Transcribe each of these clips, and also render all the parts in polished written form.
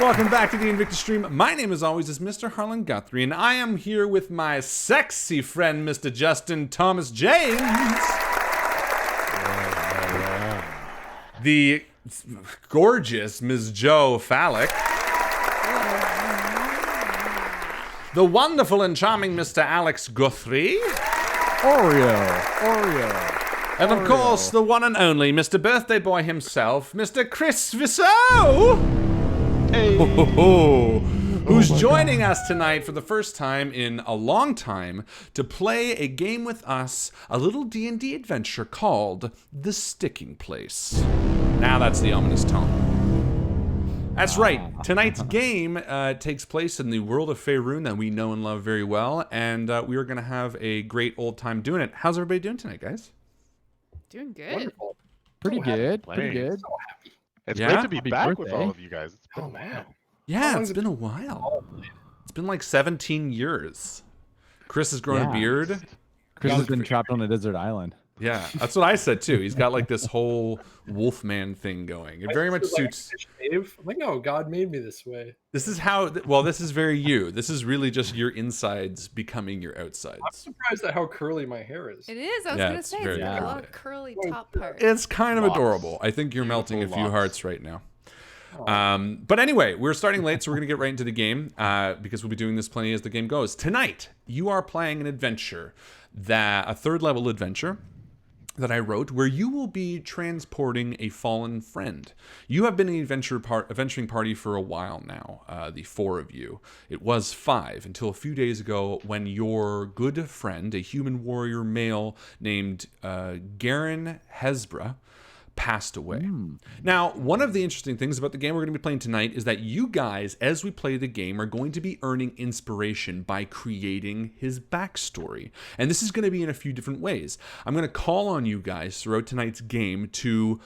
welcome back to the Invictus stream. My name, as always, is Mr. Harlan Guthrie, and I am here with my sexy friend, Mr. Justin Thomas James. The gorgeous Ms. Joe Fallak. The wonderful and charming Mr. Alex Guthrie. Oreo. And of course, the one and only Mr. Birthday Boy himself, Mr. Chris Viseau. Hey. Who's joining us tonight for the first time in a long time to play a game with us, a little D&D adventure called The Sticking Place. Now that's the ominous tone. That's right. Tonight's game takes place in the world of Faerun that we know and love very well, and we are going to have a great old time doing it. How's everybody doing tonight, guys? Doing good. Wonderful. Pretty good. Pretty good. So happy. It's Yeah? great to be Happy back birthday. with all of you guys. It's been a Oh, man. while. Yeah, long it's has been a while. It's been like 17 years. Chris has grown a Yeah. beard. Chris has been trapped on a desert island. Yeah, that's what I said too. He's got like this whole Wolfman thing going. It very much suits. I'm like, no, God made me this way. This is how. Well, this is very you. This is really just your insides becoming your I'm outsides. surprised at how curly my hair is. It is. I was Yeah, gonna it's say very it's got a curly. lot of curly top part. It's kind of Lots. adorable. I think you're melting a Beautiful few locks. hearts right now. But anyway, we're starting late, so we're going to get right into the game because we'll be doing this plenty as the game goes. Tonight, you are playing an adventure, a third level adventure that I wrote, where you will be transporting a fallen friend. You have been an adventuring party for a while now, the four of you. It was five until a few days ago when your good friend, a human warrior male named Garen Hesbra, passed away. Now, one of the interesting things about the game we're going to be playing tonight is that you guys, as we play the game, are going to be earning inspiration by creating his backstory. And this is going to be in a few different ways. I'm going to call on you guys throughout tonight's game to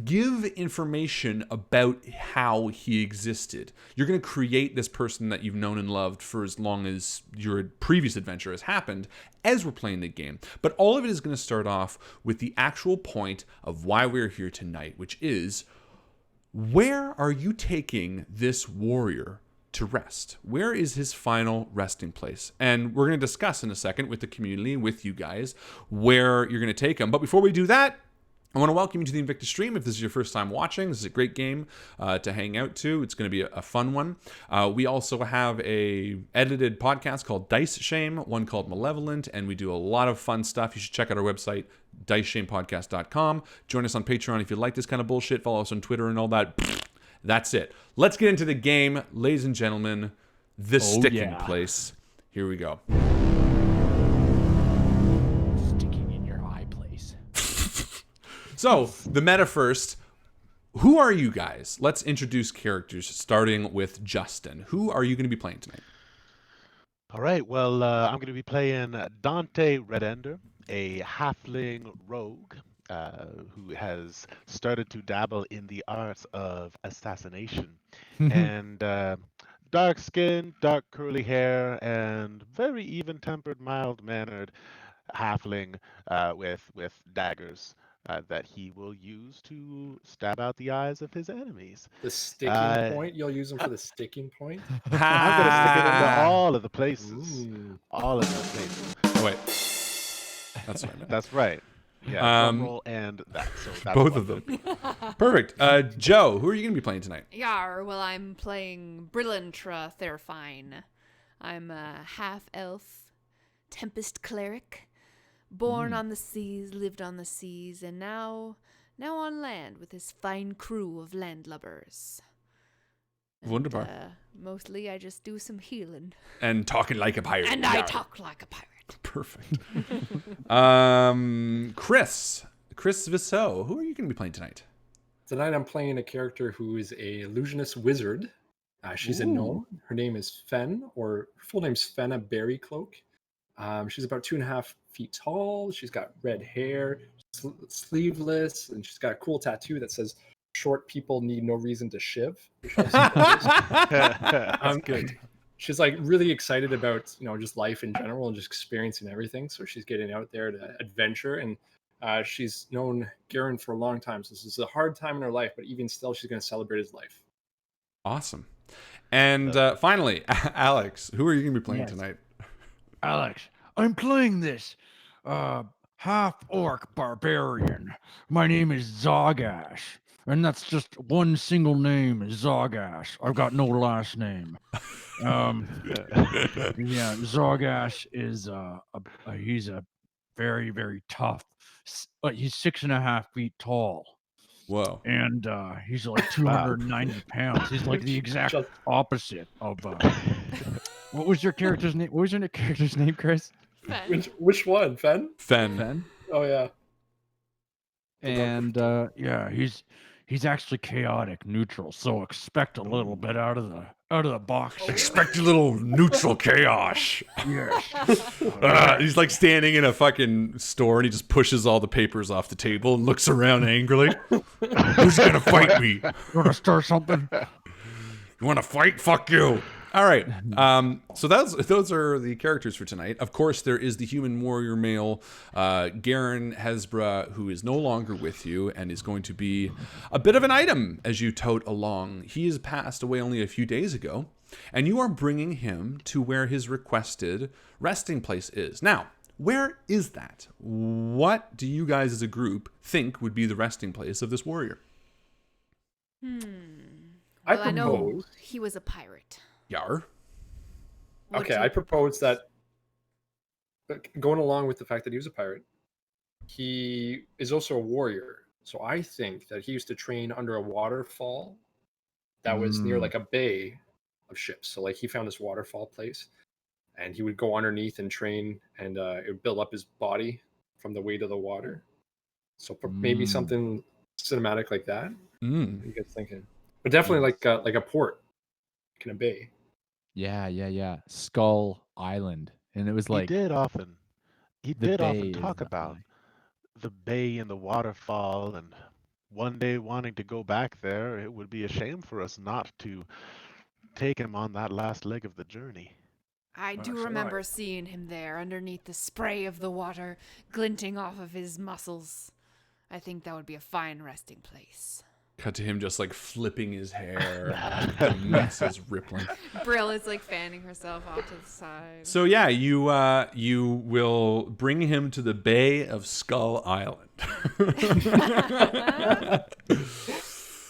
give information about how he existed. You're going to create this person that you've known and loved for as long as your previous adventure has happened as we're playing the game. But all of it is going to start off with the actual point of why we're here tonight, which is, where are you taking this warrior to rest? Where is his final resting place? And we're going to discuss in a second with the community, with you guys, where you're going to take him. But before we do that, I want to welcome you to the Invictus stream. If this is your first time watching, this is a great game to hang out to. It's going to be a fun one. We also have a edited podcast called Dice Shame, one called Malevolent, and we do a lot of fun stuff. You should check out our website, diceshamepodcast.com. Join us on Patreon if you like this kind of bullshit. Follow us on Twitter and all that. That's it. Let's get into the game, ladies and gentlemen. The Sticking Place. Here we go. Sticking in your eye place. So, the meta first. Who are you guys? Let's introduce characters, starting with Justin. Who are you going to be playing tonight? All right. Well, I'm going to be playing Dante Redender, a halfling rogue who has started to dabble in the arts of assassination. And dark skin, dark curly hair, and very even-tempered, mild-mannered halfling with daggers that he will use to stab out the eyes of his enemies. The sticking point? You'll use them for the sticking point? I'm going to stick it into all of the places. Ooh. All of the places. Oh, wait. That's what I meant. That's right. Yeah, drum roll and that. So that's Both what of them. I'm doing. Perfect. Joe, who are you going to be playing tonight? Yar, well, I'm playing Brillantra Therfine. I'm a half-elf tempest cleric, born on the seas, lived on the seas, and now on land with his fine crew of landlubbers. And, Wunderbar. Mostly I just do some healing. And talking like a pirate. And I Yeah. talk like a pirate. Perfect. Chris Viseau, who are you going to be playing tonight? Tonight I'm playing a character who is a illusionist wizard. She's a gnome. Her name is Fen, or her full name's Fenna Berrycloak. She's about 2.5 feet tall. She's got red hair, sleeveless, and she's got a cool tattoo that says, "Short people need no reason to shiv." That's good. She's like really excited about, just life in general and just experiencing everything. So she's getting out there to adventure, and she's known Garen for a long time. So this is a hard time in her life, but even still, she's going to celebrate his life. Awesome. And finally, Alex, who are you going to be playing tonight? Alex, I'm playing this half-orc barbarian. My name is Zagash, and that's just one single name, Zagash. I've got no last name. Yeah, Zagash is he's a very, very tough. He's 6.5 feet tall, Whoa. and he's like 290 pounds. He's like the exact Just- opposite of. What was your character's name? What was your character's name, Chris? Fen. Which one, Fen? Fen. Ben. Oh yeah. And yeah, he's actually chaotic neutral, so expect a little bit out of the box. Expect a little neutral chaos. Yes. He's like standing in a fucking store and he just pushes all the papers off the table and looks around angrily. Who's gonna fight me? You want to start something? You want to fight? Fuck you. All right. So those are the characters for tonight. Of course, there is the human warrior male, Garen Hesbra, who is no longer with you and is going to be a bit of an item as you tote along. He has passed away only a few days ago, and you are bringing him to where his requested resting place is. Now, where is that? What do you guys as a group think would be the resting place of this warrior? I Well, I know propose. he was a pirate. Yar. What's Okay, I propose that going along with the fact that he was a pirate, he is also a warrior. So I think that he used to train under a waterfall that was near like a bay of ships. So like he found this waterfall place and he would go underneath and train and it would build up his body from the weight of the water. So maybe something cinematic like that. What are you guys thinking? But definitely like a port, like in a bay. Yeah. Skull Island, and it was He like did often the bay is talk that about way. the bay and the waterfall, and one day wanting to go back there. It would be a shame for us not to take him on that last leg of the journey. I do so remember nice. seeing him there underneath the spray of the water glinting off of his muscles. I think that would be a fine resting place. Cut to him just like flipping his hair. The mess is rippling. Brill is like fanning herself off to the side. So yeah, you will bring him to the Bay of Skull Island.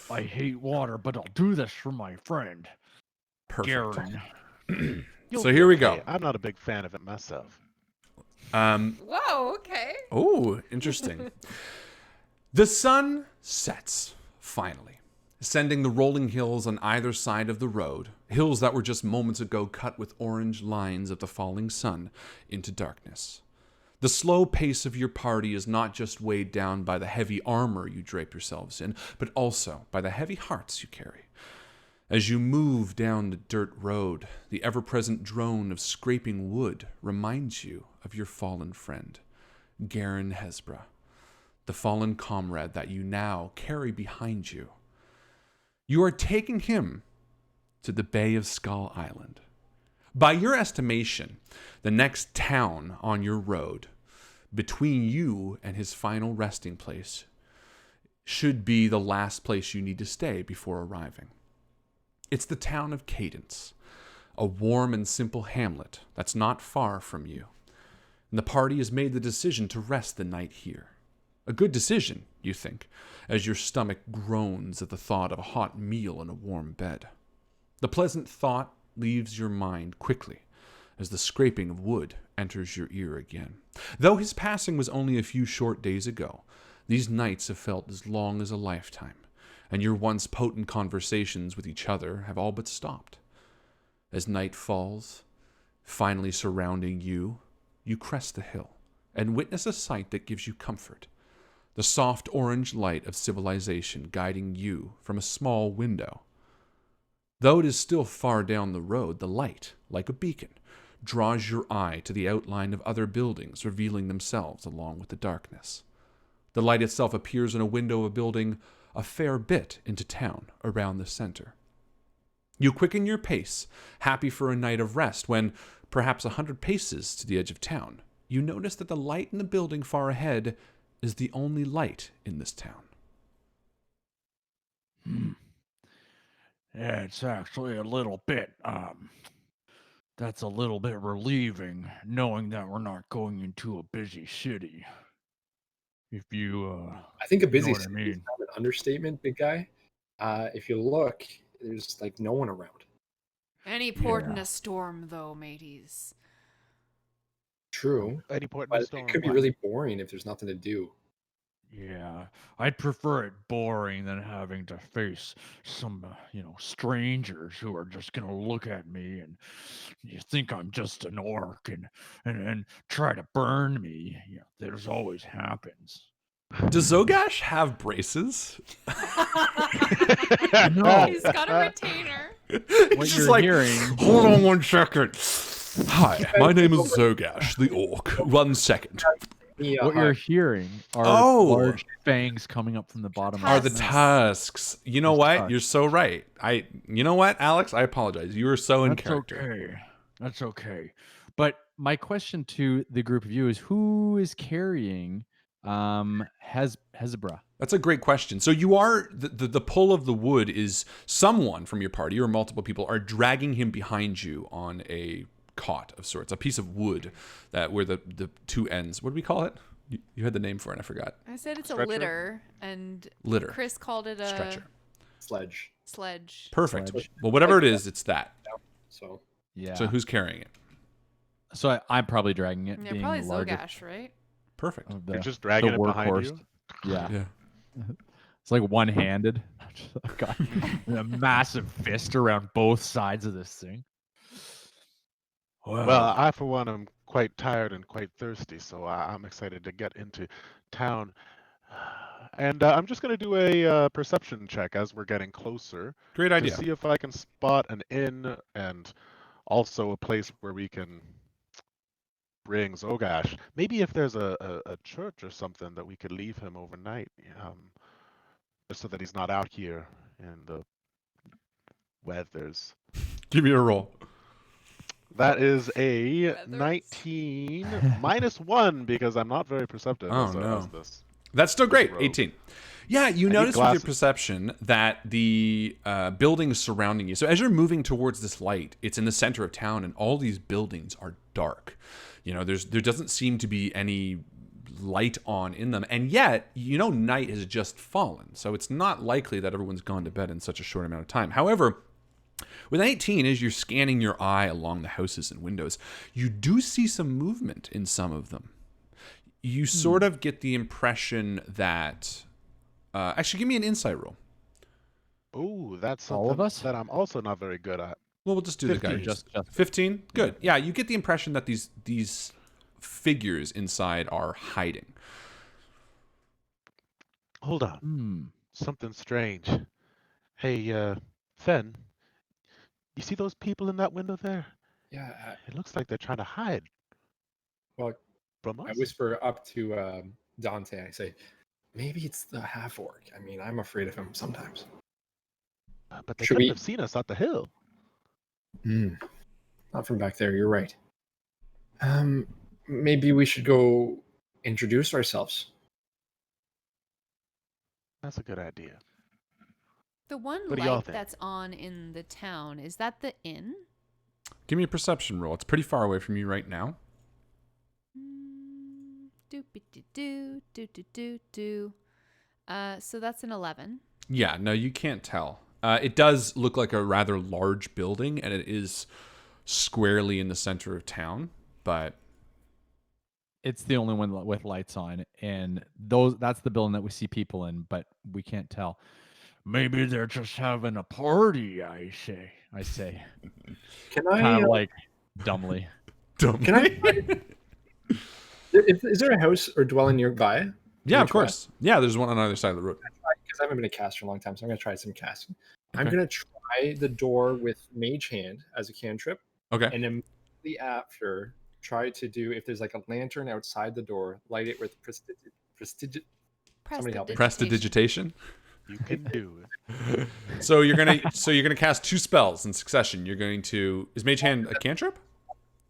I hate water, but I'll do this for my friend Perfect. Garen. So here we go. Hey, I'm not a big fan of it myself. Whoa, okay. Oh, interesting. The sun sets, finally, ascending the rolling hills on either side of the road, hills that were just moments ago cut with orange lines of the falling sun into darkness. The slow pace of your party is not just weighed down by the heavy armor you drape yourselves in, but also by the heavy hearts you carry. As you move down the dirt road, the ever-present drone of scraping wood reminds you of your fallen friend, Garen Hesbra, the fallen comrade that you now carry behind you. You are taking him to the Bay of Skull Island. By your estimation, the next town on your road, between you and his final resting place, should be the last place you need to stay before arriving. It's the town of Cadence, a warm and simple hamlet that's not far from you. And the party has made the decision to rest the night here. A good decision, you think, as your stomach groans at the thought of a hot meal and a warm bed. The pleasant thought leaves your mind quickly as the scraping of wood enters your ear again. Though his passing was only a few short days ago, these nights have felt as long as a lifetime, and your once potent conversations with each other have all but stopped. As night falls, finally surrounding you, you crest the hill and witness a sight that gives you comfort. The soft orange light of civilization guiding you from a small window. Though it is still far down the road, the light, like a beacon, draws your eye to the outline of other buildings revealing themselves along with the darkness. The light itself appears in a window of a building a fair bit into town around the center. You quicken your pace, happy for a night of rest, when, perhaps 100 paces to the edge of town, you notice that the light in the building far ahead is the only light in this town. Yeah, it's actually a little bit, that's a little bit relieving, knowing that we're not going into a busy city. If you, I think a you know busy what I city is mean. kind of an understatement, big guy. If you look, there's like no one around. Any port in Yeah. a storm, though, mateys. True, Any port in but the it storm? could be What? really boring if there's nothing to do. Yeah, I'd prefer it boring than having to face some, strangers who are just gonna look at me and you think I'm just an orc and try to burn me. There's always happens. Does Zogash have braces? No. He's got a retainer. What He's you're just like, hearing- hold on 1 second. Hi, my name is Zogash, the orc. 1 second. Yeah, What you're hearing are Oh. large fangs coming up from the bottom Are of the his mouth. tusks. You know His what? tusks. You're so right. You know what, Alex? I apologize. You were so in That's character. okay. That's okay. But my question to the group of you is, who is carrying Hezebra? That's a great question. So you are the pull of the wood is someone from your party or multiple people are dragging him behind you on a cot of sorts, a piece of wood that where the two ends. What do we call it? You had the name for it. And I forgot. I said it's Stretcher? a litter, and Litter. Chris called it a Stretcher. sledge. sledge. Perfect. Sledge. Well, whatever it is, it's that. So Yeah. So who's carrying it? So I'm probably dragging it. Yeah, being probably the largest Zogash, right? Perfect. of You're the- just dragging the it behind workhorse. you. Yeah. Yeah. It's like one-handed. I've got a massive fist around both sides of this thing. Well, I for one am quite tired and quite thirsty, so I'm excited to get into town. And I'm just going to do a perception check as we're getting closer Great to idea. see if I can spot an inn and also a place where we can bring Zogash. Maybe if there's a church or something that we could leave him overnight, just so that he's not out here in the weathers. Give me a roll. That is a Feathers. 19 -1 because I'm not very perceptive Oh, as no. this. That's still great. rogue. 18. Yeah, you need notice with your glasses. perception that the buildings surrounding you. So as you're moving towards this light, it's in the center of town, and all these buildings are dark. There doesn't seem to be any light on in them, and yet night has just fallen. So it's not likely that everyone's gone to bed in such a short amount of time. However, with 18, as you're scanning your eye along the houses and windows, you do see some movement in some of them. You sort of get the impression that... actually, give me an insight roll. Ooh, that's All of something us? that I'm also not very good at. Well, we'll just do the 15. guy. Just 15? Good. Yeah, you get the impression that these figures inside are hiding. Hold on. Hmm. Something strange. Hey, Fen, you see those people in that window there? yeah, It looks like they're trying to hide well, from I us. whisper up to Dante. I say, maybe it's the half orc. I mean, I'm afraid of him sometimes. But they Should couldn't we- have seen us up the hill. Not from back there. You're right. Maybe we should go introduce ourselves. That's a good idea. The one What do y'all light think? that's on in the town, is that the inn? Give me a perception roll. It's pretty far away from you right now. Do. So that's an 11. Yeah, no, you can't tell. It does look like a rather large building, and it is squarely in the center of town, but... It's the only one with lights on, and that's the building that we see people in, but we can't tell. Maybe they're just having a party, I say. Can I? Kind of like dumbly. Can I? Is there a house or dwelling nearby? Yeah, of Which one? course. Yeah, there's one on either side of the road. Because I haven't been a caster in a long time, so I'm going to try some casting. I'm Okay. going to try the door with Mage Hand as a cantrip, Okay. and immediately after, try to do, if there's like a lantern outside the door, light it with Somebody help me. Prestidigitation. You can do it. So you're gonna cast 2 spells in succession. You're going to... Is Mage Hand a cantrip?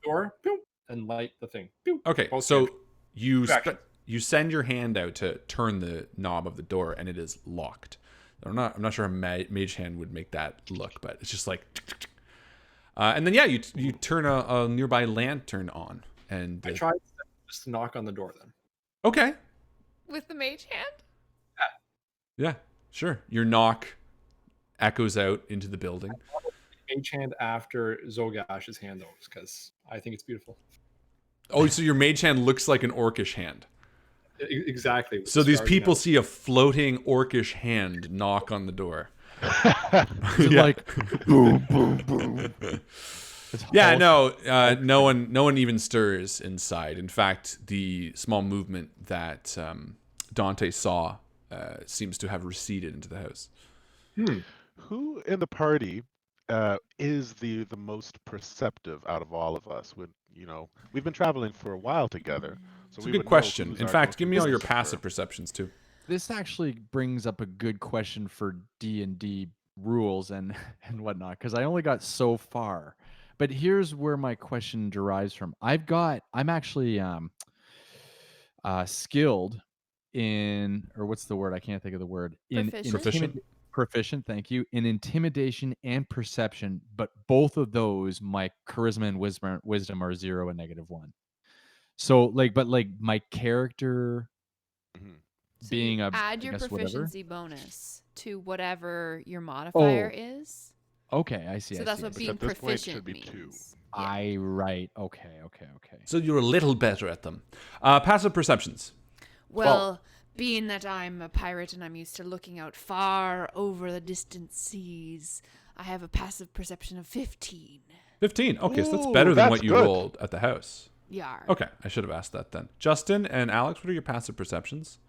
door, boom, and light the thing. Boom. Okay, Both so cantrips. you Two actions. you send your hand out to turn the knob of the door, and it is locked. I'm not sure a mage hand would make that look, but it's just like. And then you turn a nearby lantern on, and I tried just to knock on the door then. okay, With the mage hand? yeah, sure. Your knock echoes out into the building. Mage hand after Zogash's hand though, because I think it's beautiful. Oh, so your mage hand looks like an orcish hand. Exactly. with So the these stars people now. see a floating orcish hand knock on the door. Is it Yeah. like boom, boom, boom? It's Yeah, Hulk. no one even stirs inside. In fact, the small movement that Dante saw seems to have receded into the house. Who in the party is the most perceptive out of all of us? When we've been traveling for a while together, so It's we a good would know question. who's In our fact, go-to give me all your philosopher. passive perceptions too. This actually brings up a good question for D&D rules and whatnot, because I only got so far. But here's where my question derives from. I'm actually skilled in, or what's the word? I can't think of the word. Proficient. Proficient, thank you. In intimidation and perception, but both of those, my charisma and wisdom are 0 and -1. So but my character Mhm. So being you a add I your guess whatever. proficiency bonus to whatever your modifier Oh, is. Okay, I see. So I that's see, I what see. being at this point, it proficient should be 2. means. Yeah. Okay. So you're a little better at them. Passive perceptions. Well, being that I'm a pirate and I'm used to looking out far over the distant seas, I have a passive perception of 15. 15. Okay, so that's Ooh, better than that's what you good. rolled at the house. Yar. Okay, I should have asked that then. Justin and Alex, what are your passive perceptions?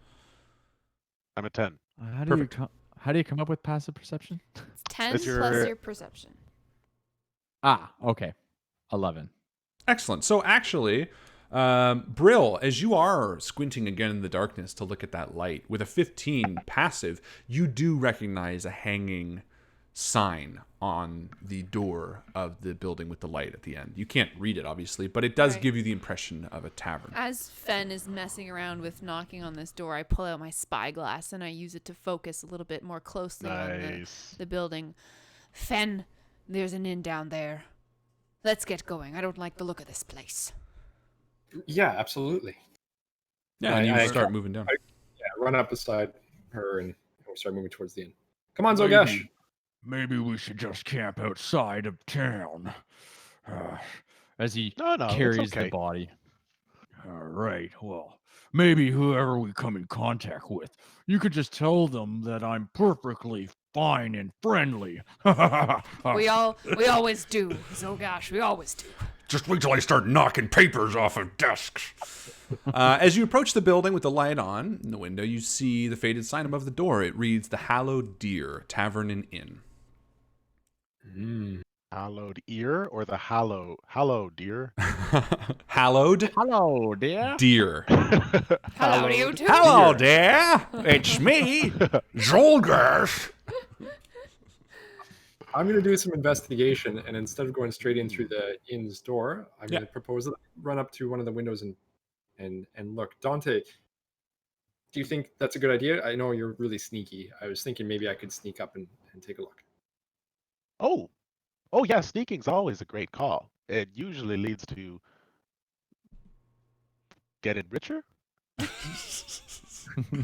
I'm a 10. How do Perfect. you come up with passive perception? It's 10 That's plus your- your perception. Okay. 11. Excellent. So actually, Brill, as you are squinting again in the darkness to look at that light, with a 15 passive, you do recognize a hanging sign on the door of the building with the light at the end. You can't read it, obviously, but it does Right. give you the impression of a tavern. As Fen is messing around with knocking on this door, I pull out my spyglass and I use it to focus a little bit more closely on Nice. the building. Fen, there's an inn down there. Let's get going. I don't like the look of this place. Yeah, absolutely. Yeah, and you I- start moving down. Yeah, run up beside her and start moving towards the inn. Come on, Maybe- Zogash. Maybe we should just camp outside of town. As he No, it's carries okay. the body. All right. Well, maybe whoever we come in contact with, you could just tell them that I'm perfectly fine and friendly. We always do. Zogash, we always do. Just wait till I start knocking papers off of desks. As you approach the building with the light on in the window, you see the faded sign above the door. It reads The Hallowed Deer Tavern and Inn. Hallowed ear or the hallow deer? Hallowed Hello, dear. Deer. Hello to you too. Hello there. It's me, Zolgers. I'm going to do some investigation, and instead of going straight in through the inn's door, I'm Yeah. going to propose that I run up to one of the windows and look. Dante, do you think that's a good idea? I know you're really sneaky. I was thinking maybe I could sneak up and take a look. Oh yeah, sneaking's always a great call. It usually leads to getting richer.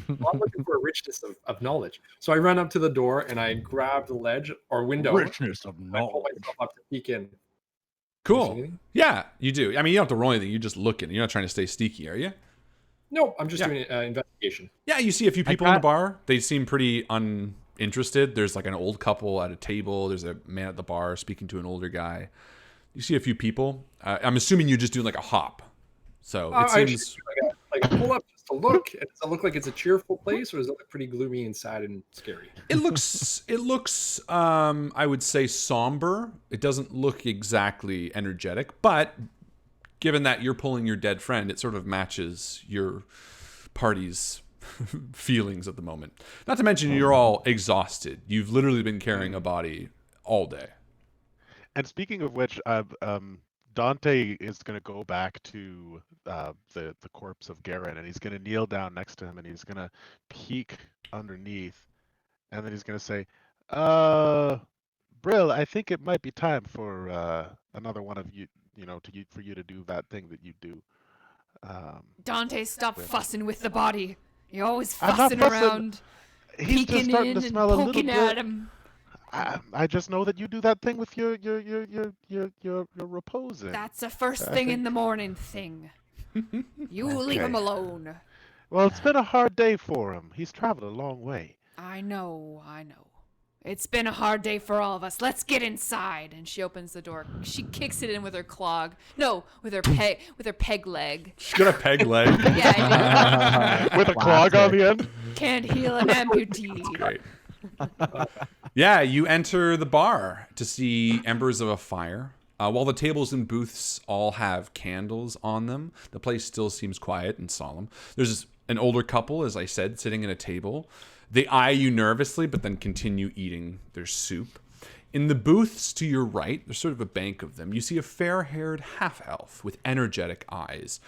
Well, I'm looking for a richness of knowledge. So I run up to the door and I grab the ledge or window. Richness of I pull knowledge. myself up to peek in. Do you see Cool. anything? Yeah, you do. I mean, you don't have to roll anything. You're just looking. You're not trying to stay sneaky, are you? No, I'm just Yeah. doing investigation. Yeah, you see a few people in the got- bar. They seem pretty uninterested. There's like an old couple at a table. There's a man at the bar speaking to an older guy. You see a few people. I'm assuming you're just doing like a hop. So it I seems... like pull up just to look. Does it look like it's a cheerful place, or does it look pretty gloomy and sad and scary? It looks I would say somber. It doesn't look exactly energetic, but given that you're pulling your dead friend, it sort of matches your party's feelings at the moment. Not to mention you're all exhausted. You've literally been carrying a body all day. And speaking of which, Dante is going to go back to the corpse of Garen, and he's going to kneel down next to him, and he's going to peek underneath And then he's gonna say, Brill, I think it might be time for another one of you, for you to do that thing that you do. Dante, stop fussing with the body. You're always I'm not fussing fussing. around, He's just peeking starting in to and smell a little poking bit. at him. I just know that you do that thing with your reposing. That's a first thing in the morning thing. You leave him Okay. alone. Well, it's been a hard day for him. He's traveled a long way. I know. It's been a hard day for all of us. Let's get inside. And she opens the door. She kicks it in with her clog. No, with her peg leg. She's got a peg leg. Yeah, I With a clog on the end. do. Can't heal an amputee. Great. Yeah, you enter the bar to see embers of a fire. While the tables and booths all have candles on them, the place still seems quiet and solemn. There's an older couple, as I said, sitting at a table. They eye you nervously, but then continue eating their soup. In the booths to your right, there's sort of a bank of them. You see a fair-haired half-elf with energetic eyes.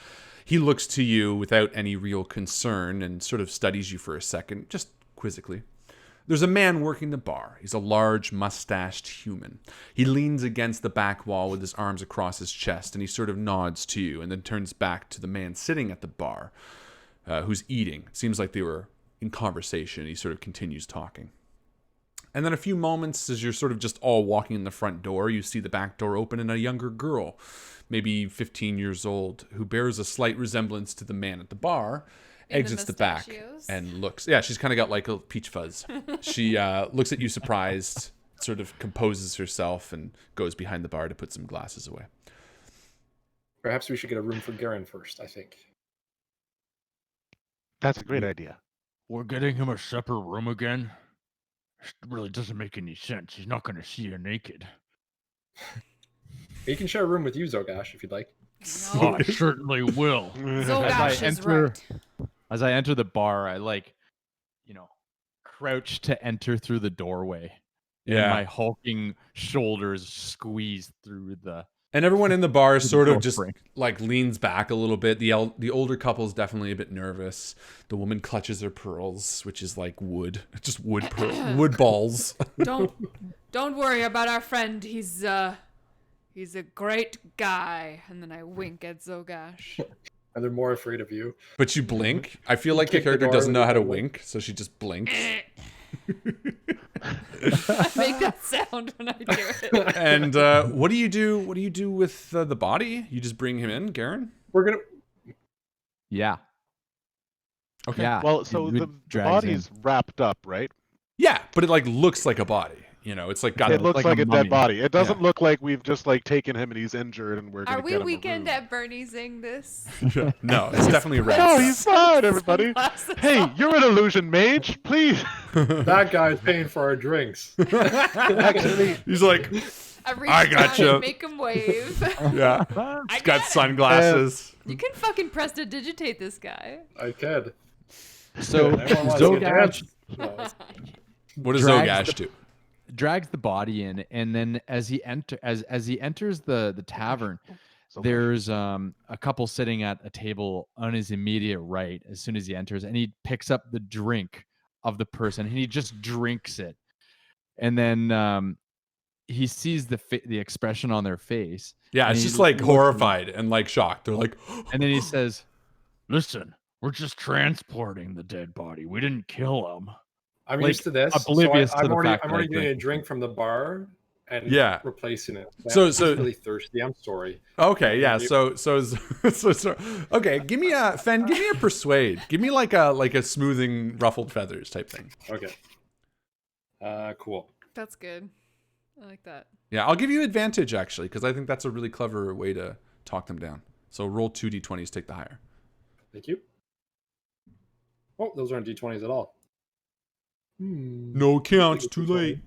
He looks to you without any real concern and sort of studies you for a second, just quizzically. There's a man working the bar. He's a large, mustached human. He leans against the back wall with his arms across his chest, and he sort of nods to you and then turns back to the man sitting at the bar, who's eating. It seems like they were in conversation. He sort of continues talking. And then a few moments as you're sort of just all walking in the front door, you see the back door open and a younger girl, maybe 15 years old, who bears a slight resemblance to the man at the bar, exits the back and looks. Yeah, she's kind of got like a peach fuzz. She looks at you surprised, sort of composes herself and goes behind the bar to put some glasses away. Perhaps we should get a room for Garen first, I think. That's a great idea. We're getting him a separate room again? It really doesn't make any sense. He's not going to see you naked. We can share a room with you, Zogash, if you'd like. Oh, I certainly will. Zogash is right. As I enter the bar, I crouch to enter through the doorway. And Yeah. my hulking shoulders squeeze through the. And everyone in the bar sort of just frame. like leans back a little bit. The older couple is definitely a bit nervous. The woman clutches her pearls, which is like wood, just wood wood balls. Don't worry about our friend. He's a great guy. And then I wink at Zogash. And they're more afraid of you. But you blink. I feel like the Kick the character door doesn't know with how to the wink, so she just blinks. I make that sound when I do it. And what do you do? What do you do with the body? You just bring him in, Garen? We're gonna. Yeah. Okay. Yeah. Well, so It the drags body's wrapped up, right? Yeah, but it like looks like a body. You know, it's like got. It looks like like a a mummy. dead body. It doesn't look like we've just like taken him and he's injured and we're gonna Are we get him a weekend room. at Bernie's-ing this? No, it's definitely a red. No, he's fine, everybody. Sunglasses Hey, on. you're an illusion mage, please. That guy's paying for our drinks. Actually, He's like, I reach I down gotcha. and make him wave. yeah, I he's got get it. sunglasses. You can fucking prestidigitate this guy. I could. So Everyone wants to get Zogash danced. No, it's- What does Drags Zogash the- do? drags the body in, and then as he enters the tavern, there's a couple sitting at a table on his immediate right as soon as he enters, and he picks up the drink of the person and he just drinks it, and then he sees the expression on their face. Yeah, and it's he just like looks- horrified and like shocked. They're like, and then he says, Listen, we're just transporting the dead body. We didn't kill him. I'm Like, used to this. oblivious so to I'm the already, fact I'm that I already getting a drink. drink from the bar and Yeah. replacing it. So- I'm so- really thirsty. I'm sorry. okay, yeah. So okay. Give me a Fen. Give me a persuade. Give me like a smoothing ruffled feathers type thing. Okay. Cool. That's good. I like that. Yeah, I'll give you advantage actually because I think that's a really clever way to talk them down. So roll 2 d20s, take the higher. Thank you. Oh, those aren't d20s at all. No counts. Too late.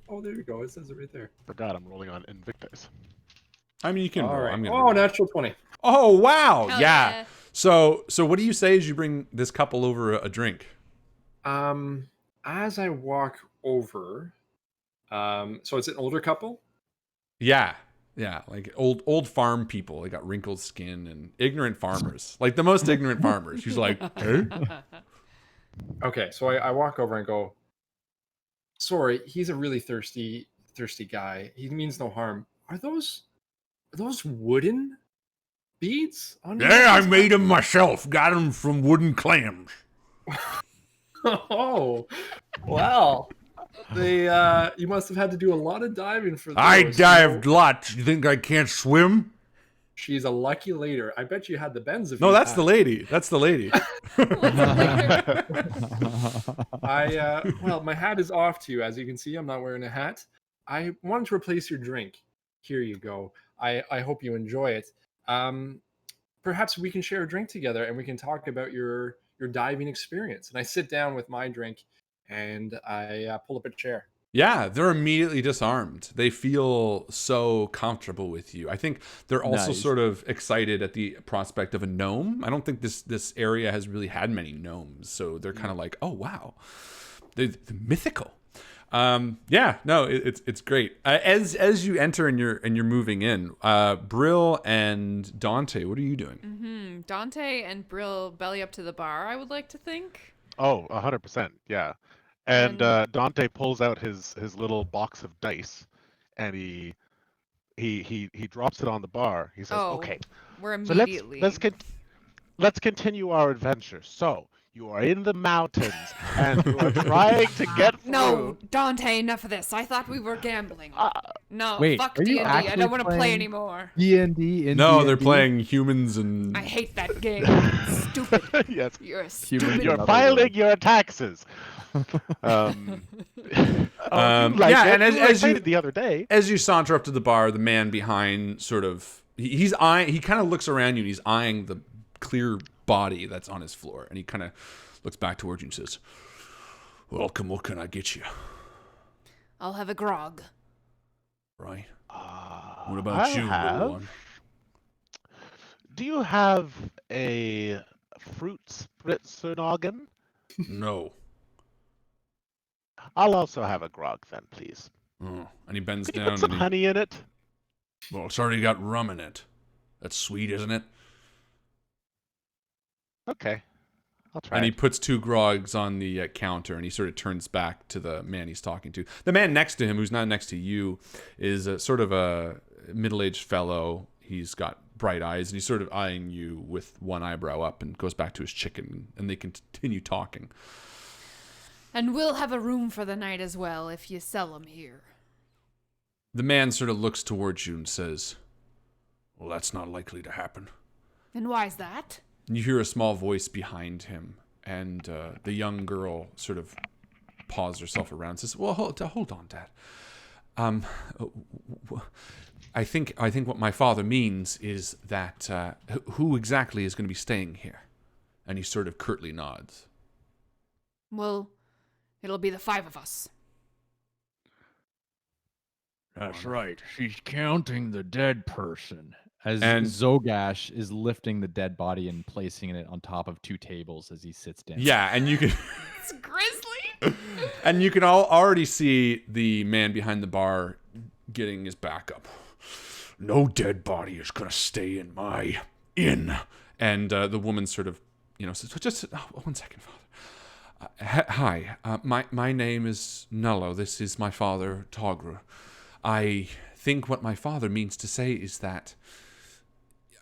Oh, there you go. It says it right there. forgot I'm rolling on Invictus. I mean, you can All roll. right. I'm gonna. Oh, natural 20. Oh wow! Hell Yeah. yeah. So what do you say as you bring this couple over a drink? As I walk over, so it's an older couple. Yeah, like old farm people. They got wrinkled skin and ignorant farmers, like the most ignorant farmers. She's like, hey? Okay, so I walk over and go, Sorry, he's a really thirsty guy. He means no harm. Are those wooden beads on your Yeah, I necklace? made them myself. Got them from wooden clams. Oh, well, they you must have had to do a lot of diving for those. I dived lots. You think I can't swim? She's a lucky later. I bet you had the bends of No, that's the lady. That's the lady. Well, my hat is off to you. As you can see, I'm not wearing a hat. I wanted to replace your drink. Here you go. I hope you enjoy it. Perhaps we can share a drink together and we can talk about your diving experience. And I sit down with my drink and I pull up a chair. Yeah, they're immediately disarmed. They feel so comfortable with you. I think they're also Nice. sort of excited at the prospect of a gnome. I don't think this area has really had many gnomes, so they're kind of like, oh wow, they're mythical. Yeah, no, it's great. As you enter and you're moving in, Brill and Dante, what are you doing? Dante and Brill belly up to the bar, I would like to think. Oh, 100%. Yeah. And Dante pulls out his little box of dice, and he drops it on the bar. He says, "Okay, We're so immediately. let's continue our adventure. So you are in the mountains, and you are trying to get through." No, Dante, enough of this. I thought we were gambling. No, Wait, fuck are you D&D. I actually don't want to play playing- anymore. D&D in No, they're D&D? playing humans and I hate that game. It's stupid. Yes, You're a Human stupid. you're Another filing one. your taxes. Oh, you like yeah, it? and You were as you excited the other day. as you saunter up to the bar, the man behind sort of he's eyeing. He kind of looks around you and he's eyeing the clear body that's on his floor, and he kind of looks back towards you and says, "Welcome. What can I get you?" I'll have a grog. Right. What about you, little one? Do you have a fruit spritzer noggin? No. I'll also have a grog then, please. Oh. And he bends Could you down put some and honey in it? well, it's already got rum in it. That's sweet, isn't it? Okay, I'll try And he it. puts 2 grogs on the counter, and he sort of turns back to the man he's talking to. The man next to him, who's not next to you, is sort of a middle-aged fellow. He's got bright eyes, and he's sort of eyeing you with one eyebrow up and goes back to his chicken, and they continue talking. And we'll have a room for the night as well if you sell them here. The man sort of looks towards you and says, "Well, that's not likely to happen." And why's that? You hear a small voice behind him, and the young girl sort of paws herself around and says, "Well, hold on, Dad. I think what my father means is that who exactly is going to be staying here?" And he sort of curtly nods. Well, it'll be the 5 of us. That's right. She's counting the dead person. As And- Zogash is lifting the dead body and placing it on top of 2 tables as he sits down. Yeah, and you can It's grisly. and you can already see the man behind the bar getting his back up. "No dead body is going to stay in my inn." And the woman sort of, says, "Just 1 second, Father. Hi, my name is Nullo. This is my father, Togra. I think what my father means to say is that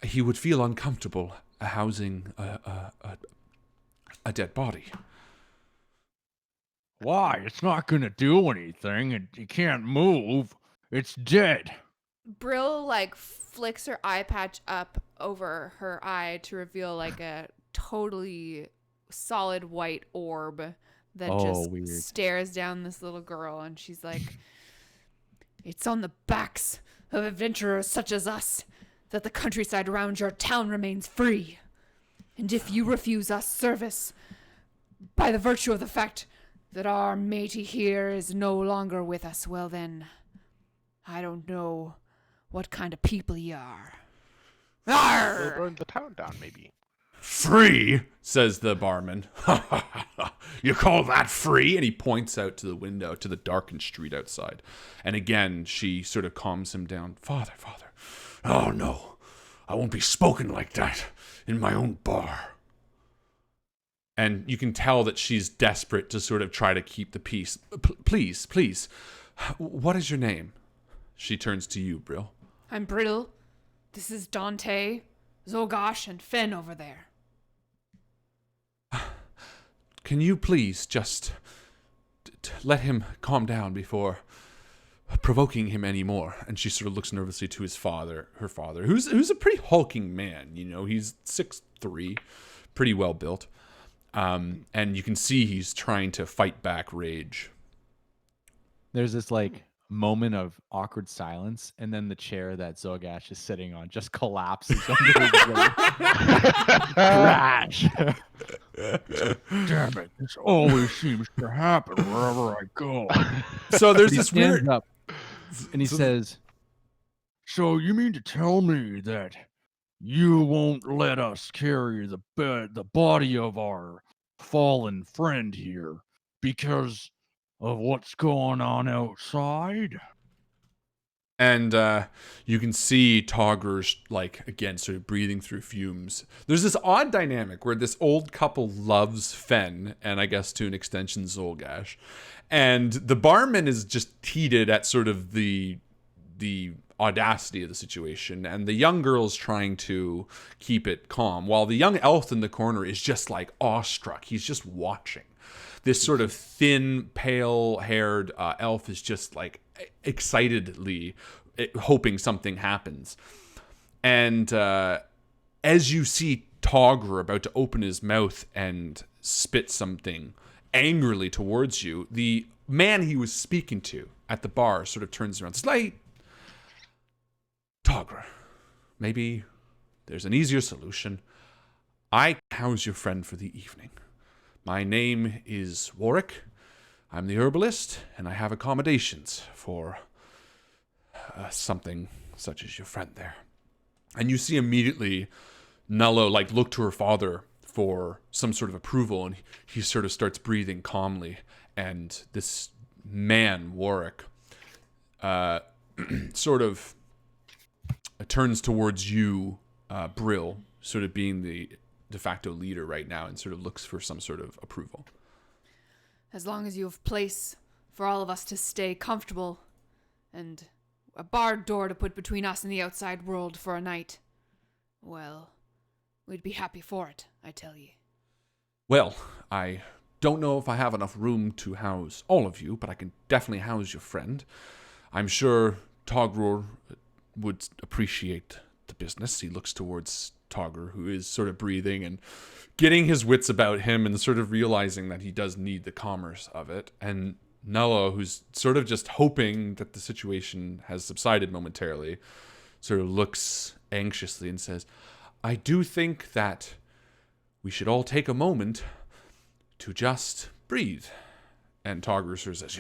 he would feel uncomfortable housing a dead body." Why? It's not gonna do anything, and you can't move. It's dead. Brill flicks her eye patch up over her eye to reveal a totally solid white orb that Oh, just weird. stares down this little girl, and she's like, "It's on the backs of adventurers such as us that the countryside around your town remains free. And if you refuse us service, by the virtue of the fact that our matey here is no longer with us, well then, I don't know what kind of people ye are." We'll Arr! burn the town down, maybe. "Free?" says the barman. "You call that free?" And he points out to the window, to the darkened street outside. And again, she sort of calms him down. Father. Oh, no. I won't be spoken like that in my own bar." And you can tell that she's desperate to sort of try to keep the peace. Please, please, what is your name? She turns to you, Brill. I'm Brill. This is Dante, Zogosh, and Fen over there. Can you please just let him calm down before provoking him anymore? And she sort of looks nervously to her father, who's a pretty hulking man. You know, he's 6'3", pretty well built. And you can see he's trying to fight back rage. There's this like moment of awkward silence, and then the chair that Zogash is sitting on just collapses under his weight. Crash. Damn it! This always seems to happen wherever I go. So there's He this stands weird... up and he says, So you mean to tell me that you won't let us carry the body of our fallen friend here because of what's going on outside? And you can see Togger's, like, again, sort of breathing through fumes. There's this odd dynamic where this old couple loves Fen, and I guess to an extension Zolgash. And the barman is just heated at sort of the audacity of the situation. And the young girl's trying to keep it calm, while the young elf in the corner is just, like, awestruck. He's just watching. This sort of thin, pale-haired elf is just, like, excitedly hoping something happens. And as you see Togger about to open his mouth and spit something angrily towards you, the man he was speaking to at the bar sort of turns around. Slate! Togger, maybe there's an easier solution. I house your friend for the evening. My name is Warwick. I'm the herbalist, and I have accommodations for something such as your friend there. And you see immediately Nello, like, look to her father for some sort of approval, and he sort of starts breathing calmly. And this man, Warwick, sort of turns towards you, Brill, sort of being the de facto leader right now, and sort of looks for some sort of approval. As long as you have place for all of us to stay comfortable and a barred door to put between us and the outside world for a night, well, we'd be happy for it, I tell ye. Well, I don't know if I have enough room to house all of you, but I can definitely house your friend. I'm sure Togror would appreciate the business. He looks towards Togger, who is sort of breathing and getting his wits about him and sort of realizing that he does need the commerce of it. And Nello, who's sort of just hoping that the situation has subsided momentarily, sort of looks anxiously and says, I do think that we should all take a moment to just breathe. And Togger sort of says,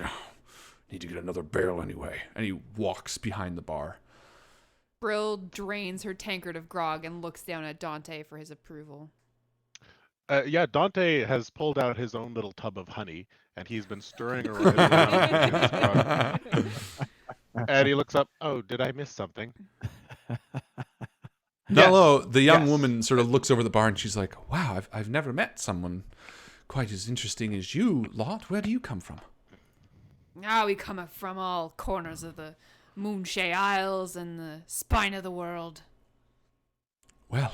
need to get another barrel anyway. And he walks behind the bar. Brill drains her tankard of grog and looks down at Dante for his approval. Yeah, Dante has pulled out his own little tub of honey, and he's been stirring around. And he looks up. Oh, did I miss something? Nello, the young woman, sort of looks over the bar, and she's like, wow, I've never met someone quite as interesting as you, Lot. Where do you come from? We come from all corners of the Moonshay Isles and the spine of the world. Well,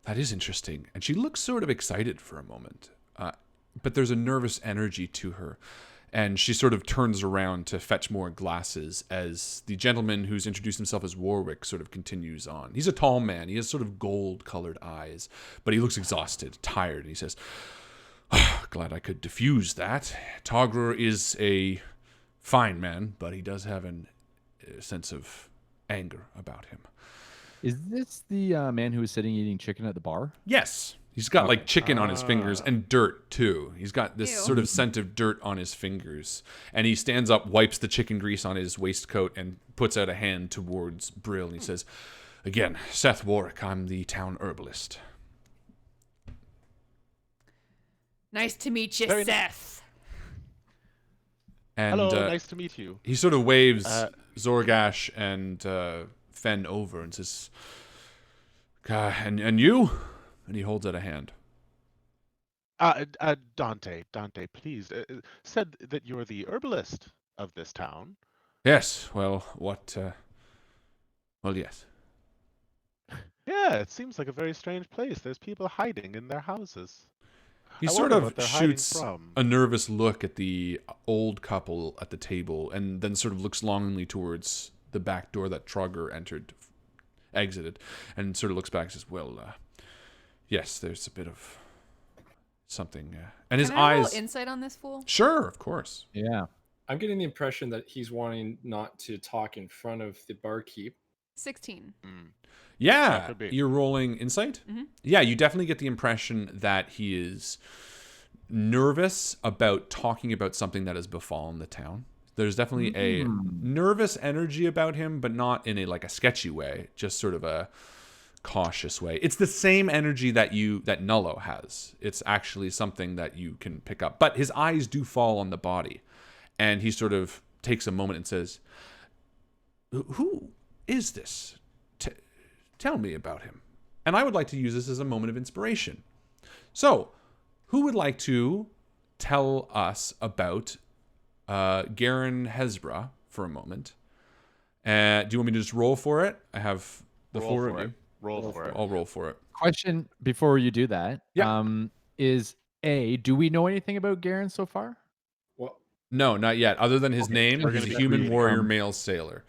that is interesting. And she looks sort of excited for a moment. But there's a nervous energy to her. And she sort of turns around to fetch more glasses as the gentleman who's introduced himself as Warwick sort of continues on. He's a tall man. He has sort of gold-colored eyes. But he looks exhausted, tired. And he says, glad I could diffuse that. Togger is a fine man, but he does have a sense of anger about him. Is this the man who was sitting eating chicken at the bar? Yes. He's got like chicken on his fingers and dirt too. He's got this Ew. sort of scent of dirt on his fingers. And he stands up, wipes the chicken grease on his waistcoat, and puts out a hand towards Brill. And he says, again, Seth Warwick, I'm the town herbalist. Nice to meet you, Very Seth. And Hello, nice to meet you. he sort of waves Zorgash and Fen over and says, and you? And he holds out a hand. Dante, please, said that you're the herbalist of this town. Yes. Well, what? Well, yes. Yeah, it seems like a very strange place. There's people hiding in their houses. He I sort wonder of what they're hiding shoots from. a nervous look at the old couple at the table, and then sort of looks longingly towards the back door that Trogger exited, and sort of looks back and says, "Well, yes, there's a bit of something." And his Can I roll eyes. insight on this fool? Sure, of course. Yeah. I'm getting the impression that he's wanting not to talk in front of the barkeep. 16. Mm. Yeah, could be. you're rolling insight. Mhm. Yeah, you definitely get the impression that he is nervous about talking about something that has befallen the town. There's definitely a nervous energy about him, but not in a sketchy way, just sort of a cautious way. It's the same energy that Nullo has. It's actually something that you can pick up. But his eyes do fall on the body, and he sort of takes a moment and says, "Who is this? Tell me about him." And I would like to use this as a moment of inspiration. So, who would like to tell us about Garen Hezbra for a moment? Do you want me to just roll for it? I have the Roll four for of it. you. Roll for it. I'll roll for it. Question before you do that. Yeah. Is do we know anything about Garen so far? Well, No, not yet. Other than his Okay, name, we're he's gonna a keep human reading. warrior male sailor.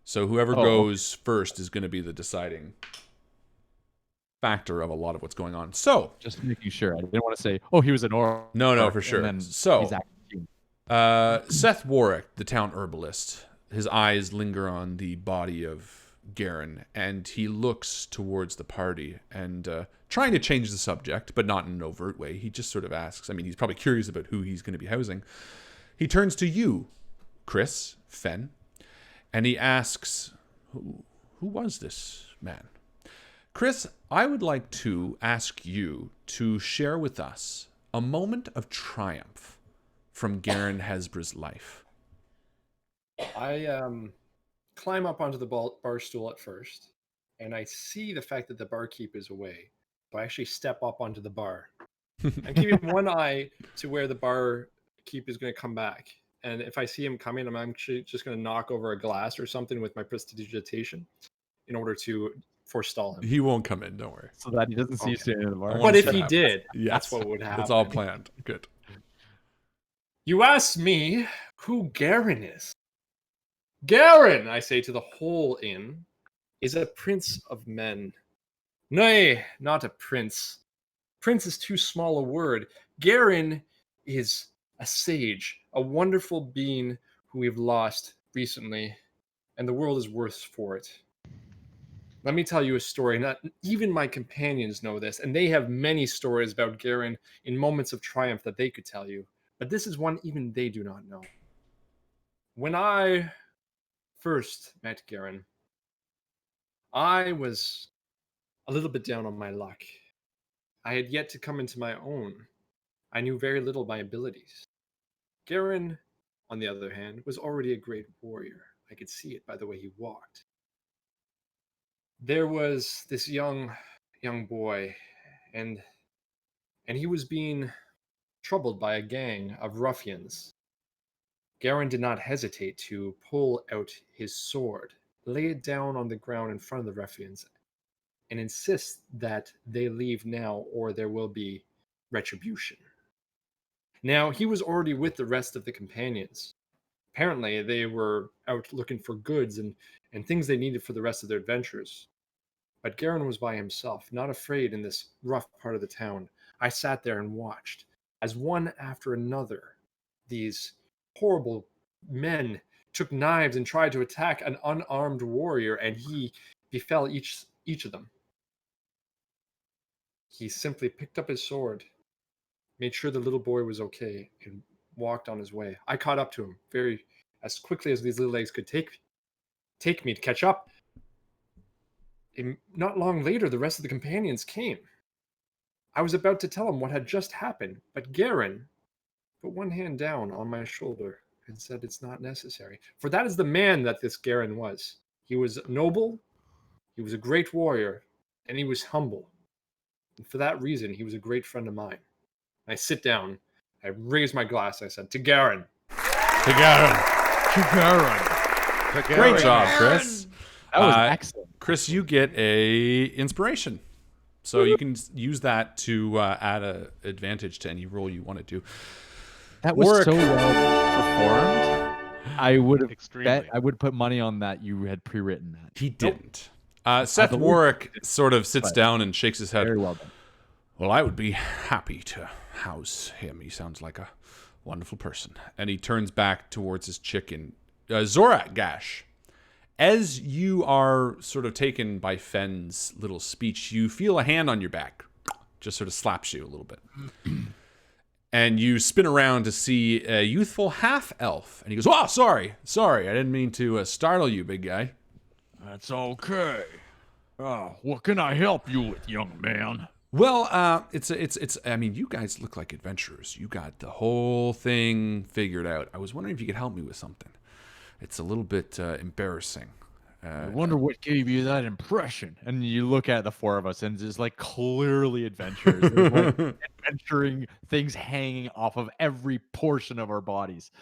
So whoever Oh, okay. goes first is going to be the deciding factor of a lot of what's going on. So, Just making sure. I didn't want to say, oh, he was an orc. no, for and sure. then So, he's acting human. Seth Warwick, the town herbalist, his eyes linger on the body of Garen, and he looks towards the party and trying to change the subject, but not in an overt way. He just sort of asks. I mean, he's probably curious about who he's going to be housing. He turns to you, Chris Fenn, and he asks, who was this man? Chris, I would like to ask you to share with us a moment of triumph from Garen Hezbra's life. I climb up onto the bar stool at first, and I see the fact that the barkeep is away. So I actually step up onto the bar. I'm keeping one eye to where the barkeep is going to come back. And if I see him coming, I'm actually just going to knock over a glass or something with my prestidigitation in order to forestall him. He won't come in, don't worry. So that he doesn't see you standing in the bar. I But want if to he happen. did, Yes, that's what would happen. It's all planned. Good. You asked me who Garen is. Garen, I say to the whole inn, is a prince of men. Nay, not a prince. Prince is too small a word. Garen is a sage, a wonderful being who we've lost recently, and the world is worse for it. Let me tell you a story. Not even my companions know this, and they have many stories about Garen in moments of triumph that they could tell you. But this is one even they do not know. When I first met Garen, I was a little bit down on my luck. I had yet to come into my own. I knew very little of my abilities. Garen, on the other hand, was already a great warrior. I could see it by the way he walked. There was this young boy, and he was being troubled by a gang of ruffians. Garen did not hesitate to pull out his sword, lay it down on the ground in front of the ruffians, and insist that they leave now or there will be retribution. Now, he was already with the rest of the companions. Apparently, they were out looking for goods and things they needed for the rest of their adventures. But Garen was by himself, not afraid in this rough part of the town. I sat there and watched as one after another these horrible men took knives and tried to attack an unarmed warrior, and he befell each of them. He simply picked up his sword, made sure the little boy was okay, and walked on his way. I caught up to him very as quickly as these little legs could take me to catch up. And not long later, the rest of the companions came. I was about to tell them what had just happened, but Garen put one hand down on my shoulder and said, "It's not necessary." For that is the man that this Garen was. He was noble, he was a great warrior, and he was humble. And for that reason, he was a great friend of mine. I sit down. I raise my glass. I said, "To Garen." Great job, Chris. That was excellent. Chris, you get a inspiration. So you can use that to add a advantage to any roll you want to do. That was Warwick. so well performed. I would have Extremely. I would put money on that you had pre-written that. He didn't. Seth believe Warwick sort of sits but- down and shakes his head. Very well done. Well, I would be happy to house him. He sounds like a wonderful person. And he turns back towards his chicken. Zorak Gash, as you are sort of taken by Fenn's little speech, you feel a hand on your back. Just sort of slaps you a little bit. And you spin around to see a youthful half-elf. And he goes, "Oh, sorry. I didn't mean to startle you, big guy." That's okay. What can I help you with, young man? Well, it's. I mean, you guys look like adventurers. You got the whole thing figured out. I was wondering if you could help me with something. It's a little bit embarrassing. I wonder what gave you that impression. And you look at the four of us, and it's like clearly adventures. There's like adventuring things hanging off of every portion of our bodies.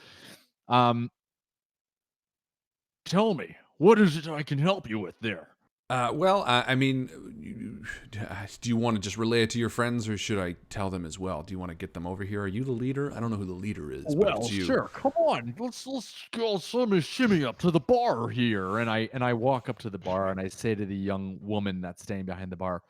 Tell me, what is it I can help you with there? Well, I mean, do you want to just relay it to your friends, or should I tell them as well? Do you want to get them over here? Are you the leader? I don't know who the leader is, but Well, it's you. sure. Come on, let's go shimmy up to the bar here. And I walk up to the bar and I say to the young woman that's standing behind the bar,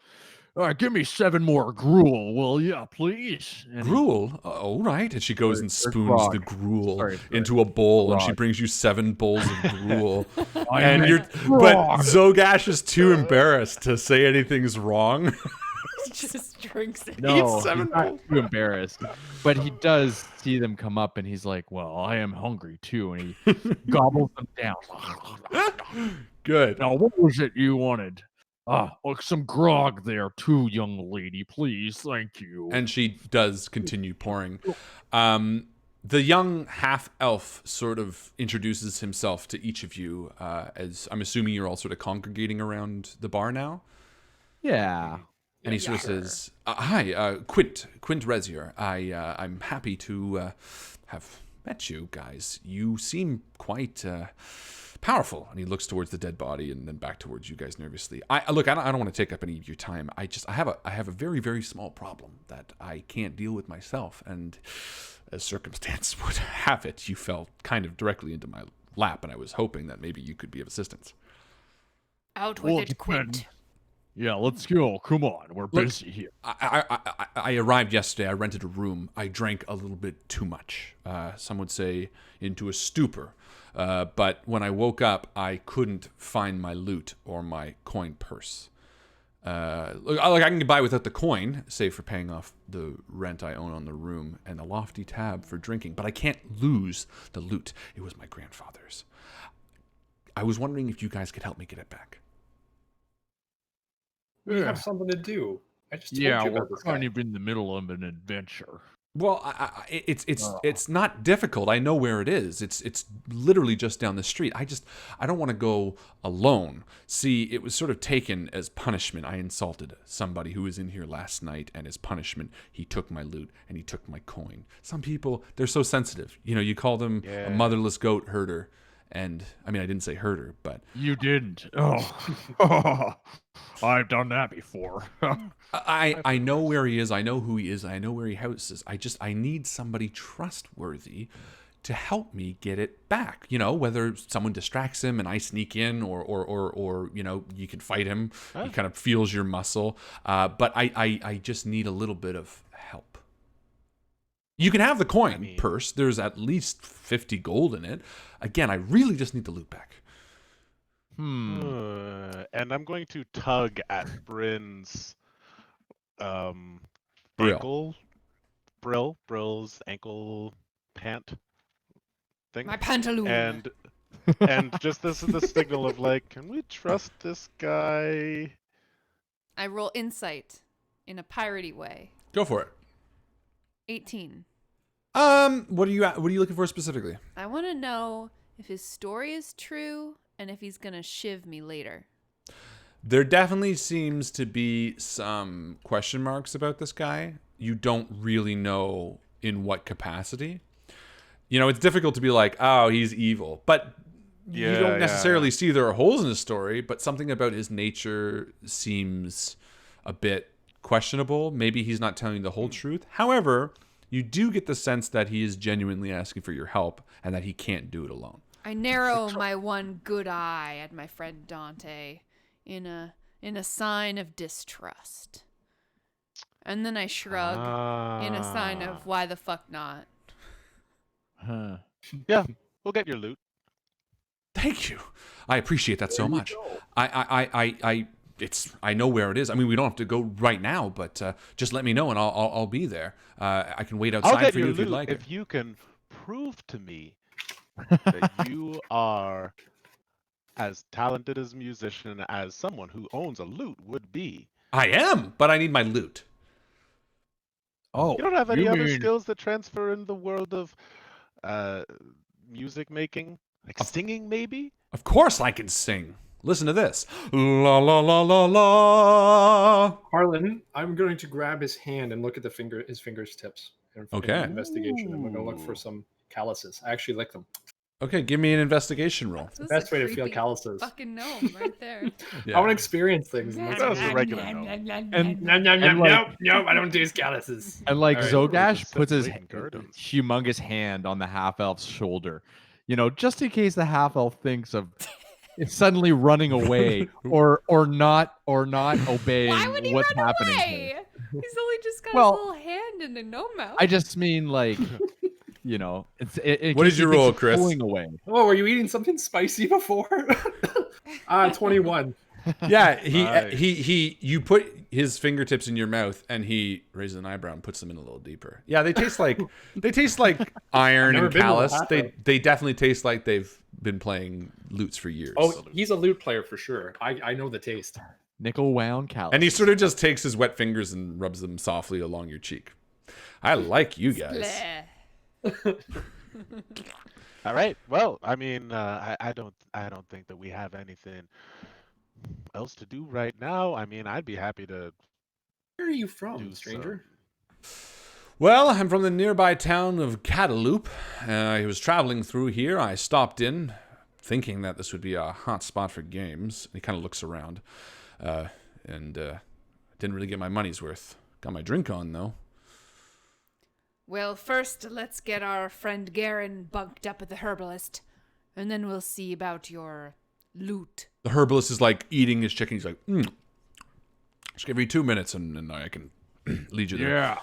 All right, give me 7 more gruel, will ya, please? And Gruel? All right. And she goes and spoons grog. the gruel Sorry. into a bowl, and she Grog. brings you 7 bowls of gruel. I And meant but grog. Zogash is too embarrassed to say anything's wrong. Just drinks it. no, seven he's not bowls. too embarrassed. But he does see them come up and he's like, well, I am hungry too. And he gobbles them down. Good. Now, what was it you wanted? Some grog there too, young lady, please. Thank you. And she does continue pouring. The young half-elf sort of introduces himself to each of you, as I'm assuming you're all sort of congregating around the bar now. Yeah. And he sort of says, "Hi, Quint Rezier. I'm happy to have met you guys. You seem quite powerful." And he looks towards the dead body and then back towards you guys nervously. I don't want to take up any of your time. I have a very, very small problem that I can't deal with myself. And as circumstance would have it, you fell kind of directly into my lap, and I was hoping that maybe you could be of assistance. Out with Well, it, depend- Quint. Yeah, let's go. Come on, we're busy here. I arrived yesterday. I rented a room. I drank a little bit too much. Some would say into a stupor. But when I woke up, I couldn't find my loot or my coin purse. Look, I can get by without the coin, save for paying off the rent I own on the room and the lofty tab for drinking. But I can't lose the loot. It was my grandfather's. I was wondering if you guys could help me get it back. We have something to do. I just told Yeah, you we're about this kind guy. of in the middle of an adventure. Well, it's not difficult. I know where it is. It's literally just down the street. I don't want to go alone. See, it was sort of taken as punishment. I insulted somebody who was in here last night, and as punishment, he took my loot and he took my coin. Some people, they're so sensitive. You know, you call them a motherless goat herder. And I mean, I didn't say herder, but You didn't. Oh, I've done that before. I know where he is. I know who he is. I know where he houses. I need somebody trustworthy to help me get it back. You know, whether someone distracts him and I sneak in, or you know, you can fight him. He kind of feels your muscle. But I just need a little bit of help. You can have the coin purse. There's at least 50 gold in it. Again, I really just need the loot back. And I'm going to tug at Bryn's Brill's ankle pant thing. My pantaloon. And just this is the signal of like, can we trust this guy? I roll insight in a piratey way. Go for it. 18. What are you looking for specifically? I want to know if his story is true and if he's gonna shiv me later. There definitely seems to be some question marks about this guy. you don't really know in what capacity. You know, it's difficult to be like, oh, he's evil, but you don't necessarily see there are holes in his story, but something about his nature seems a bit questionable. Maybe he's not telling you the whole truth. However, you do get the sense that he is genuinely asking for your help and that he can't do it alone. I narrow my one good eye at my friend Dante in a sign of distrust. And then I shrug in a sign of why the fuck not. Huh. Yeah, we'll get your loot. Thank you. I appreciate that so much. I know where it is. I mean, we don't have to go right now, but just let me know and I'll be there. I can wait I'll outside get for your you if you'd loot like. if you can prove to me that you are as talented as a musician as someone who owns a lute would be. I am, but I need my loot. Oh, You don't have any you other mean- skills that transfer in the world of music making? Like singing, maybe? Of course I can sing. Listen to this. La la la la la. Harlan, I'm going to grab his hand and look at his fingers tips. Okay. Investigation. I'm going to look for Ooh. some calluses. I actually lick them. Okay, give me an investigation roll. The best way to feel calluses. Fucking gnome right there. I want to experience things. And That was a regular no. And No, I don't taste calluses. And like All right. Zogash Just puts his blatant gardens. humongous hand on the half elf's shoulder, you know, just in case the half elf thinks of suddenly running away or not obeying Why would he what's run happening away? here. He's only just got Well, his little hand in the gnome mouth. I just mean like, you know, What did you roll, Chris? Pulling away. Oh, were you eating something spicy before? 21. Yeah, Nice. you put his fingertips in your mouth and he raises an eyebrow and puts them in a little deeper. Yeah, they taste like iron Never and been to callus. Oaxaca. They definitely taste like they've been playing lutes for years. Oh, he's a lute player for sure. I know the taste. Nickel wound callus. And he sort of just takes his wet fingers and rubs them softly along your cheek. I like you guys. Bleh. All right. Well, I mean, I don't think that we have anything else to do right now. I mean, I'd be happy to Where are you do from, stranger? Well, I'm from the nearby town of Cataloop. I was traveling through here. I stopped in, thinking that this would be a hot spot for games. He kind of looks around, and didn't really get my money's worth. Got my drink on though. Well, first, let's get our friend Garen bunked up at the herbalist, and then we'll see about your loot. The herbalist is like eating his chicken. He's like, just give me 2 minutes and I can lead you there. Yeah.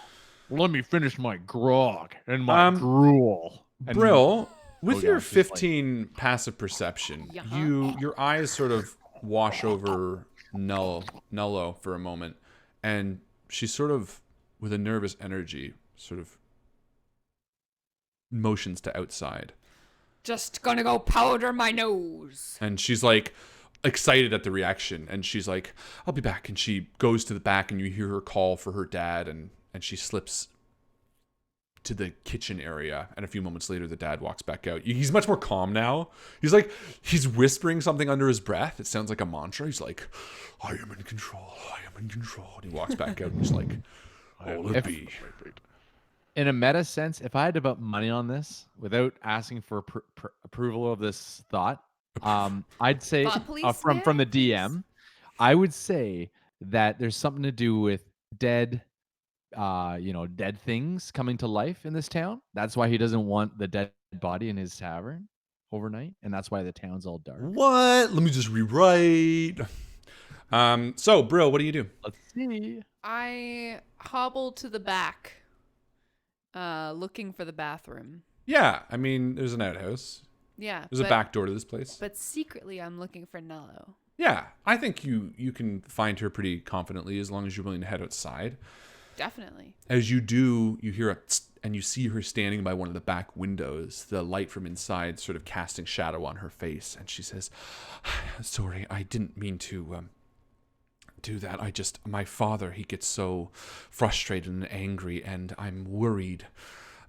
Let me finish my grog and my gruel. And- Brill, with Oh, your gosh, just like- 15 passive perception, Yeah. your eyes sort of wash over Nullo for a moment, and she's sort of, with a nervous energy, sort of motions to outside. Just gonna go powder my nose. And she's like excited at the reaction, and she's like, I'll be back. And she goes to the back, and you hear her call for her dad, and she slips to the kitchen area, and a few moments later the dad walks back out. He's much more calm now. He's whispering something under his breath. It sounds like a mantra. He's like, I am in control, I am in control. And he walks back out and he's like, all it be. In a meta sense, if I had to put money on this without asking for approval of this thought, I'd say Thought police, from the yeah, DM, I would say that there's something to do with dead things coming to life in this town. That's why he doesn't want the dead body in his tavern overnight, and that's why the town's all dark. What? Let me just rewrite. So, Brill, what do you do? Let's see. I hobble to the back, looking for the bathroom. Yeah, I mean, there's an outhouse. Yeah. There's a back door to this place. But secretly, I'm looking for Nello. Yeah, I think you can find her pretty confidently as long as you're willing to head outside. Definitely. As you do, you hear a tsk, and you see her standing by one of the back windows, the light from inside sort of casting shadow on her face. And she says, sorry, I didn't mean to do that. My father, he gets so frustrated and angry, and I'm worried.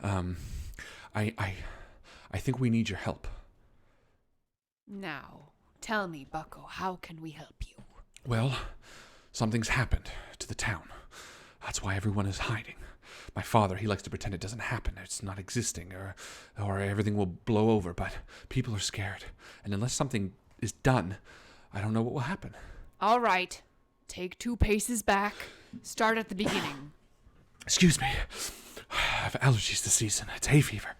I think we need your help. Now, tell me, Bucko, how can we help you? Well, something's happened to the town. That's why everyone is hiding. my father, he likes to pretend it doesn't happen. It's not existing, or everything will blow over. But people are scared, and unless something is done, I don't know what will happen. All right. Take 2 paces back. Start at the beginning. Excuse me. I have allergies this season. It's hay fever.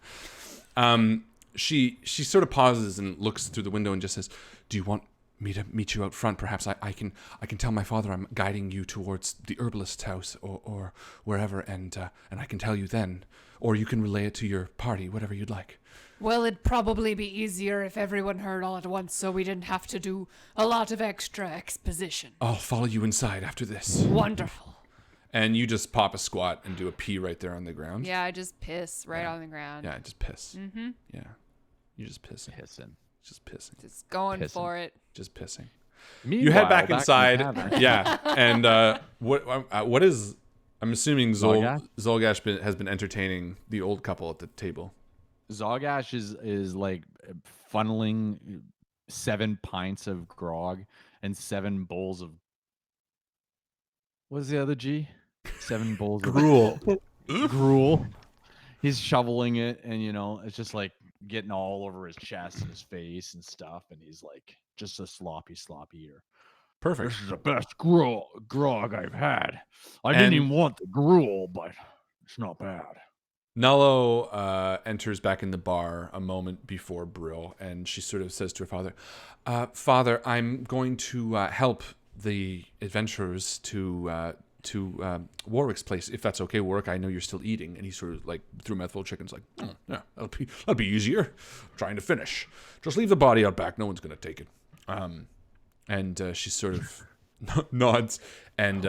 She sort of pauses and looks through the window and just says, "Do you want me to meet you out front? Perhaps I can tell my father I'm guiding you towards the herbalist's house or wherever, and I can tell you then, or you can relay it to your party, whatever you'd like." Well, it'd probably be easier if everyone heard all at once so we didn't have to do a lot of extra exposition. I'll follow you inside after this. Wonderful. And you just pop a squat and do a pee right there on the ground. Yeah, I just piss right on the ground. Yeah, just piss. Mm-hmm. Yeah. You just pissing. Just pissing. Just going for it. Just pissing. Meanwhile, You head back in the inside. tavern. Yeah. And what is, I'm assuming Zolgash? Zolgash has been entertaining the old couple at the table. Zolgash is like funneling 7 pints of grog and 7 bowls of, what's the other G? 7 bowls Gruel. of gruel. He's shoveling it, and it's just like getting all over his chest and his face and stuff, and he's like just a sloppy eater. Perfect. This is the best grog I've had. I didn't even want the gruel, but it's not bad. Nullo enters back in the bar a moment before Brill, and she sort of says to her father, "Father, I'm going to help the adventurers to Warwick's place, if that's okay, Warwick. I know you're still eating." And he sort of like threw a mouthful of chicken's like, "Yeah, that'll be easier. I'm trying to finish. Just leave the body out back. No one's gonna take it." And she sort of nods and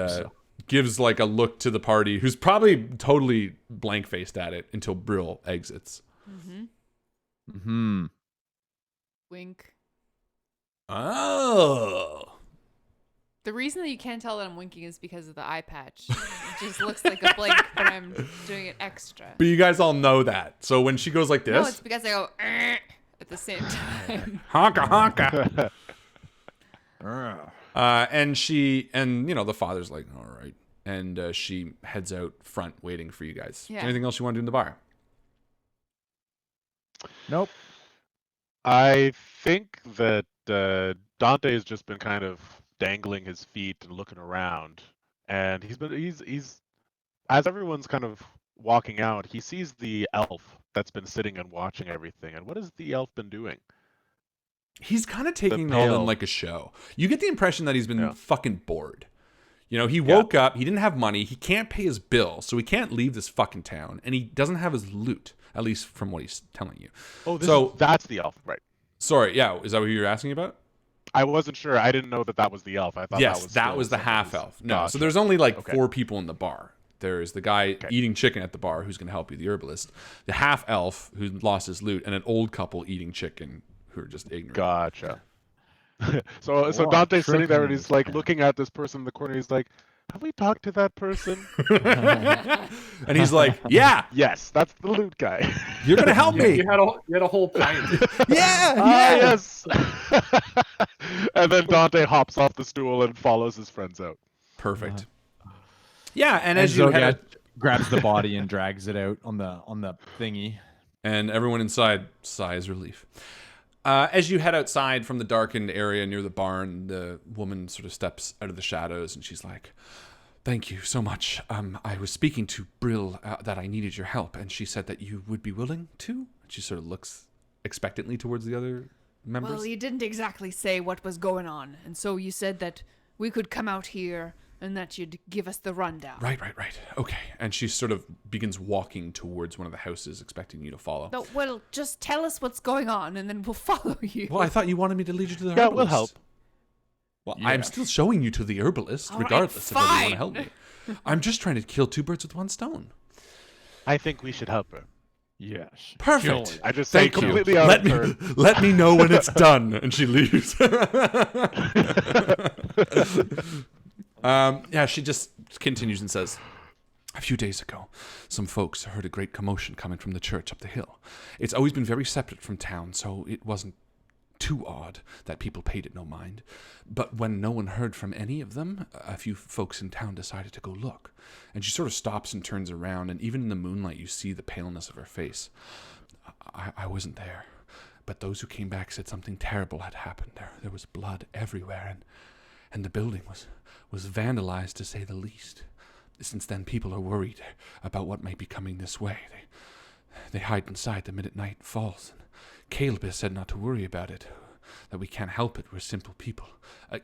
gives like a look to the party, who's probably totally blank faced at it until Brill exits. Wink. Oh. The reason that you can't tell that I'm winking is because of the eye patch. It just looks like a blink, but I'm doing it extra. But you guys all know that. So when she goes like this, No, it's because I go at the same time. honka honka. And the father's like, all right. And she heads out front waiting for you guys. Yeah. Anything else you want to do in the bar? Nope. I think that Dante has just been kind of dangling his feet and looking around, and he's as everyone's kind of walking out, he sees the elf that's been sitting and watching everything. And what has the elf been doing? He's kind of taking it The all in pale. like a show. You get the impression that he's been Yeah. fucking bored. He woke up, he didn't have money, he can't pay his bill, so he can't leave this fucking town, and he doesn't have his loot, at least from what he's telling you. Oh, that's the elf, right? Sorry, yeah, is that what you were asking about? I wasn't sure. I didn't know that was the elf. I thought Yes, that was the someone half who's- elf. No, Gotcha. so there's only like Okay. 4 people in the bar. There's the guy eating chicken at the bar who's going to help you, the herbalist, the half elf who lost his loot, and an old couple eating chicken who are just ignorant. Gotcha. so What Dante's sitting there and trickery. he's like looking at this person in the corner. He's like, "Have we talked to that person?" And he's like, "Yeah, Yes, that's the loot guy. you're going to help me." You had a whole pint. Yeah. Yes. And then Dante hops off the stool and follows his friends out. Perfect. Yeah, and And as you head, Zolgash grabs the body and drags it out on the thingy. and everyone inside sighs relief. As you head outside from the darkened area near the barn, the woman sort of steps out of the shadows, and she's like, "Thank you so much. I was speaking to Brill that I needed your help, and she said that you would be willing to." She sort of looks expectantly towards the other members. Well, you didn't exactly say what was going on, and so you said that we could come out here and that you'd give us the rundown. Right. Okay. And she sort of begins walking towards one of the houses, expecting you to follow. No, well, just tell us what's going on, and then we'll follow you. Well, I thought you wanted me to lead you to the Yeah, herbalist. we'll help. Well, I'm still showing you to the herbalist, All right, regardless of whether you want to fine. help me. I'm just trying to kill 2 birds with 1 stone. I think we should help her. Yes. Perfect. Kill it. I just say Thank you. completely out Let of me turn. let me know when it's done, and she leaves. Yeah, she just continues and says, "A few days ago, some folks heard a great commotion coming from the church up the hill. It's always been very separate from town, so it wasn't too odd that people paid it no mind. But when no one heard from any of them, a few folks in town decided to go look. And she sort of stops and turns around, and even in the moonlight you see the paleness of her face. I wasn't there, but those who came back said something terrible had happened. There was blood everywhere, and the building was vandalized, to say the least. Since then, people are worried about what might be coming this way. They hide inside the minute night falls. And Caleb has said not to worry about it, that we can't help it. We're simple people.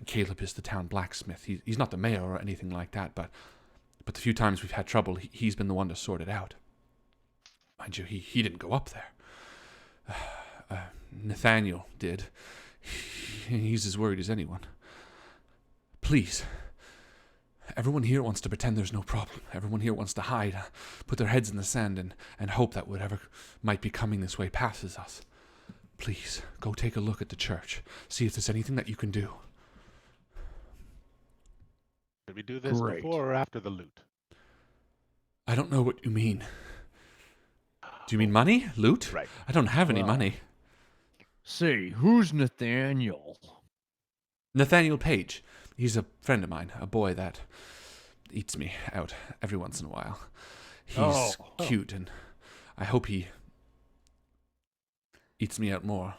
Caleb is the town blacksmith. He's not the mayor or anything like that, but the few times we've had trouble, he's been the one to sort it out. Mind you, he didn't go up there. Nathaniel did. He's as worried as anyone. Please. Everyone here wants to pretend there's no problem. Everyone here wants to hide, put their heads in the sand and hope that whatever might be coming this way passes us. Please, go take a look at the church. See if there's anything that you can do. Did we do this before or after the loot? I don't know what you mean. Do you mean money? Loot? Right. I don't have any money. Say, who's Nathaniel? Nathaniel Page. He's a friend of mine, a boy that eats me out every once in a while. He's cute, and I hope he eats me out more.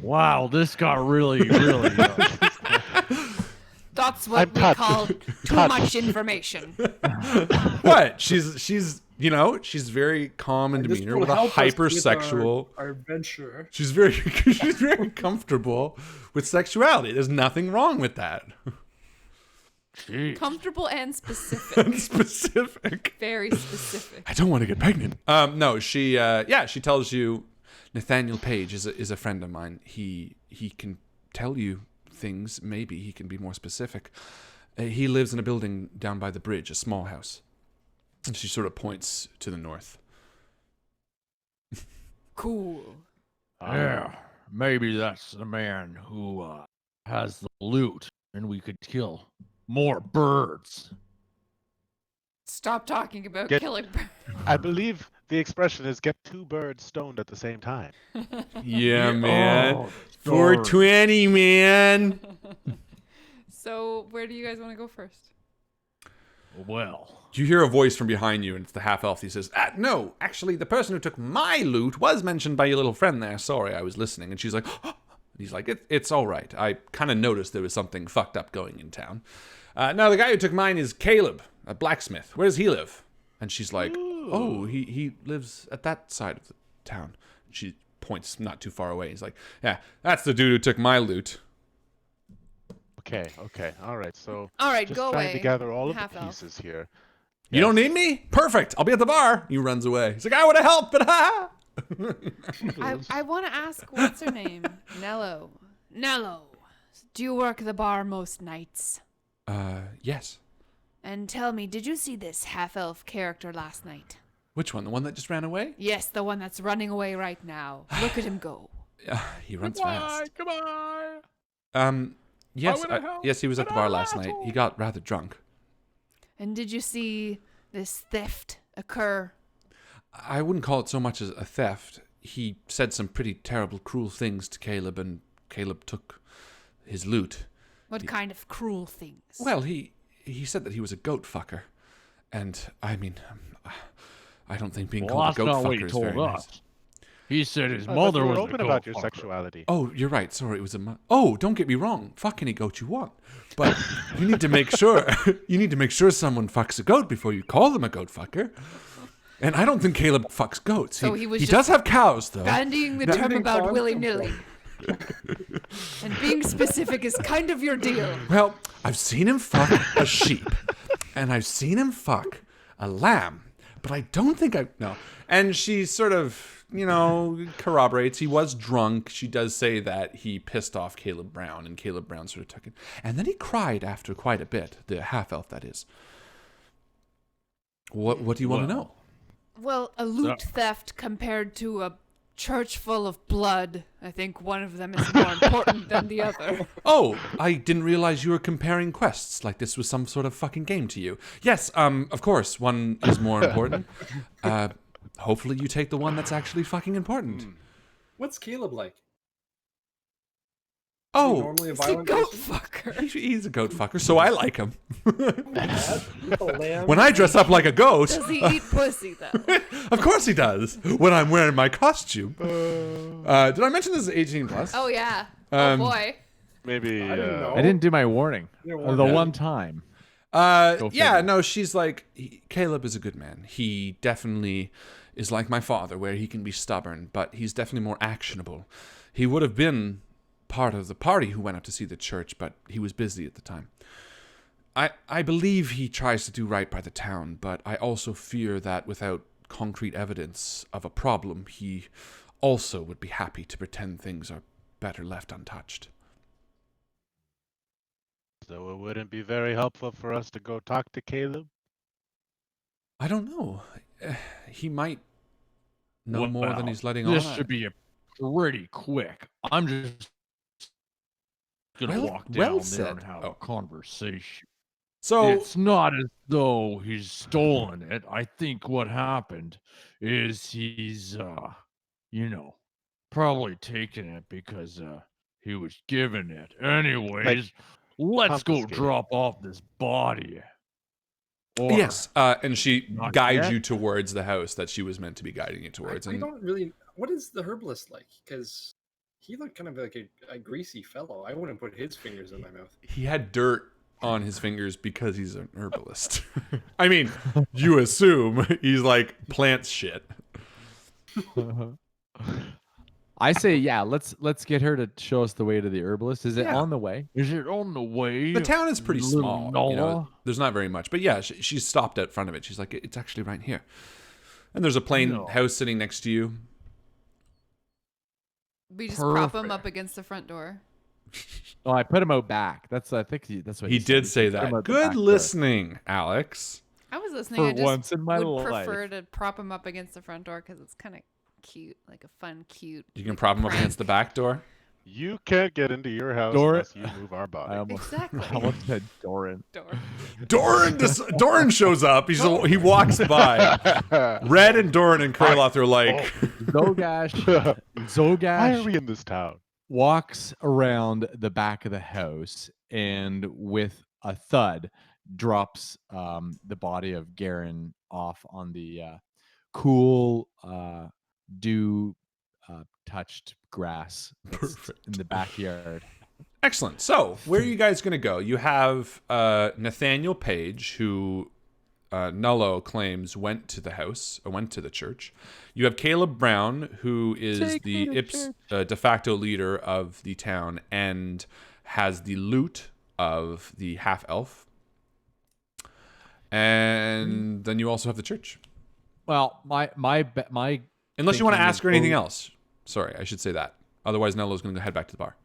Wow, this got really. That's what we call too much information. What? She's very calm in demeanor with a hypersexual. Our adventure. She's very comfortable with sexuality. There's nothing wrong with that. Jeez. Comfortable and specific. Specific. Very specific. I don't want to get pregnant. No, she tells you Nathaniel Page is a friend of mine. He can tell you things. Maybe he can be more specific. He lives in a building down by the bridge, a small house. And she sort of points to the north. Cool. Yeah, maybe that's the man who has the loot, and we could kill more birds. Stop talking about killing birds. I believe the expression is get two birds stoned at the same time. Yeah, man. Oh, 420, man. So, where do you guys want to go first? Well, You hear a voice from behind you, and it's the half-elf. He says, no, actually, the person who took my loot was mentioned by your little friend there. Sorry, I was listening. And she's like, oh. He's like, it's all right. I kind of noticed there was something fucked up going in town. No, the guy who took mine is Caleb, a blacksmith. Where does he live? And she's like, oh, he lives at that side of the town. She points not too far away. He's like, yeah, that's the dude who took my loot. Okay, all right. So, All right, just go trying away. to gather all of the Half-elf. pieces here. You don't need me? Perfect. I'll be at the bar. He runs away. He's like, I would have helped, but ha! I want to ask, what's her name? Nello. Do you work the bar most nights? Yes. And tell me, did you see this half-elf character last night? Which one? The one that just ran away? Yes, the one that's running away right now. Look at him go. He runs fast. Goodbye. Yes, I wanna help, yes, he was at the but bar I'm last night. asshole. He got rather drunk. And did you see this theft occur? I wouldn't call it so much as a theft. He said some pretty terrible, cruel things to Caleb, and Caleb took his loot. What kind of cruel things? Well, he said that he was a goat fucker. And, I mean, I don't think being called a That's goat not what he fucker is told very us. nice. He said his But mother you were was open a about goat your fucker. sexuality. Oh, you're right. Sorry, it was a... Oh, don't get me wrong. Fuck any goat you want. But you need to make sure... someone fucks a goat before you call them a goat fucker. And I don't think Caleb fucks goats. So he was he just does have cows, though. bandying the term about willy-nilly. And being specific is kind of your deal. Well, I've seen him fuck a sheep. And I've seen him fuck a lamb. But I don't think No. And she sort of, corroborates. He was drunk. She does say that he pissed off Caleb Brown, and Caleb Brown sort of took it. And then he cried after quite a bit. The half-elf, that is. What do you want to know? Well, a loot theft compared to a church full of blood, I think one of them is more important than the other. Oh, I didn't realize you were comparing quests like this was some sort of fucking game to you. Yes, of course, one is more important. Hopefully you take the one that's actually fucking important. What's Caleb like? Oh, normally a He's a violent goat person? fucker. he's a goat fucker, so I like him. A lamb? When I dress up like a goat, Does he eat pussy though? of course he does. When I'm wearing my costume. Did I mention this is 18 plus? Oh yeah. Um, Oh boy. Maybe. I didn't know. I didn't do my warning. You didn't warn The me. one time. Yeah, figure. no, she's like, Caleb is a good man. He definitely is like my father, where he can be stubborn, but he's definitely more actionable. He would have been part of the party who went up to see the church, but he was busy at the time. I believe he tries to do right by the town, but I also fear that without concrete evidence of a problem, he also would be happy to pretend things are better left untouched. So it wouldn't be very helpful for us to go talk to Caleb? I don't know. He might know more than Well, he's letting This on. should be a pretty quick. I'm just gonna Well- walk well down there said. and have Oh. a conversation. So It's not as though he's stolen it. I think what happened is he's probably taken it because he was given it. Anyways, let's go confiscated. drop off this body. Or yes, and she Not guides yet. you towards the house that she was meant to be guiding you towards. I And don't really. What is the herbalist like? Because he looked kind of like a greasy fellow. I wouldn't put his fingers in my mouth. he had dirt on his fingers because he's an herbalist. I mean, you assume he's like plants shit. I say, yeah, let's get her to show us the way to the herbalist. Is it Yeah. on the way? Is it on the way? The town is pretty little small. You know, Noah? there's not very much. But yeah, she's stopped out front of it. She's like, it's actually right here. And there's a plain No. house sitting next to you. We just prop him Perfect. up against the front door. Oh, I put him out back. That's what He did say We should put him that. out the Good back door. listening, Alex. I was listening. For I just once in my would life. prefer to prop him up against the front door because it's kind of cute, like a fun, cute. You can prop him up against the back door. You can't get into your house Doran- unless you move our body. I almost, Exactly. I almost said Doran. door. Doran shows up. He walks by. Red and Doran and Kraloth are like, Zogash. Why are Zogash we in this town? walks around the back of the house and with a thud drops the body of Garen off on the cool dew touched grass that's Perfect. in the backyard. excellent. So, where are you guys going to go? You have Nathaniel Page, who Nullo claims went to the house, or went to the church. You have Caleb Brown, who is Take me the to de facto leader of the town and has the loot of the half-elf. And then you also have the church. Well, my Unless you want to thinking ask is her anything both- else. Sorry, I should say that. Otherwise, Nello's going to head back to the bar.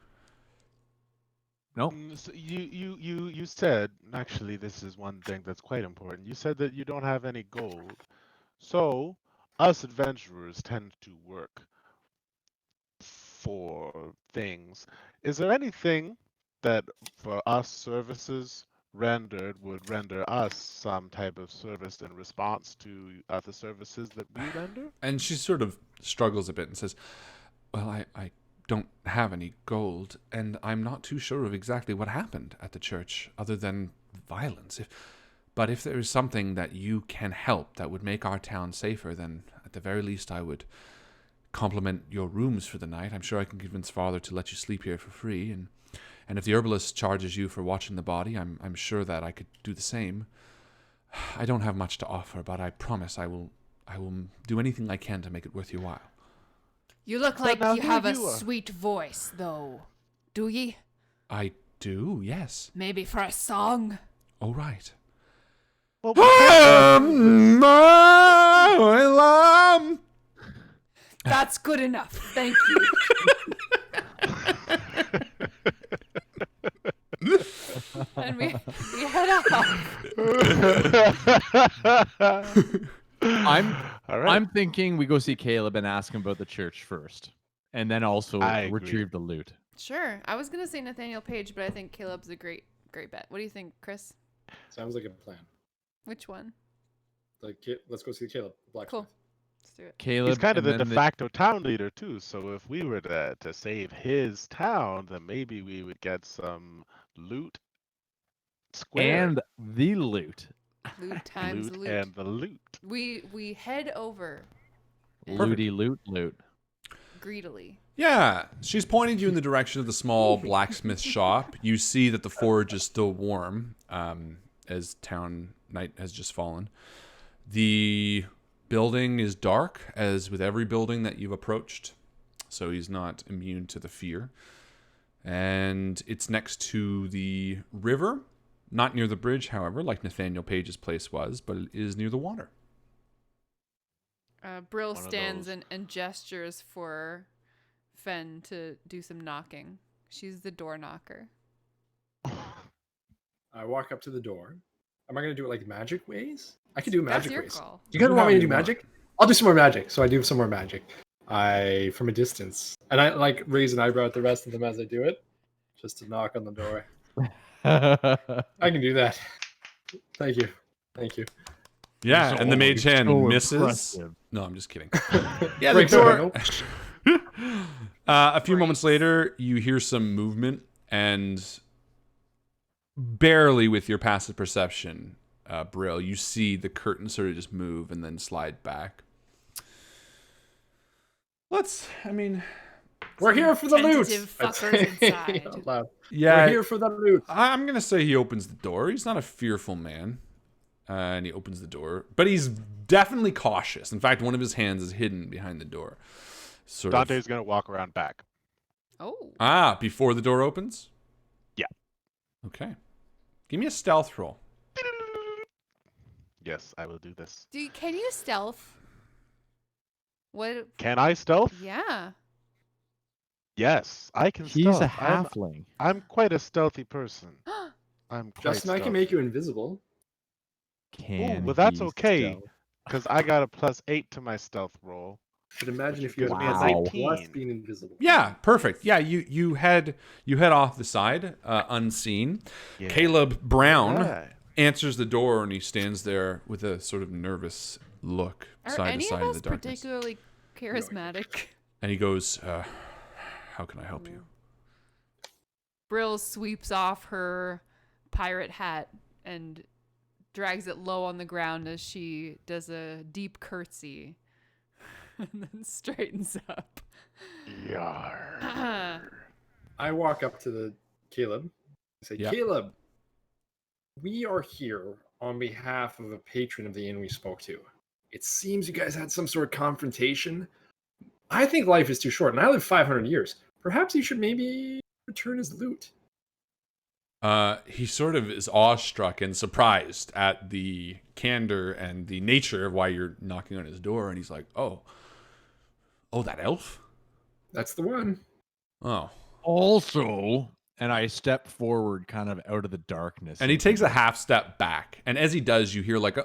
no. So you said, actually, this is one thing that's quite important. You said that you don't have any gold. So, us adventurers tend to work for things. Is there anything that for us services rendered would render us some type of service in response to the services that we render? And she sort of struggles a bit and says, well, I don't have any gold, and I'm not too sure of exactly what happened at the church, other than violence. But if there is something that you can help that would make our town safer, then at the very least I would compliment your rooms for the night. I'm sure I can convince Father to let you sleep here for free, and if the herbalist charges you for watching the body, I'm sure that I could do the same. I don't have much to offer, but I promise I will do anything I can to make it worth your while. You look But like now you here have a you are. sweet voice, though. Do ye? I do, yes. Maybe for a song? Oh, right. Well, That's good enough. Thank you. And we head off. All right. I'm thinking we go see Caleb and ask him about the church first, and then also I agree. retrieve the loot. Sure. I was gonna say Nathaniel Page, but I think Caleb's a great bet. What do you think, Chris? Sounds like a plan. Which one? Let's go see Caleb. Blacksmith. Cool. Let's do it. Caleb. He's kind of and the then de facto town leader too. So if we were to save his town, then maybe we would get some loot squared. and the loot. Loot times Loot loot. and the loot. We head over and Looty loot. greedily. Yeah, she's pointing you in the direction of the small blacksmith shop. You see that the forge is still warm, as town night has just fallen. The building is dark, as with every building that you've approached, so he's not immune to the fear. And it's next to the river, not near the bridge, however, like Nathaniel Page's place was, but it is near the water. Brill One of stands those. and gestures for Fen to do some knocking. She's the door knocker. I walk up to the door. Am I going to do it like magic ways? I could do That's magic your ways. call. You guys Do want me how to do you want. magic? I'll do some more magic. So I do some more magic. I from a distance, and I like raise an eyebrow at the rest of them as I do it, just to knock on the door. I can do that. Thank you. Thank you. Yeah, It's and the mage hand so misses. impressive. No, I'm just kidding. Yeah, the Breaks the door. window. A few moments later, you hear some movement, and barely with your passive perception, Brill, you see the curtain sort of just move and then slide back. We're here for the loot. Tentative I'd fuckers say inside. out loud. Yeah, We're here for the loot. I'm going to say he opens the door. He's not a fearful man. And he opens the door. But he's definitely cautious. In fact, one of his hands is hidden behind the door. Sort of. Dante's gonna walk around back. Oh. Before the door opens? Yeah. Okay. Give me a stealth roll. Yes, I will do this. Can you stealth? What? Can I stealth? Yeah. Yes, I can He's stealth. a halfling. I'm quite a stealthy person. I'm quite Justin, I can make you invisible. Can well, that's he okay. stealth? Because I got a +8 to my stealth roll. But imagine Which if you had gives me a a plus 19. being invisible. Yeah, perfect. Yeah, you head off the side, unseen. Yeah. Caleb Brown Right. answers the door and he stands there with a sort of nervous look Are side to any side of in us the darkness. particularly charismatic? And he goes, how can I help you? Brill sweeps off her pirate hat and drags it low on the ground as she does a deep curtsy and then straightens up. Yarr. I walk up to the Caleb. I say, Yeah. Caleb, we are here on behalf of a patron of the inn we spoke to. It seems you guys had some sort of confrontation. I think life is too short, and I live 500 years. Perhaps you should maybe return his loot. He sort of is awestruck and surprised at the candor and the nature of why you're knocking on his door. And he's like, oh, that elf? That's the one. Oh. Also, And I step forward kind of out of the darkness. And he takes a half step back. And as he does, you hear like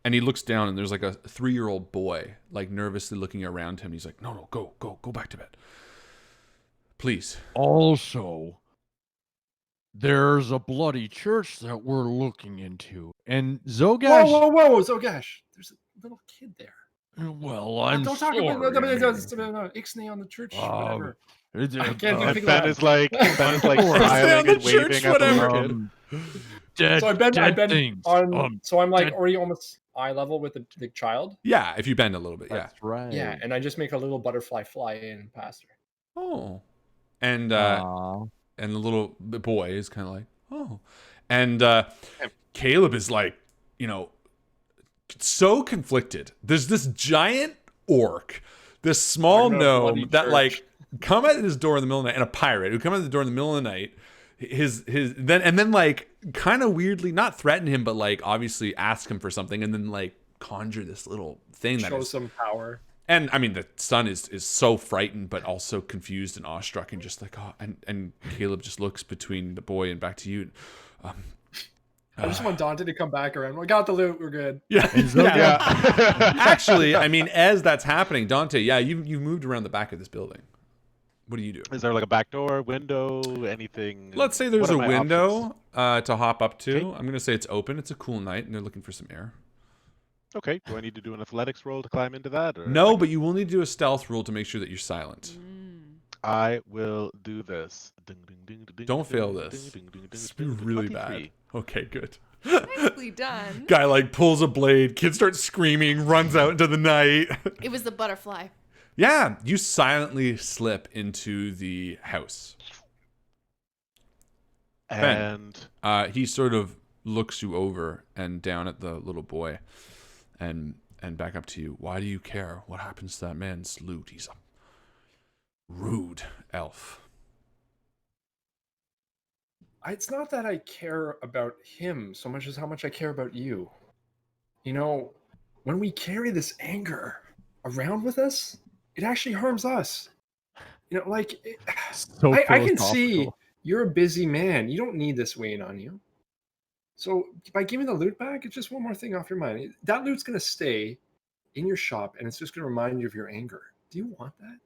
and he looks down and there's like a 3-year-old boy like nervously looking around him. He's like, no, go back to bed. Please. also, there's a bloody church that we're looking into. And Zogash. Whoa, Zogash. There's a little kid there. Well, I'm Don't talk sorry. about Ixnay on the church. Whatever. I can't do And anything Ben loud. is like Stay smiling on the and waving church, at the whatever. little kid. Dead, So I bend dead things. on. So I'm like dead- already almost eye level with the child. Yeah, if you bend a little bit, yeah. That's right. Yeah, and I just make a little butterfly fly in past her. Oh. And Aw. and the little boy is kind of like, oh. And Caleb is like, so conflicted. There's this giant orc, this small Talking about gnome bloody that church. like come at his door in the middle of the night, and a pirate who come at the door in the middle of the night. Then like kind of weirdly not threaten him, but like obviously ask him for something, and then like conjure this little thing that Show is. some power. And I mean, the son is so frightened, but also confused and awestruck, and just like, oh, and Caleb just looks between the boy and back to you. I just want Dante to come back around. We got the loot. We're good. Yeah, Yeah. Actually, I mean, as that's happening, Dante, yeah, you moved around the back of this building. What do you do? Is there like a back door, window, anything? Let's say there's What a are my window to hop up to. Okay. I'm gonna say it's open. It's a cool night, and they're looking for some air. Okay. Do I need to do an athletics roll to climb into that? Or No, but you will need to do a stealth roll to make sure that you're silent. I will do this. Don't fail this. This would be really bad. 23. Okay, good. Nicely done. Guy like pulls a blade, kid starts screaming, runs out into the night. It was the butterfly. Yeah, you silently slip into the house. Ben. And He sort of looks you over and down at the little boy and back up to you. Why do you care what happens to that man's loot? He's a rude elf. It's not that I care about him so much as how much I care about you. You know, when we carry this anger around with us, it actually harms us. You know, like So I can see philosophical. you're a busy man. You don't need this weighing on you. So by giving the loot back, it's just one more thing off your mind. That loot's going to stay in your shop, and it's just going to remind you of your anger. Do you want that?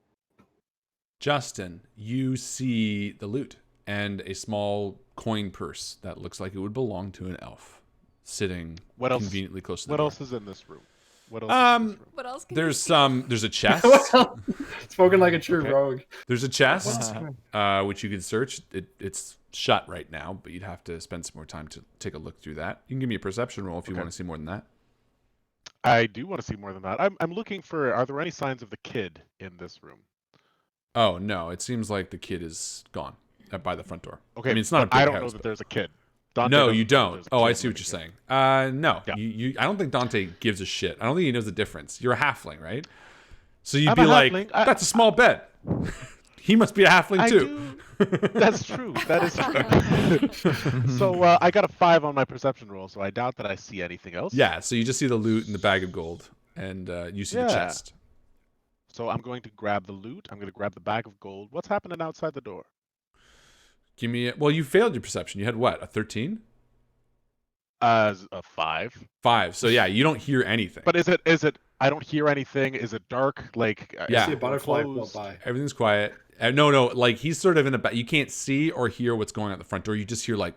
Justin, you see the loot and a small coin purse that looks like it would belong to an elf sitting What else- conveniently close to the what door. else is in this room? What else is in this room? What else can There's a chest. Well, spoken like a true Okay. rogue. There's a chest, Wow. which you can search. It's shut right now, but you'd have to spend some more time to take a look through that. You can give me a perception roll if you Okay. want to see more than that. I do want to see more than that. I'm looking for. Are there any signs of the kid in this room? Oh no, it seems like the kid is gone by the front door. Okay, I mean it's not a but big I don't know house. that but- there's a kid. Dante No, doesn't you know don't. there's a Oh, I kid see what living you're here. saying. No, Yeah. you. I don't think Dante gives a shit. I don't think he knows the difference. You're a halfling, right? So you'd I'm be a like, halfling. "That's a small bed." He must be a halfling I too. That's true. That is true. So I got a 5 on my perception roll, so I doubt that I see anything else. Yeah. So you just see the loot and the bag of gold, and you see the Yeah. chest. So I'm going to grab the loot. I'm going to grab the bag of gold. What's happening outside the door? Give me. Well, you failed your perception. You had what? A 13? A 5. 5. So yeah, you don't hear anything. But is it? I don't hear anything. Is it dark? Like Yeah. I see a butterfly float closed? by. Everything's quiet. No, like he's sort of in a back. You can't see or hear what's going on at the front door. You just hear like.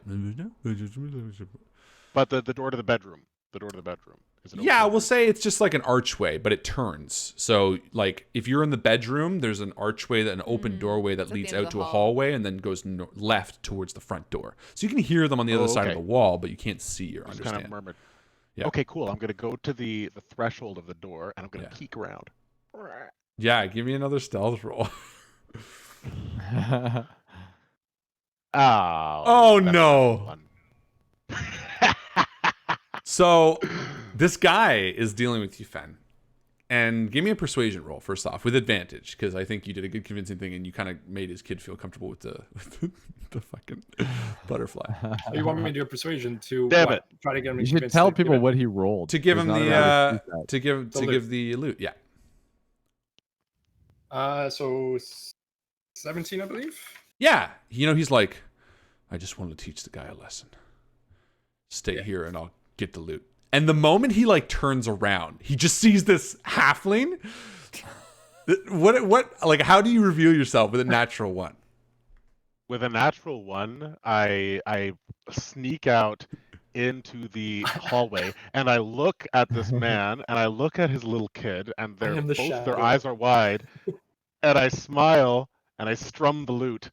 But the door to the bedroom. The door to the bedroom. Is it Yeah, open? we'll say it's just like an archway, but it turns. So, like, if you're in the bedroom, there's an archway, an open doorway that It's at the leads end of out the to a hall. hallway and then goes left towards the front door. So you can hear them on the other Oh, side of okay. the wall, but you can't see or Just understand. kind of murmured. Yeah. Okay, cool. I'm going to go to the threshold of the door and I'm going to Yeah. peek around. Yeah, give me another stealth roll. Oh, that's a no. one. So, this guy is dealing with you, Fen. And give me a persuasion roll first off, with advantage, because I think you did a good convincing thing, and you kind of made his kid feel comfortable with the fucking butterfly. So you want me to do a persuasion to Damn what? it. Try to get him You should convinced tell to give people it- what he rolled. To give There's him not the another excuse that. to give The loot. the loot, yeah. So 17, I believe. Yeah, he's like, I just wanted to teach the guy a lesson. Stay here and I'll get the loot. And the moment he like turns around, he just sees this halfling. What like how do you reveal yourself with a natural one? With a natural 1, I sneak out into the hallway and I look at this man and I look at his little kid and I am the both shadow. their eyes are wide and I smile and I strum the loot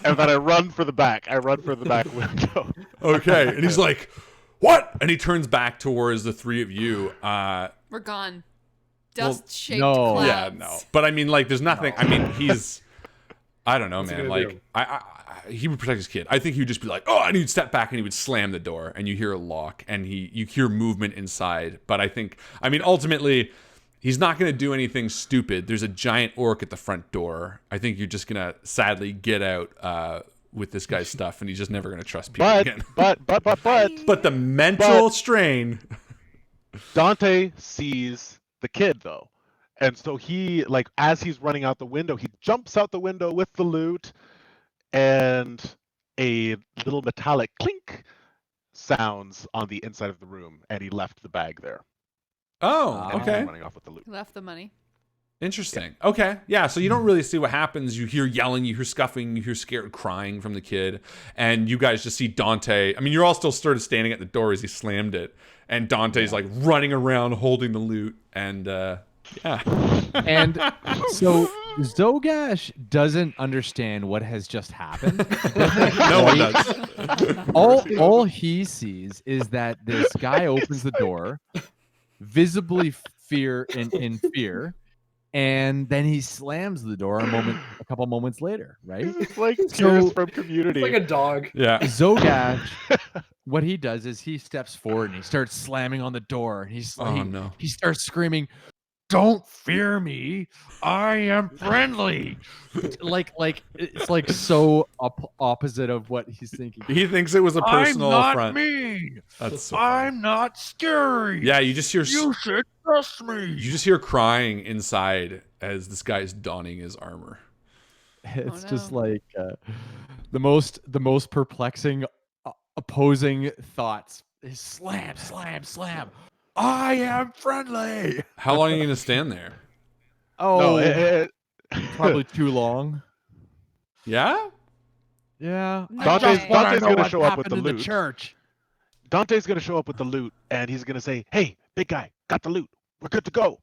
and then I run for the back. I run for the back window. Okay, and he's like, "What?" And he turns back towards the three of you. We're gone. Dust-shaped no. clouds. Yeah, no. But I mean, like, there's nothing. I mean, he's. I don't know, What's he man. gonna Like, do? he would protect his kid. I think he would just be like, "Oh," and he'd step back and he would slam the door, and you hear a lock, and you hear movement inside. But I mean, ultimately, he's not going to do anything stupid. There's a giant orc at the front door. I think you're just gonna sadly get out with this guy's stuff, and he's just never gonna trust people again. But But the mental strain. Dante sees the kid though. And so he, like, as he's running out the window, he jumps out the window with the loot and a little metallic clink sounds on the inside of the room and he left the bag there. Oh, Ah. And he's okay. running off with the loot. He left the money. Interesting. Okay. Yeah. So you don't really see what happens. You hear yelling, you hear scuffling, you hear scared crying from the kid. And you guys just see Dante. I mean, you're all still sort of standing at the door as he slammed it. And Dante's like running around holding the loot. And yeah. And so Zogash doesn't understand what has just happened. No one does. All he sees is that this guy opens the door, visibly in fear, and then he slams the door a couple moments later, right? It's like tears from Community. It's like a dog. Yeah. Zogash, what he does is he steps forward and he starts slamming on the door. He starts screaming, "Don't fear me! I am friendly." like it's like so opposite of what he's thinking. He thinks it was a personal I'm not affront. mean. That's so funny. I'm not scary. Yeah, you just hear You should trust me. you just hear crying inside as this guy is donning his armor. It's no. just like the most perplexing opposing thoughts is slam, slam, slam. I am friendly. How long are you gonna stand there? Oh, No, probably too long. Yeah? Yeah. No Dante's way. gonna show up with the in the loot. church. Dante's gonna show up with the loot, and he's gonna say, "Hey, big guy, got the loot. We're good to go.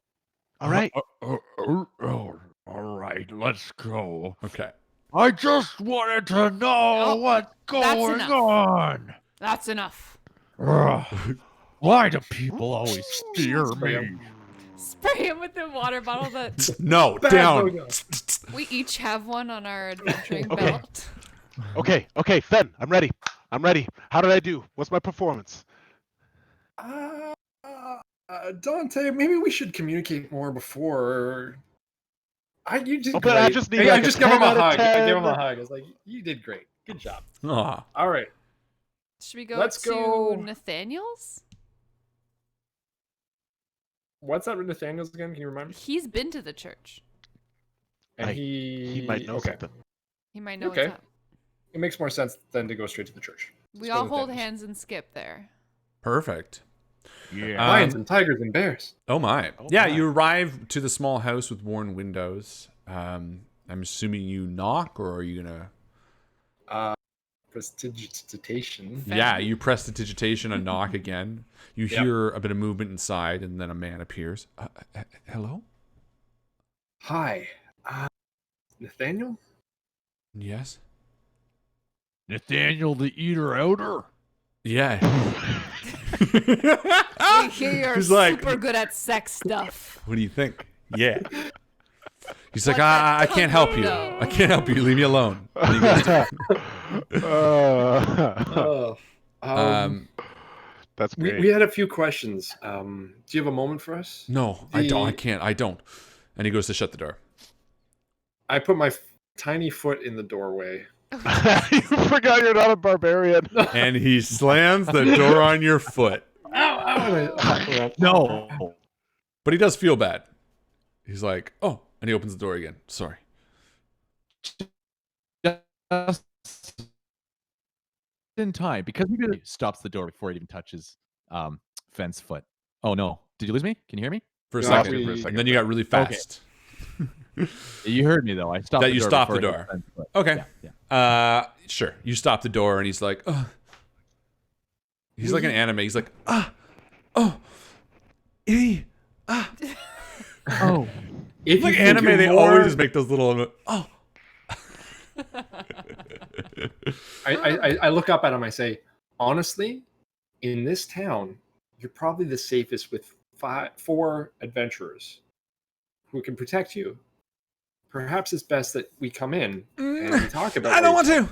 All right." All right, let's go. Okay. I just wanted to know Oh, what's that's going enough. on. That's enough. Ugh. Why do people always fear me? Spray him with the water bottle that No, Bad down. Zogash. we each have one on our adventuring Okay. belt. Okay, Fen, I'm ready. How did I do? What's my performance? Dante, maybe we should communicate more before. You did Okay, great. I just need, I like, a just give him 10 a out of hug. I 10. give him a hug. I was like, you did great. Good job. Aw. All right. Should we go Let's to go. Nathaniel's? What's that with Nathaniel's again? Can you remind me? He's been to the church. And Like, He might know okay. something. He might know Okay. what's up. It makes more sense than to go straight to the church. We Let's go all to hold Nathaniel's. hands and skip there. Perfect. Yeah. Lions and tigers and bears. Oh my. Oh Yeah, my. you arrive to the small house with worn windows. I'm assuming you knock, or are you gonna Prestidigitation. Yeah, you press the digitation and knock again. You Yep. hear a bit of movement inside, and then a man appears. Hello? Hi. Nathaniel? Yes? Nathaniel the Eater Outer. Yeah. We hear you're He's like, super good at sex stuff. what do you think? Yeah. He's like, What that I can't help you. tongue, I can't help you. Leave me alone. And he goes, Oh. That's great. We had a few questions. Do you have a moment for us? no, I don't. I can't. I don't. And he goes to shut the door. I put my tiny foot in the doorway. You forgot you're not a barbarian. And he slams the door on your foot. Ow! No. But he does feel bad. He's like, oh. And he opens the door again. Sorry. Just in time, because he stops the door before it even touches Fen's foot. Oh no. Did you lose me? Can you hear me? For a Yeah, second. we- And then you got really fast. You heard me though. I stopped That the you door stopped before the it hit door. Fen's foot. Okay. Yeah. Sure. You stop the door and he's like, oh. He's like an anime. He's like, Oh. If like you think anime, you're they more- always make those little, oh. I look up at him. I say, honestly, in this town, you're probably the safest with 4 adventurers who can protect you. Perhaps it's best that we come in and we talk about. I don't want to.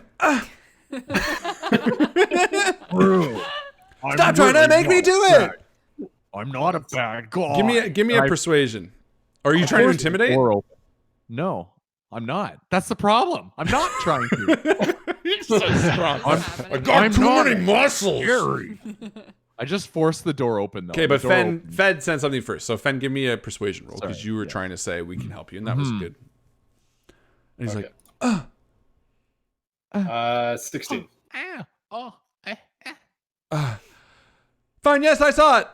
True. Stop trying to make me do it. I'm not a bad guy. Give me a persuasion. Are you trying to intimidate? Door open. No, I'm not. That's the problem. I'm not trying to. He's so strong. I got I'm too not many muscles. Scary. I just forced the door open though. Okay, The but door Fen opened. said something first. So Fen, give me a persuasion roll because Sorry, you were yeah. trying to say we can help you, and that was good. And he's Okay. like, 16. fine, yes, I saw it.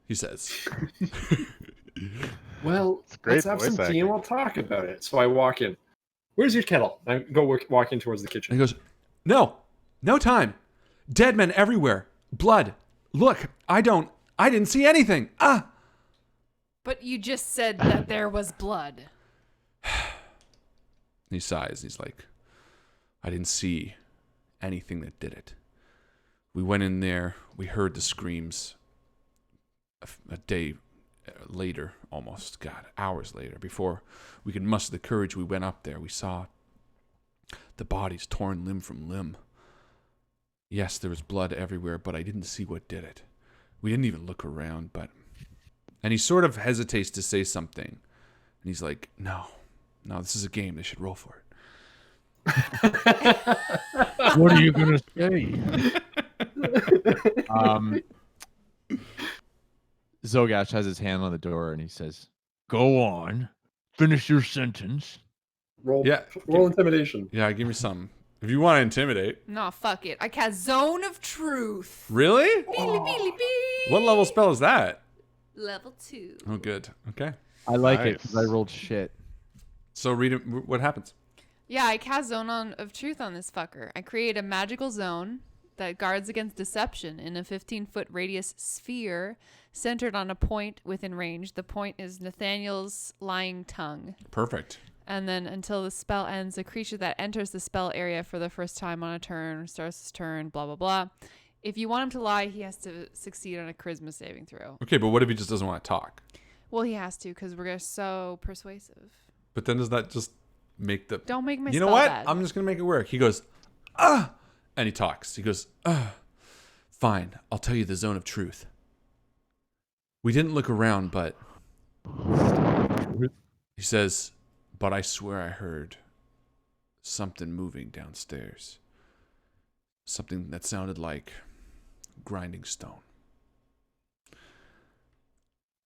He says. Well, It's great let's have some voice tea and acting. we'll talk about it. So I walk in. Where's your kettle? I go walk in towards the And kitchen. he goes, no time. Dead men everywhere. Blood. Look, I didn't see anything. Ah. But you just said that there was blood. He sighs. He's like, I didn't see anything that did it. We went in there. We heard the screams. A day later, almost, God, hours later, before we could muster the courage, we went up there. We saw the bodies torn limb from limb. Yes, there was blood everywhere, but I didn't see what did it. We didn't even look around, but... And he sort of hesitates to say something. And he's like, no, this is a game. They should roll for it. What are you gonna say? Zogash has his hand on the door and he says, Go on. Finish your sentence. Roll Yeah. intimidation. Yeah, give me some. If you want to intimidate. No, fuck it. I cast Zone of Truth. Really? Beely, beely, bee. What level spell is that? Level 2. Oh, good. Okay. I like it because I Nice. rolled shit. So read it. What happens? Yeah, I cast of Truth on this fucker. I create a magical zone that guards against deception in a 15-foot radius sphere centered on a point within range. The point is Nathaniel's lying tongue. Perfect. And then until the spell ends, a creature that enters the spell area for the first time on a turn starts his turn, blah, blah, blah. If you want him to lie, he has to succeed on a charisma saving throw. Okay, but what if he just doesn't want to talk? Well, he has to because we're so persuasive. But then does that just make the... Don't make my You know spell what? bad. I'm just going to make it work. He goes, ah! And he talks. He goes, ah. Fine, I'll tell you the zone of truth. We didn't look around, but... He says, but I swear I heard something moving downstairs. Something that sounded like grinding stone.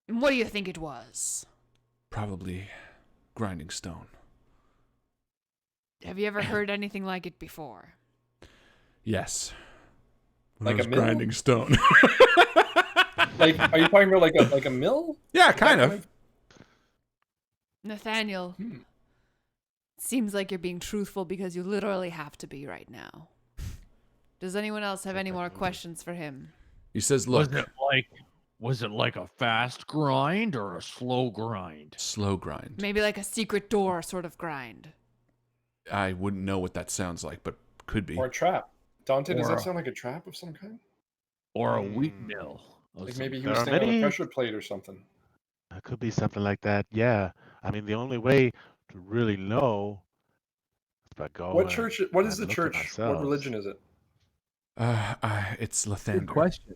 What do you think it was? Probably grinding stone. Have you ever heard anything like it before? Yes. Like When I a was mill? grinding stone. Like, are you talking about like a mill? Yeah, kind of. Nathaniel, seems like you're being truthful because you literally have to be right now. Does anyone else have any more questions for him? He says, look, Was it like a fast grind or a slow grind? slow grind. Maybe like a secret door sort of grind. I wouldn't know what that sounds like, but could be. Or a trap. Dante, does Or that a- sound like a trap of some kind? Or a wheat mill? of Like some maybe he There was are staying on a many- pressure plate or something. It could be something like that. Yeah. I mean, the only way to really know is by going. What church? What is the and looking church? What ourselves. religion is it? It's Good Lathander. question.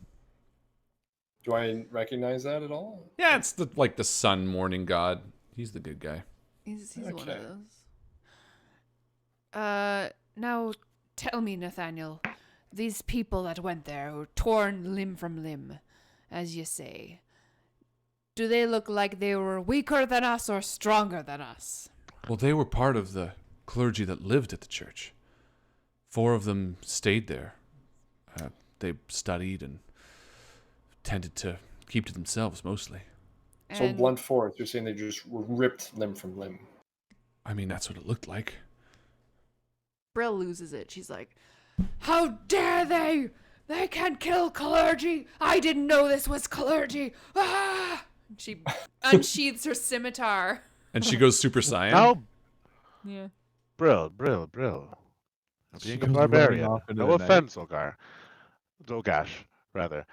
Do I recognize that at all? Yeah, it's the sun morning god. He's the good guy. He's one of Okay. those. Now tell me, Nathaniel, these people that went there were torn limb from limb, as you say. Do they look like they were weaker than us or stronger than us? Well, they were part of the clergy that lived at the church. 4 of them stayed there. They studied and tended to keep to themselves mostly. So And blunt force, you're saying they just were ripped limb from limb. I mean, that's what it looked like. Brill loses it. She's like, how dare they? They can kill clergy. I didn't know this was clergy. Ah! She unsheathes her scimitar. And she goes Super Saiyan. No, Yeah. Brill. She Being a goes running barbarian. off into No the night. offense, Zogash, rather.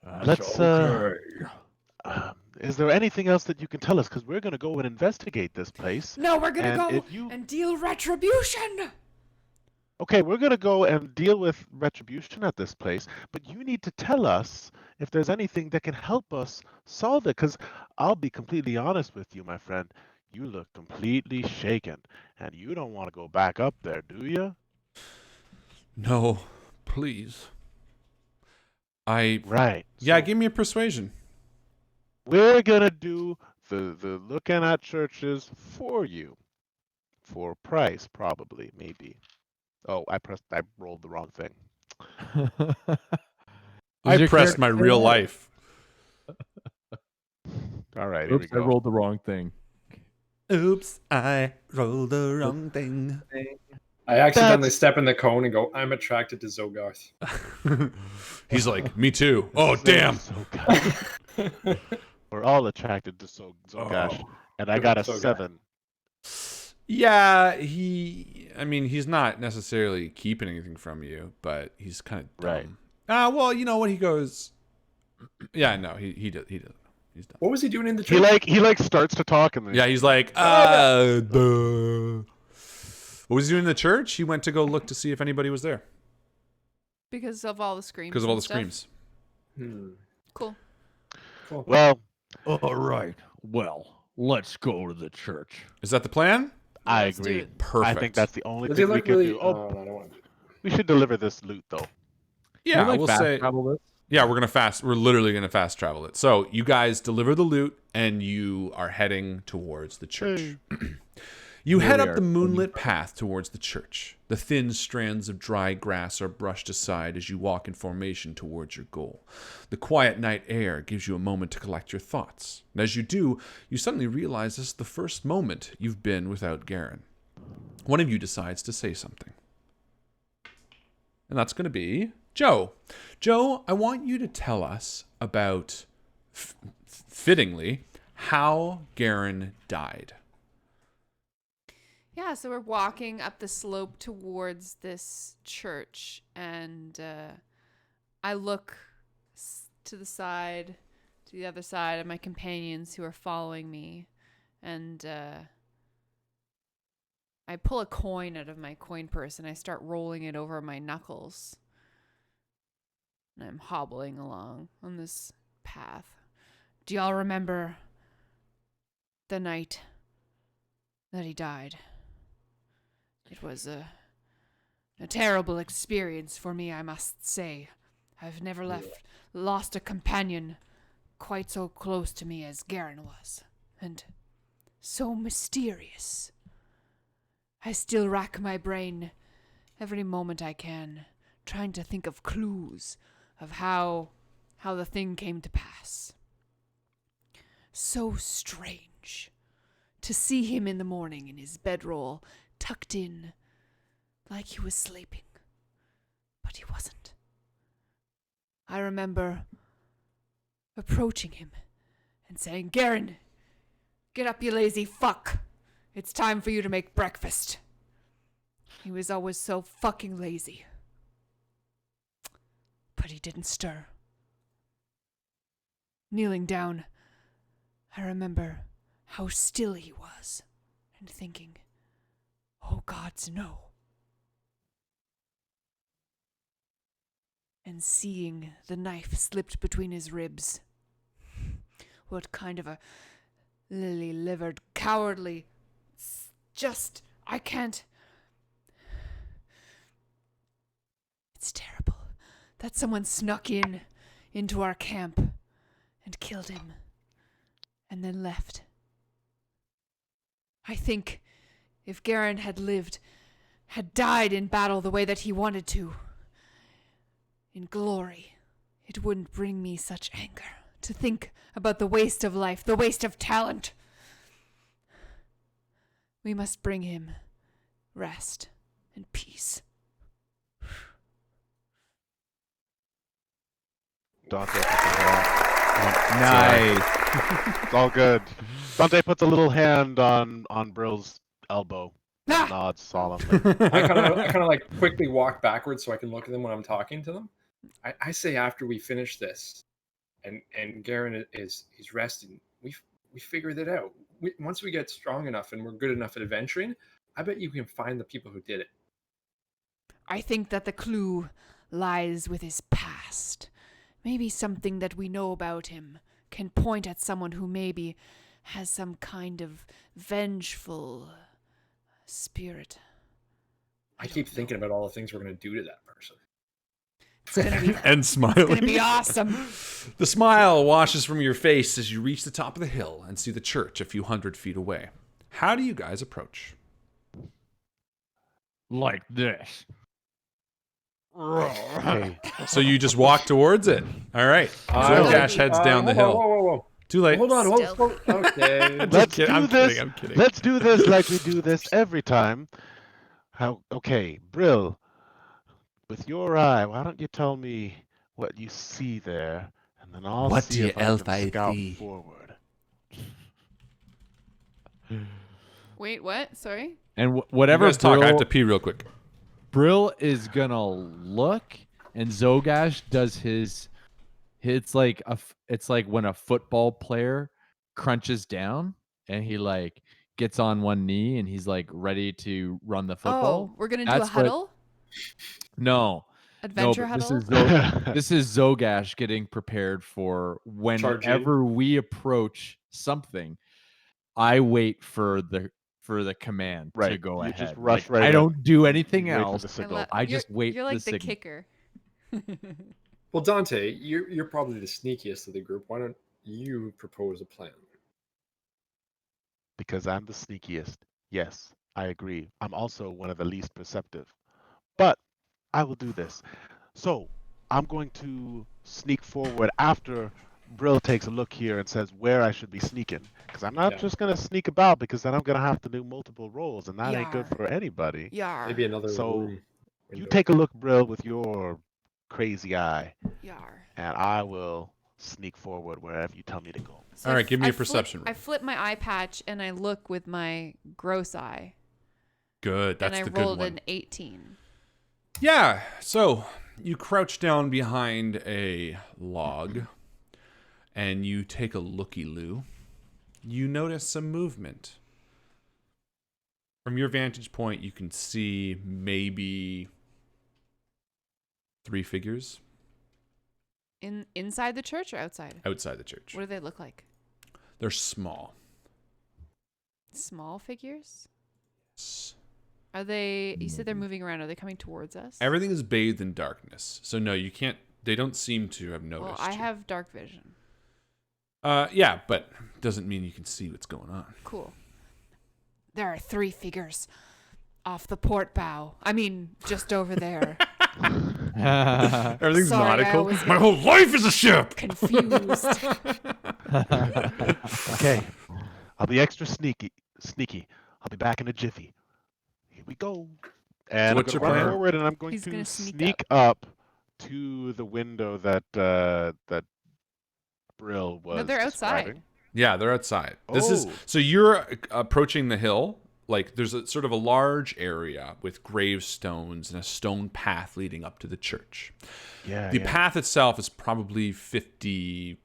That's Let's, okay. Is there anything else that you can tell us? Because we're going to go and investigate this place. No, we're gonna And go if you- and deal retribution. Okay, we're going to go and deal with retribution at this place, but you need to tell us if there's anything that can help us solve it. Because I'll be completely honest with you, my friend. You look completely shaken, and you don't want to go back up there, do you? No, please. Right. Yeah, so give me a persuasion. we're going to do the looking at churches for you. For a price, probably, maybe. Oh, I rolled the wrong thing. I your pressed my character real there? life. All right, here we Oops, I go. rolled the wrong thing. Oops, I rolled the wrong thing. I accidentally step in the cone and go, I'm attracted to Zogarth. He's like, me too. Oh, damn. Zogash. We're all attracted to Zogash. Oh, And I got a Zogash. 7. Yeah, he's not necessarily keeping anything from you, but he's kind of dumb. Right. Well, you know what? He goes, yeah, no, he does. He's dumb. What was he doing in the church? He starts to talk and then Yeah, he's like, duh. What was he doing in the church? He went to go look to see if anybody was there. Because of all the screams. Because of all the and stuff? screams. Cool. Cool. well, All right. Well, let's go to the church. Is that the plan? I Let's do agree. it. Perfect. I think that's the only Does he thing we look can really... do. Oh, no, I don't want to. we should deliver this loot though. Yeah, Can we, we'll fast say. travel this? Yeah, we're literally gonna fast travel it. So you guys deliver the loot and you are heading towards the church. You Here head we up are. the moonlit path towards the church. The thin strands of dry grass are brushed aside as you walk in formation towards your goal. The quiet night air gives you a moment to collect your thoughts. And as you do, you suddenly realize this is the first moment you've been without Garen. One of you decides to say something. And that's going to be Joe. Joe, I want you to tell us about, fittingly, how Garen died. Yeah, so we're walking up the slope towards this church, and I look to the side, to the other side of my companions who are following me, and I pull a coin out of my coin purse and I start rolling it over my knuckles. And I'm hobbling along on this path. Do y'all remember the night that he died? It was a terrible experience for me, I must say. I've never lost a companion quite so close to me as Garen was, and so mysterious. I still rack my brain every moment I can, trying to think of clues of how the thing came to pass. So strange to see him in the morning in his bedroll, tucked in, like he was sleeping. But he wasn't. I remember approaching him and saying, Garen, get up, you lazy fuck. It's time for you to make breakfast. He was always so fucking lazy. But he didn't stir. Kneeling down, I remember how still he was and thinking, oh gods, no. And seeing the knife slipped between his ribs. What kind of a lily-livered, cowardly, just, I can't. It's terrible that someone snuck into our camp and killed him and then left. I think if Garen had lived, had died in battle the way that he wanted to, in glory, it wouldn't bring me such anger to think about the waste of life, the waste of talent. We must bring him rest and peace. Dante puts a hand. Nice. It's all good. Dante puts a little hand on Brill's elbow and nods solemnly. I kind of like quickly walk backwards so I can look at them when I'm talking to them. I say after we finish this, and Garen he's resting, we figured it out. Once we get strong enough and we're good enough at adventuring, I bet you can find the people who did it. I think that the clue lies with his past. Maybe something that we know about him can point at someone who maybe has some kind of vengeful spirit. I keep thinking about all the things we're going to do to that person. It's gonna be And smiling. gonna be awesome. The smile washes from your face as you reach the top of the hill and see the church a few hundred feet away. How do you guys approach? Like this. Hey, So you just walk towards it. All right. Zogash heads down the hill. Whoa. Too late. Hold on. Stealthy. Okay. Let's kidding, do I'm this. kidding, I'm kidding. Let's do this like we do this every time. Okay, Brill, with your eye, why don't you tell me what you see there, and then I'll What see do you if I elf can I scout see? forward. Wait, what? Sorry. And You whatever guys talk. I have to Brill, pee real quick. Brill is gonna look, and Zogash does his. It's like it's like when a football player crunches down and he like gets on one knee and he's like ready to run the football. Oh, we're gonna do a That's what- huddle. No, Adventure but huddle. this is Zogash getting prepared for whenever Charging. we approach something. I wait for the command to Right, go you ahead. just rush Like, right I in. don't do You anything wait for else. the signal. I just wait You're for like the the signal. kicker. Well, Dante, you're probably the sneakiest of the group. Why don't you propose a plan? Because I'm the sneakiest. Yes, I agree. I'm also one of the least perceptive. But I will do this. So I'm going to sneak forward after Brill takes a look here and says where I should be sneaking. Because I'm not Yeah. just going to sneak about, because then I'm going to have to do multiple rolls, and that ain't good Yar. for anybody. Yar. Maybe another So, room. You window. take a look, Brill, with your crazy eye, Yar. and I will sneak forward wherever you tell me to go. So All I right, f- give me I a flip- perception I roll. flip my eye patch and I look with my gross eye. Good. That's and I the good rolled one. an 18. Yeah. So you crouch down behind a log, and you take a looky-loo. You notice some movement. From your vantage point, you can see maybe 3 figures Inside the church or outside? outside the church. What do they look like? They're small. Small figures? S- Are they? You said they're moving around. Are they coming towards us? Everything is bathed in darkness. So no, you can't. They don't seem to have Well, noticed. I you. have dark vision. Yeah, but doesn't mean you can see what's going on. Cool. There are 3 figures off the port bow. I mean, just over there. Everything's Sorry, I nautical. was My whole life is a ship. Confused. Okay, I'll be extra sneaky. I'll be back in a jiffy. Here we go. And what's I'm your going to run plan? forward, and I'm going He's to gonna sneak sneak up to the window that that Brill was No, they're outside. describing. Yeah, they're outside. This is Oh. so you're approaching the hill. Like there's a sort of a large area with gravestones and a stone path leading up to the church. Yeah, The yeah. path itself is probably 50,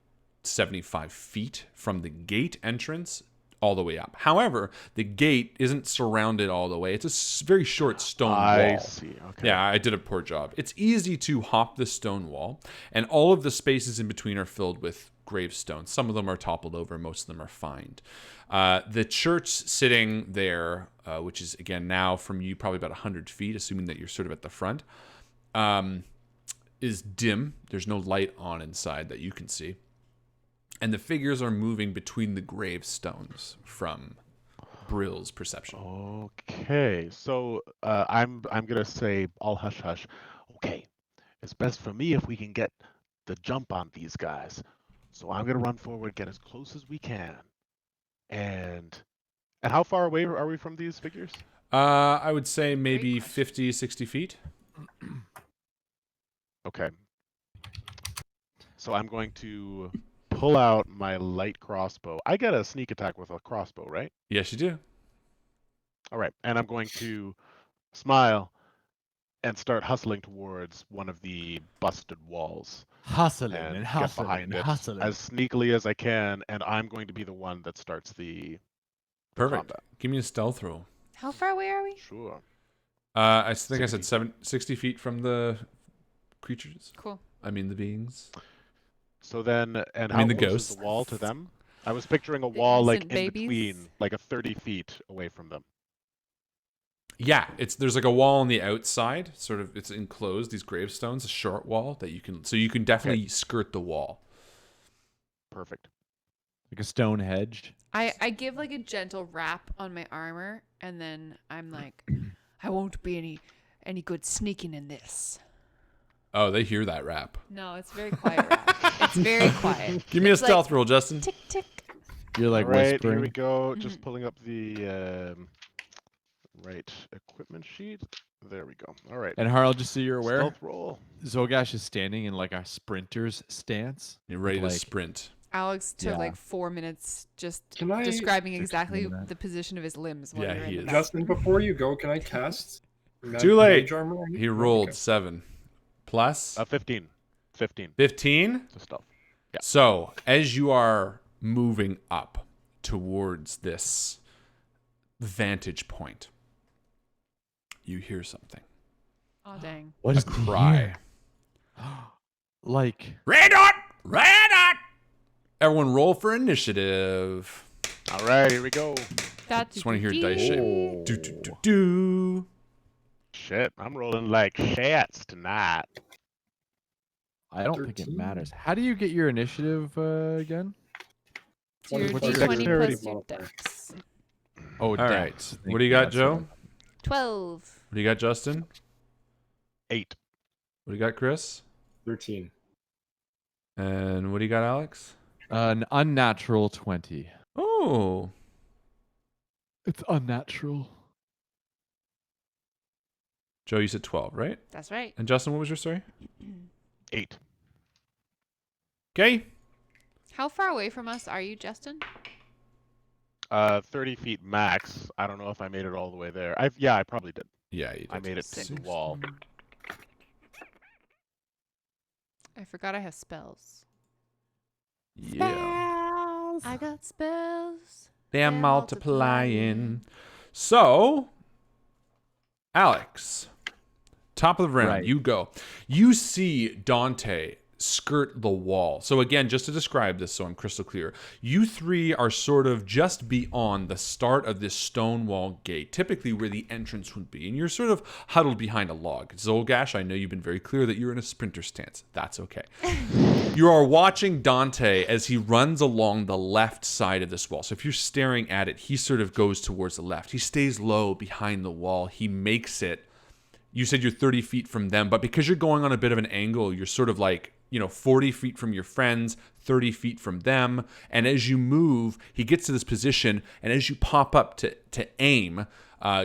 75 feet from the gate entrance all the way up. However, the gate isn't surrounded all the way. It's a very short stone I wall. see. Okay. Yeah, I did a poor job. It's easy to hop the stone wall, and all of the spaces in between are filled with gravestones. Some of them are toppled over, most of them are fined. The church sitting there, which is again now from you probably about 100 feet, assuming that you're sort of at the front, is dim. There's no light on inside that you can see. And the figures are moving between the gravestones from Brill's perception. Okay. So I'm gonna say all hush hush. Okay. It's best for me if we can get the jump on these guys. So I'm gonna run forward, get as close as we can. And how far away are we from these figures? I would say maybe question. 50, 60 feet. Okay. So I'm going to pull out my light crossbow. I get a sneak attack with a crossbow, right? Yes, you do. All right. And I'm going to smile and start hustling towards one of the busted walls Hustling and and get hustling behind and it hustling. as sneakily as I can, and I'm going to be the one that starts the Perfect. combat. Give me a stealth roll. How far away are we? Sure. I think I said 60. 60 feet from the creatures. Cool. I mean the beings. So then, and I how mean the close is ghosts. the wall to them? I was picturing a wall like in innocent babies? between, like a 30 feet away from them. Yeah, there's like a wall on the outside, sort of it's enclosed, these gravestones, a short wall that you can definitely skirt the wall. Perfect. Like a stone hedge. I give like a gentle rap on my armor, and then I'm like, I won't be any good sneaking in this. Oh, they hear that rap. No, it's very quiet. It's very quiet. Give me a It's like stealth roll, Justin. tick tick. You're like All right, whispering. here we go. Just pulling up the right equipment sheet. There we go. All right. And Harl, just so you're aware, Stealth roll. Zogash is standing in like a sprinter's stance. You're ready to Like- sprint. Alex took Yeah. like 4 minutes just Can I- describing exactly minutes. the position of his limbs. While Yeah, you're in he the is. back. Justin, before you go, can I cast? Too late. Mage armor on you? He Oh, rolled okay. 7 plus 15. 15. 15. So stealth. Yeah. So as you are moving up towards this vantage point, you hear something. Oh dang. What A is the cry. year? Like Red dot! Red dot! Everyone roll for initiative. All right, here we go. Just want to hear dice shape. Oh. Do, do, do, do. Shit, I'm rolling like shats tonight. I don't think it 13. matters. How do you get your initiative again? It's your 20 D20 dexterity plus your modifier. dex. Oh, All dex. right. Thank What do you got, that's Joe? what 12. What do you got, Justin? 8. What do you got, Chris? 13. And what do you got, Alex? An unnatural 20. Oh, It's unnatural. Joe, you said 12, right? That's right. And Justin, what was your story? 8. Okay. How far away from us are you, Justin? 30 feet max. I don't know if I made it all the way there. I probably did. Yeah, you did. I made it to the wall. I forgot I have spells. Yeah. I got spells. They're They're multiplying. So, Alex, top of the round, Right. you go. You see Dante skirt the wall. So again, just to describe this so I'm crystal clear, you three are sort of just beyond the start of this stone wall gate, typically where the entrance would be, and you're sort of huddled behind a log. Zolgash, I know you've been very clear that you're in a sprinter stance. That's okay. You are watching Dante as he runs along the left side of this wall. So if you're staring at it, he sort of goes towards the left. He stays low behind the wall. He makes it. You said you're 30 feet from them, but because you're going on a bit of an angle, you're sort of like, 40 feet from your friends, 30 feet from them. And as you move, he gets to this position, and as you pop up to aim,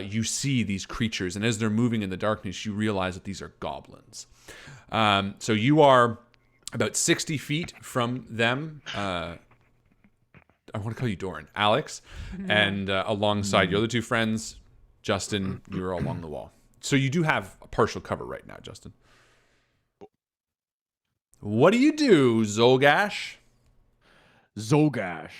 you see these creatures. And as they're moving in the darkness, you realize that these are goblins. So you are about 60 feet from them. I want to call you Doran, Alex, and alongside your other two friends, Justin, you're along the wall. So you do have a partial cover right now, Justin. What do you do, Zolgash? Zogash.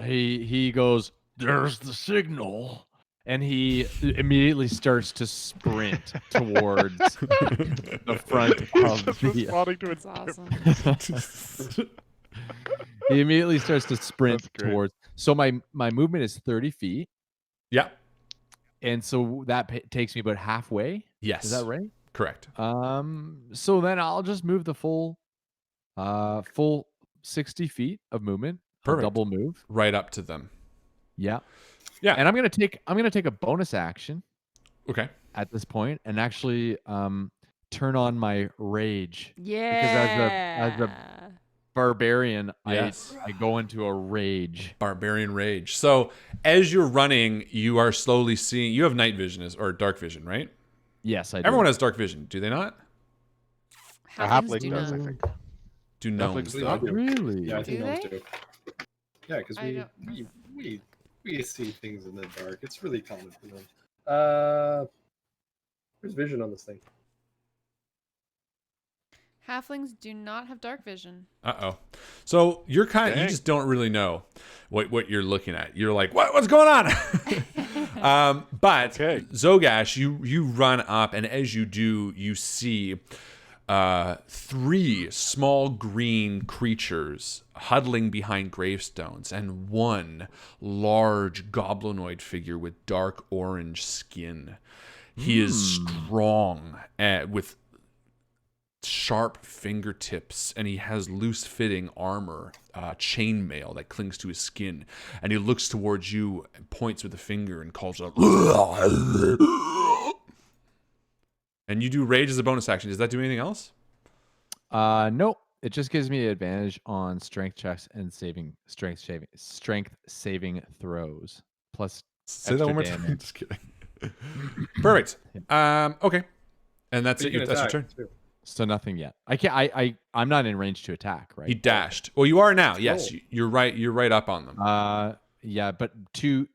He goes, there's the signal. And he immediately starts to sprint towards the front of Just the. responding to That's it. awesome. He immediately starts to sprint That's great. towards. So my movement is 30 feet, Yeah. and so that takes me about halfway. Yes. Is that right? Correct. So then I'll just move the full 60 feet of movement. I'll Perfect. double move. Right up to them. Yeah. Yeah. And I'm gonna take a bonus action Okay. at this point and actually turn on my rage. Yeah. as a barbarian, Yes. I go into a rage. Barbarian rage. So as you're running, you are slowly seeing. You have night vision or dark vision, right? Yes, I do. Everyone has dark vision, do they not? A Halflings halfling do does, I not. think. Do gnomes? Halflings though? do. Really? Yeah, I think Do those they? do. Yeah, because I don't- we see things in the dark. It's really common for them. There's vision on this thing. Halflings do not have dark vision. Uh-oh. So you're you Dang. just don't really know what you're looking at. You're like, what's going on? But Okay. Zogash, you run up, and as you do, you see 3 small green creatures huddling behind gravestones, and one large goblinoid figure with dark orange skin. He is strong with sharp fingertips, and he has loose-fitting armor, chainmail that clings to his skin. And he looks towards you and points with a finger and calls out, And you do rage as a bonus action. Does that do anything else? Nope. It just gives me advantage on strength checks and strength saving throws. Plus Say that extra one more time. damage. Just kidding. Perfect. Okay. And that's But you it. can That's your attack, turn. too. So nothing yet. I can't. I'm not in range to attack, right? He dashed. Well, you are now. Yes, roll. you're right. You're right up on them. Yeah, but two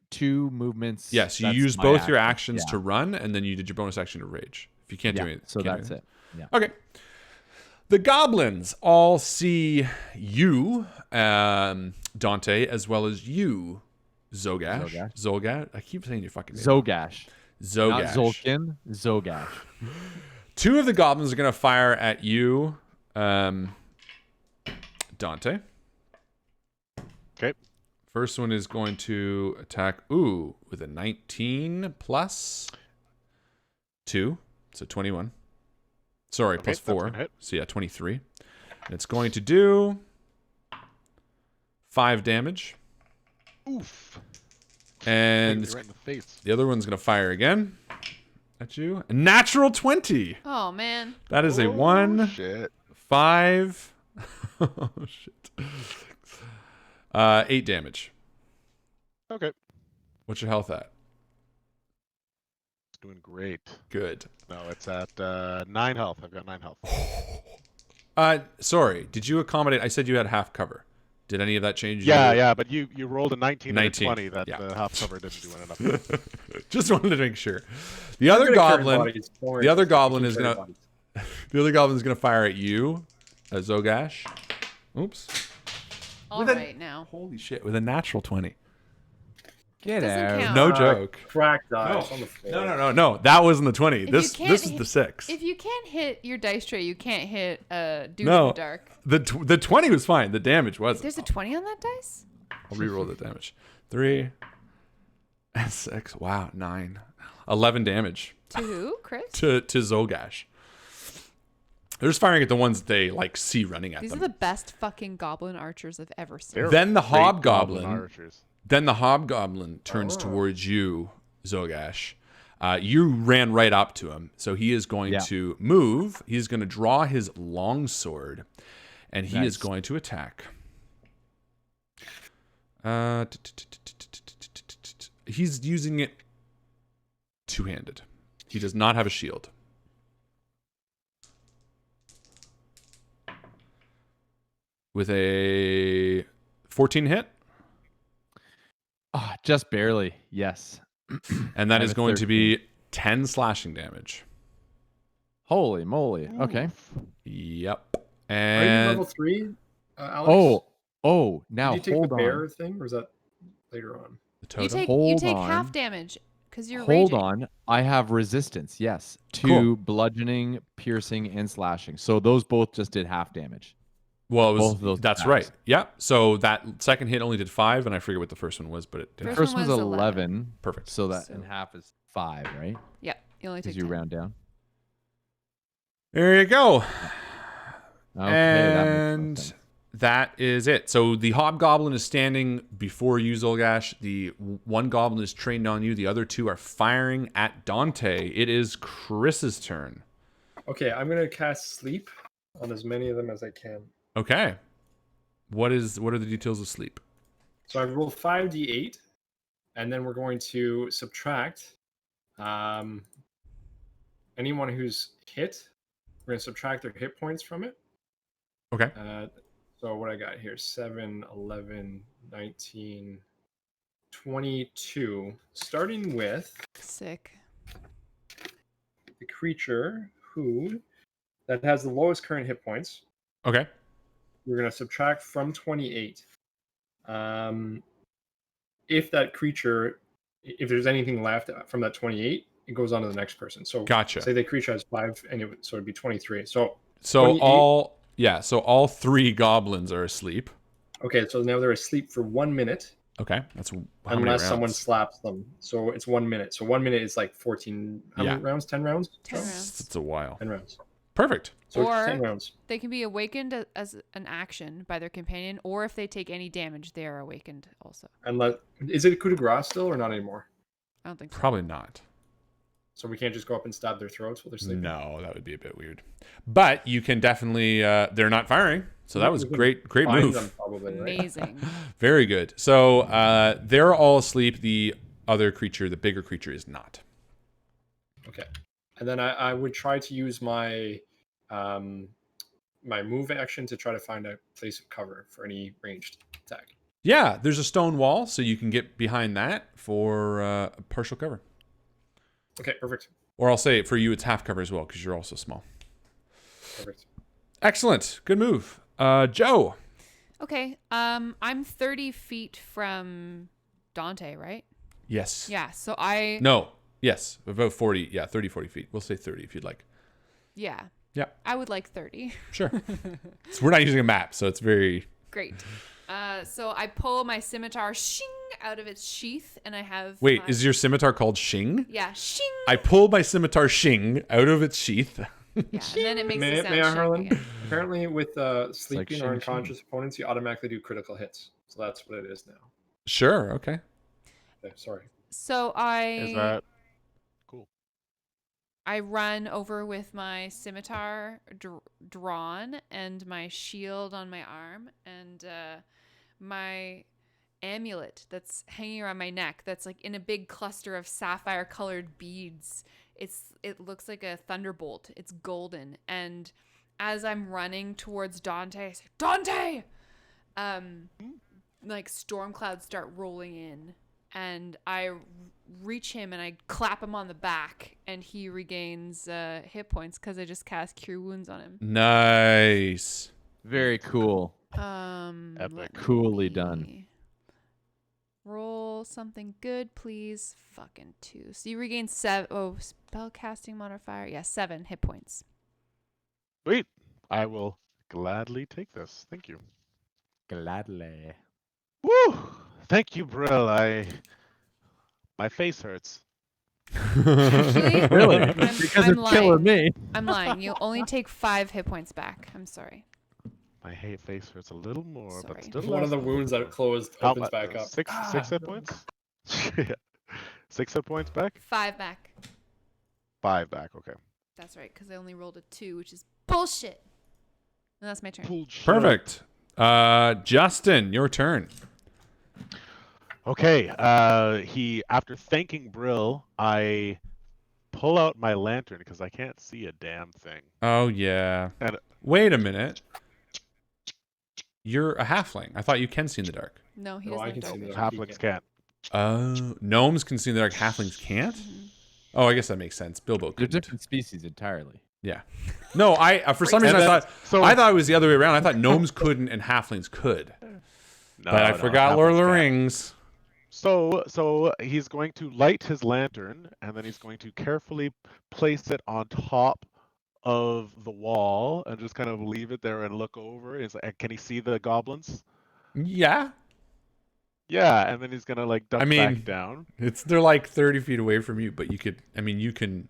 movements. Yes, you that's use my both your action. actions to run, and then you did your bonus action to rage. If you can't do anything, So can't do that's anything. it. Yeah. Okay. The goblins all see you, Dante, as well as you, Zogash. Zogash. I keep saying your fucking name. Zogash. Zogash. Not Zolkin. Zogash. Two of the goblins are going to fire at you, Dante. Okay. First one is going to attack, with a 19 plus 2, so 21. Sorry, Okay, plus that's 4. gonna hit. So yeah, 23. And it's going to do 5 damage. Oof. And Right in the face. the other one's going to fire again at you. A natural 20. Oh man. That is a 1, Shit. 5. Oh, shit. 8 damage. Okay. What's your health at? It's doing great. Good. No, it's at 9 health. I've got 9 health. Sorry. Did you accommodate? I said you had half cover. Did any of that change? Yeah, but you rolled a 19 and a 19, 20. That yeah. half cover didn't do enough. Just wanted to make sure. The other goblin. The other goblin is gonna. The other goblin is gonna fire at you, Zogash. Oops. All right now. Holy shit! With a natural 20. Get Doesn't out. count. No joke. Crack dice on the floor. No. That wasn't the 20. If This you can't is the hit- 6. If you can't hit your dice tray, you can't hit dude No. in the dark. The 20 was fine. The damage wasn't. There's a 20 on that dice? I'll reroll the damage. 3 and 6. Wow, 9. 11 damage To who, Chris? to Zogash. They're just firing at the ones that they like see running at These them. are the best fucking goblin archers I've ever seen. They're Then the great hobgoblin. archers. Then the hobgoblin turns towards you, Zogash. You ran right up to him, so he is going to move. He's going to draw his longsword, and he is going to attack. He's using it two-handed. He does not have a shield. With a 14 hit. Oh, just barely. Yes. And that I is have a going to 13. be 10 slashing damage. Holy moly. Okay. Yep. Are you And level 3, Alex? Oh, now Did you take hold the on. bear thing, or is that later on? the totem. You Hold take on. half damage because you're Hold raging. on. I have resistance, yes, to Cool. bludgeoning, piercing, and slashing. So those both just did half damage. Well, it both of was, those that's attacks. right. Yeah. So that second hit only did 5, and I forget what the first one was, but it did. First First one one's was 11. Perfect. So that in half is 5, right? Yeah, you only take Because you 10. round down. There you go. Okay, that makes more And sense. that is it. So the hobgoblin is standing before you, Zolgash. The one goblin is trained on you. The other two are firing at Dante. It is Chris's turn. Okay, I'm going to cast sleep on as many of them as I can. Okay. What are the details of sleep? So I roll 5d8, and then we're going to subtract anyone who's hit. We're going to subtract their hit points from it. Okay. So what I got here, 7, 11, 19, 22. Starting with Sick. the creature that has the lowest current hit points. Okay. We're going to subtract from 28. If that creature, if there's anything left from that 28, it goes on to the next person. So Gotcha. say the creature has 5, and so it'd be 23. So So 28. all 3 goblins are asleep. Okay, so now they're asleep for 1 minute. Okay. That's how many Unless rounds? someone slaps them. So it's 1 minute. So 1 minute is like 14. How many rounds? 10 rounds? 10 No? rounds. It's a while. 10 rounds. Perfect. So Or- 10 rounds. They can be awakened as an action by their companion, or if they take any damage, they are awakened also. Unless, is it coup de grace still or not anymore? I don't think so. Probably not. So we can't just go up and stab their throats while they're sleeping. No, that would be a bit weird. But you can definitely. They're not firing, so that was We can great find move. them probably, right? Amazing. Very good. So they're all asleep. The other creature, the bigger creature, is not. Okay. And then I would try to use my my move action to try to find a place of cover for any ranged attack. Yeah, there's a stone wall, so you can get behind that for partial cover. Okay, perfect. Or I'll say for you, it's half cover as well because you're also small. Perfect. Excellent. Good move. Joe. Okay. I'm 30 feet from Dante, right? Yes. Yeah. So I. No. Yes. About 40. Yeah, 30, 40 feet. We'll say 30 if you'd like. Yeah. Yeah. I would like 30. Sure. So we're not using a map, so it's very... Great. So I pull my scimitar shing out of its sheath, and I have. Wait, is your scimitar called Shing? Yeah, shing. I pull my scimitar Shing out of its sheath. Yeah, and then it makes the May sound I, shing Harlan? again. Apparently, with sleeping shing, or shing. unconscious opponents, you automatically do critical hits. So that's what it is now. Sure. Okay. Okay, sorry. So Is that cool? I run over with my scimitar drawn and my shield on my arm and my amulet that's hanging around my neck that's like in a big cluster of sapphire colored beads. It looks like a thunderbolt. It's golden. And as I'm running towards Dante, I say, Dante! Like storm clouds start rolling in. And I reach him and I clap him on the back, and he regains hit points because I just cast Cure Wounds on him. Nice. Very cool. Epic. Let Coolly me done. Roll something good, please. Fucking 2. So you regain 7. Oh, spell casting modifier. Yeah, 7 hit points. Sweet. I will gladly take this. Thank you. Gladly. Woo! Thank you, Brill. My face hurts. Actually, Really? I'm Because it's killing me. I'm lying. You'll only take 5 hit points back. I'm sorry. My face hurts a little more, Sorry. but still. One of the less. wounds that closed How opens much? back up. Six hit points. Yeah. 6 hit points back. 5 back. 5 back. Okay. That's right, because I only rolled a 2, which is bullshit. And that's my turn. Perfect. Justin, your turn. Okay. He after thanking Brill, I pull out my lantern because I can't see a damn thing. Oh, yeah. And Wait a minute. You're a halfling. I thought you can see in the dark. No, he No, doesn't. I have can dark see the vision. dark. halflings can't. Oh, gnomes can see in the dark. Halflings can't. Oh, I guess that makes sense. Bilbo They're couldn't. different species entirely. Yeah. No, I for some reason And I then- thought so- I thought it was the other way around. I thought gnomes couldn't and halflings could. No, But I no, forgot Lord of the halflings can't. Rings. So he's going to light his lantern, and then he's going to carefully place it on top of the wall, and just kind of leave it there and look over. Is like, can he see the goblins? Yeah. Yeah, and then he's gonna like duck I mean- back down. They're like 30 feet away from you, but you could. I mean, you can.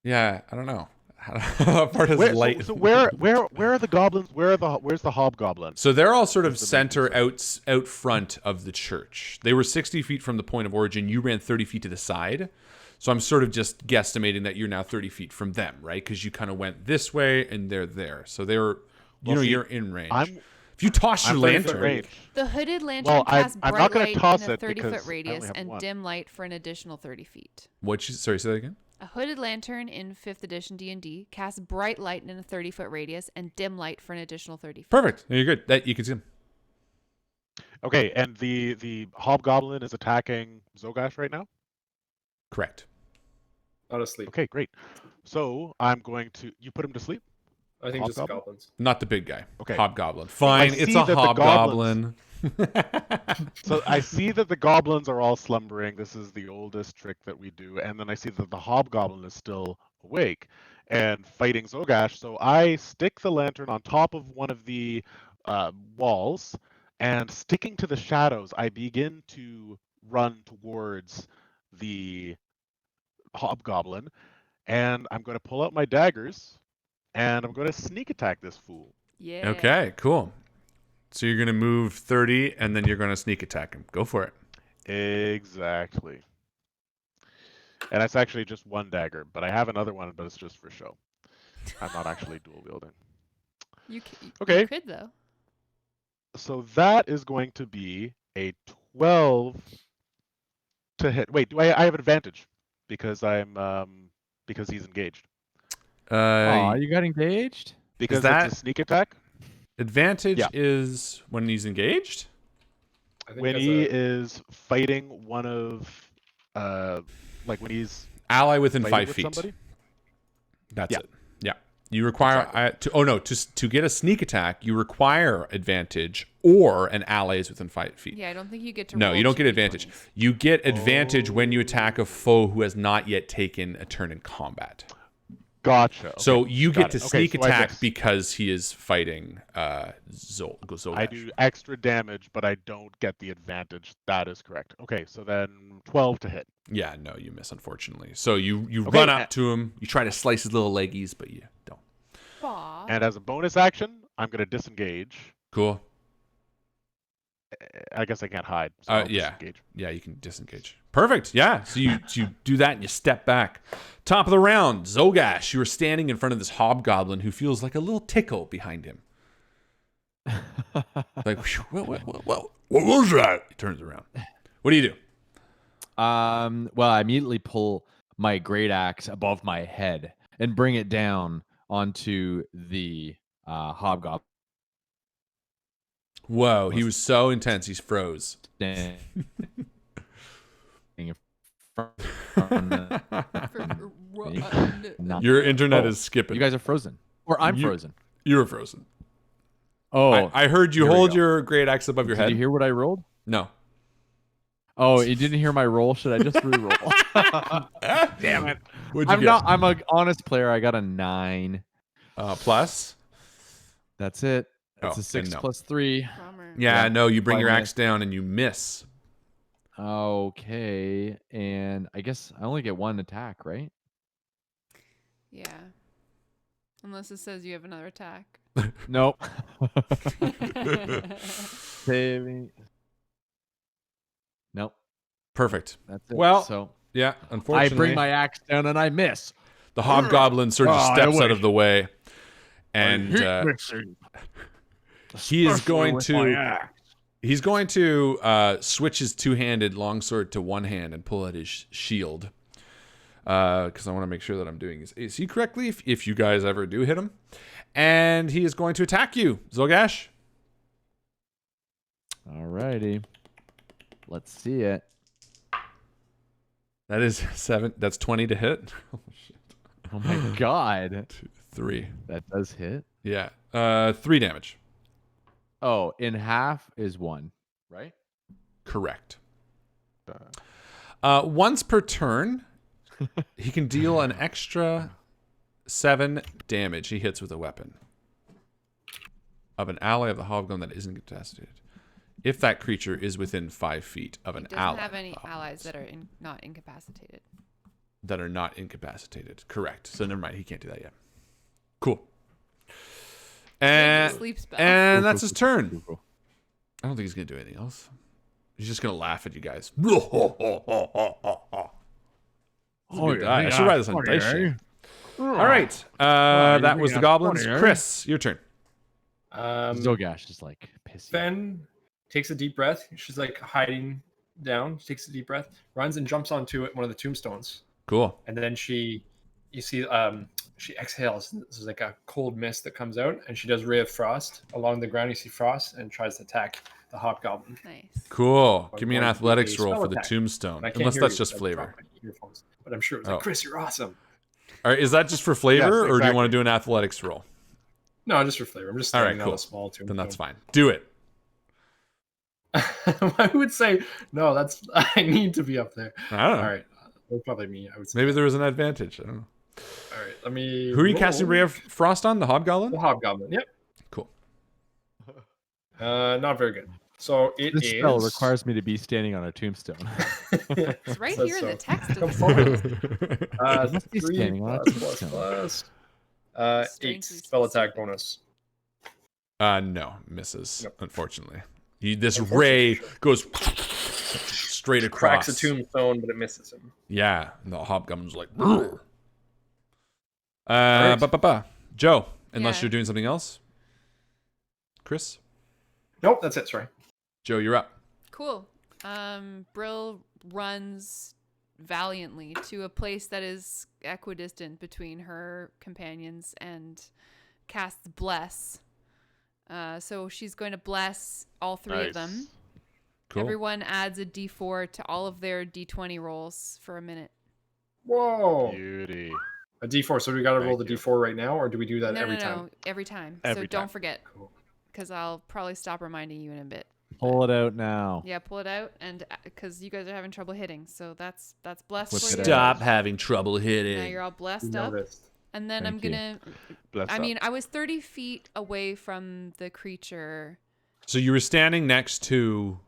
Yeah, I don't know. How far does Where, light? so where are the goblins? Where's the hobgoblin? So they're all sort of Where's the center main out front of the church. They were 60 feet from the point of origin. You ran 30 feet to the side. So I'm sort of just guesstimating that you're now 30 feet from them, right? Because you kind of went this way and they're there. So they're, Well, see, you're in range. I'm If you toss your 30 foot lantern, range. The hooded lantern Well, casts I'm bright not gonna light toss in a it 30-foot because I radius only have and one. dim light for an additional 30 feet. sorry, say that again. A hooded lantern in 5th edition D&D casts bright light in a 30-foot radius and dim light for an additional 30 feet. Perfect. You're good. That you can see them. Okay, and the hobgoblin is attacking Zogash right now. Correct. Not asleep. Okay, great. So I'm going to. You put him to sleep. I think just the Hobgoblin? goblins. Not the big guy. Okay. Hobgoblin. Fine. It's see a that the hobgoblin. So I see that the goblins are all slumbering. This is the oldest trick that we do, and then I see that the hobgoblin is still awake and fighting Zogash. So I stick the lantern on top of one of the walls, and sticking to the shadows, I begin to run towards the hobgoblin, and I'm going to pull out my daggers, and I'm going to sneak attack this fool. Yeah. Okay, cool. So you're going to move 30 and then you're going to sneak attack him. Go for it. Exactly. And that's actually just one dagger, but I have another one, but it's just for show. I'm not actually dual wielding. You Okay. You could though. So that is going to be a 12 to hit. Wait, do I have advantage because because he's engaged. Oh, you got engaged? Because that- it's a sneak attack. Advantage Yeah. is when he's engaged? I think When as he a- is fighting one of like when he's Ally within fighting 5 with feet. somebody. That's Yeah. it. Yeah. You require to get a sneak attack, you require advantage or an ally is within 5 feet. Yeah, I don't think you get to. No, roll you don't get 2d20s. advantage. You get advantage when you attack a foe who has not yet taken a turn in combat. Gotcha. Okay, So you got get to it. Okay, sneak so I attack miss. because he is fighting Zolgash. I do extra damage, but I don't get the advantage. That is correct. Okay, so then 12 to hit. Yeah, no, you miss, unfortunately. So you Okay, run up to him, you try to slice his little leggies, but you don't. Aw. And as a bonus action, I'm going to disengage. Cool. I guess I can't hide. So I'll Yeah. disengage. Yeah, you can disengage. Perfect. Yeah. So you do that and you step back. Top of the round, Zolgash. You are standing in front of this hobgoblin who feels like a little tickle behind him. Like, what was that? He turns around. What do you do? Well, I immediately pull my great axe above my head and bring it down onto the hobgoblin. Whoa, he was so intense, he's froze. standing in front of Your internet Oh, is skipping. You guys are frozen, or I'm frozen. You were frozen. Oh, I heard you here we hold go. your great axe above your Did head. you hear what I rolled? No. Oh, you didn't hear my roll? Should I just re-roll? Damn it. What'd you I'm get? not. I'm an honest player. I got a 9. Plus? That's it. It's Oh, a 6 then no. plus 3. Bummer. Yeah, Yeah. no, you bring your Five axe down and you miss. Okay, and I guess I only get 1 attack, right? Yeah. Unless it says you have another attack. Nope. Saving. Nope. Perfect. That's it. Well, so Yeah, I unfortunately. bring my axe down and I miss. The hobgoblin sort of Oh, I steps out wish. of the way. And he is going he's going to switch his two-handed longsword to one hand and pull out his shield. Because I want to make sure that I'm doing his AC correctly if you guys ever do hit him. And he is going to attack you, Zolgash. Alrighty. Let's see it. That is 7. That's 20 to hit. Oh, shit. Oh my god. 3. That does hit. Yeah. 3 damage. Oh, in half is 1, right? Correct. Once per turn, he can deal an extra 7 damage. He hits with a weapon of an ally of the hobgoblin that isn't incapacitated. If that creature is within 5 feet of He an doesn't ally. have any of the allies that hobgoblins are not incapacitated. that are not incapacitated. Correct. So never mind. He can't do that yet. Cool. And Sleep spell. and that's his turn. I don't think he's gonna do anything else. He's just gonna laugh at you guys. Oh, Good die. I should write this on dice sheet. All right. That was the goblins. Chris, your turn. Zolgash is like pissy. Fen takes a deep breath. She's like hiding down. She takes a deep breath, runs and jumps onto it, one of the tombstones. Cool. And then she exhales. There's like a cold mist that comes out, and she does Ray of Frost. Along the ground, you see frost, and tries to attack the hobgoblin. Nice. Cool. I'm Give me an going to do athletics a roll spell for the attack. tombstone. And I can't Unless hear that's you, just so I flavor. dropped my earphones. But I'm sure it was like, Oh. Chris, you're awesome. All right, is that just for flavor, Yes, or do you exactly. want to do an athletics roll? No, just for flavor. I'm just All right, standing on cool. a small tombstone. Then that's fine. Do it. I would say no. I need to be up there. I don't know. All right, that's probably me. I would say. Maybe there was an advantage. I don't know. All right, let me. Who are you roll. casting Ray of Frost on? The hobgoblin? The hobgoblin. Yep. Cool. Not very good. So it This is. spell requires me to be standing on a tombstone. It's right Says here in so. the text of Come the forward. It must be 3 standing on a plus tombstone. plus. 8 Strangely spell attack specific. bonus. No, misses. Yep. Unfortunately, this Unfortunately, ray sure. goes straight across. Cracks a tombstone, but it misses him. Yeah, and the hobgoblin's like, Right. Joe, unless Yeah. you're doing something else. Chris, Nope, that's it. Sorry. Joe, you're up. Cool. Brill runs valiantly to a place that is equidistant between her companions and casts Bless. So she's going to bless all three of them. Nice. Cool. Everyone adds a d4 to all of their d20 rolls for a minute. Whoa. Beauty. A D4. So do we got to roll the Thank you. D4 right now, or do we do that No, every no, time? no, every time. Every so time. don't forget, Cool. because I'll probably stop reminding you in a bit. Pull it out now. Yeah, pull it out, and because you guys are having trouble hitting, so that's blessed Whip for it you. out. Stop having trouble Now hitting. you're all blessed You up, noticed. and then Thank you. Bless I up. mean, I was 30 feet away from the creature. So you were standing next to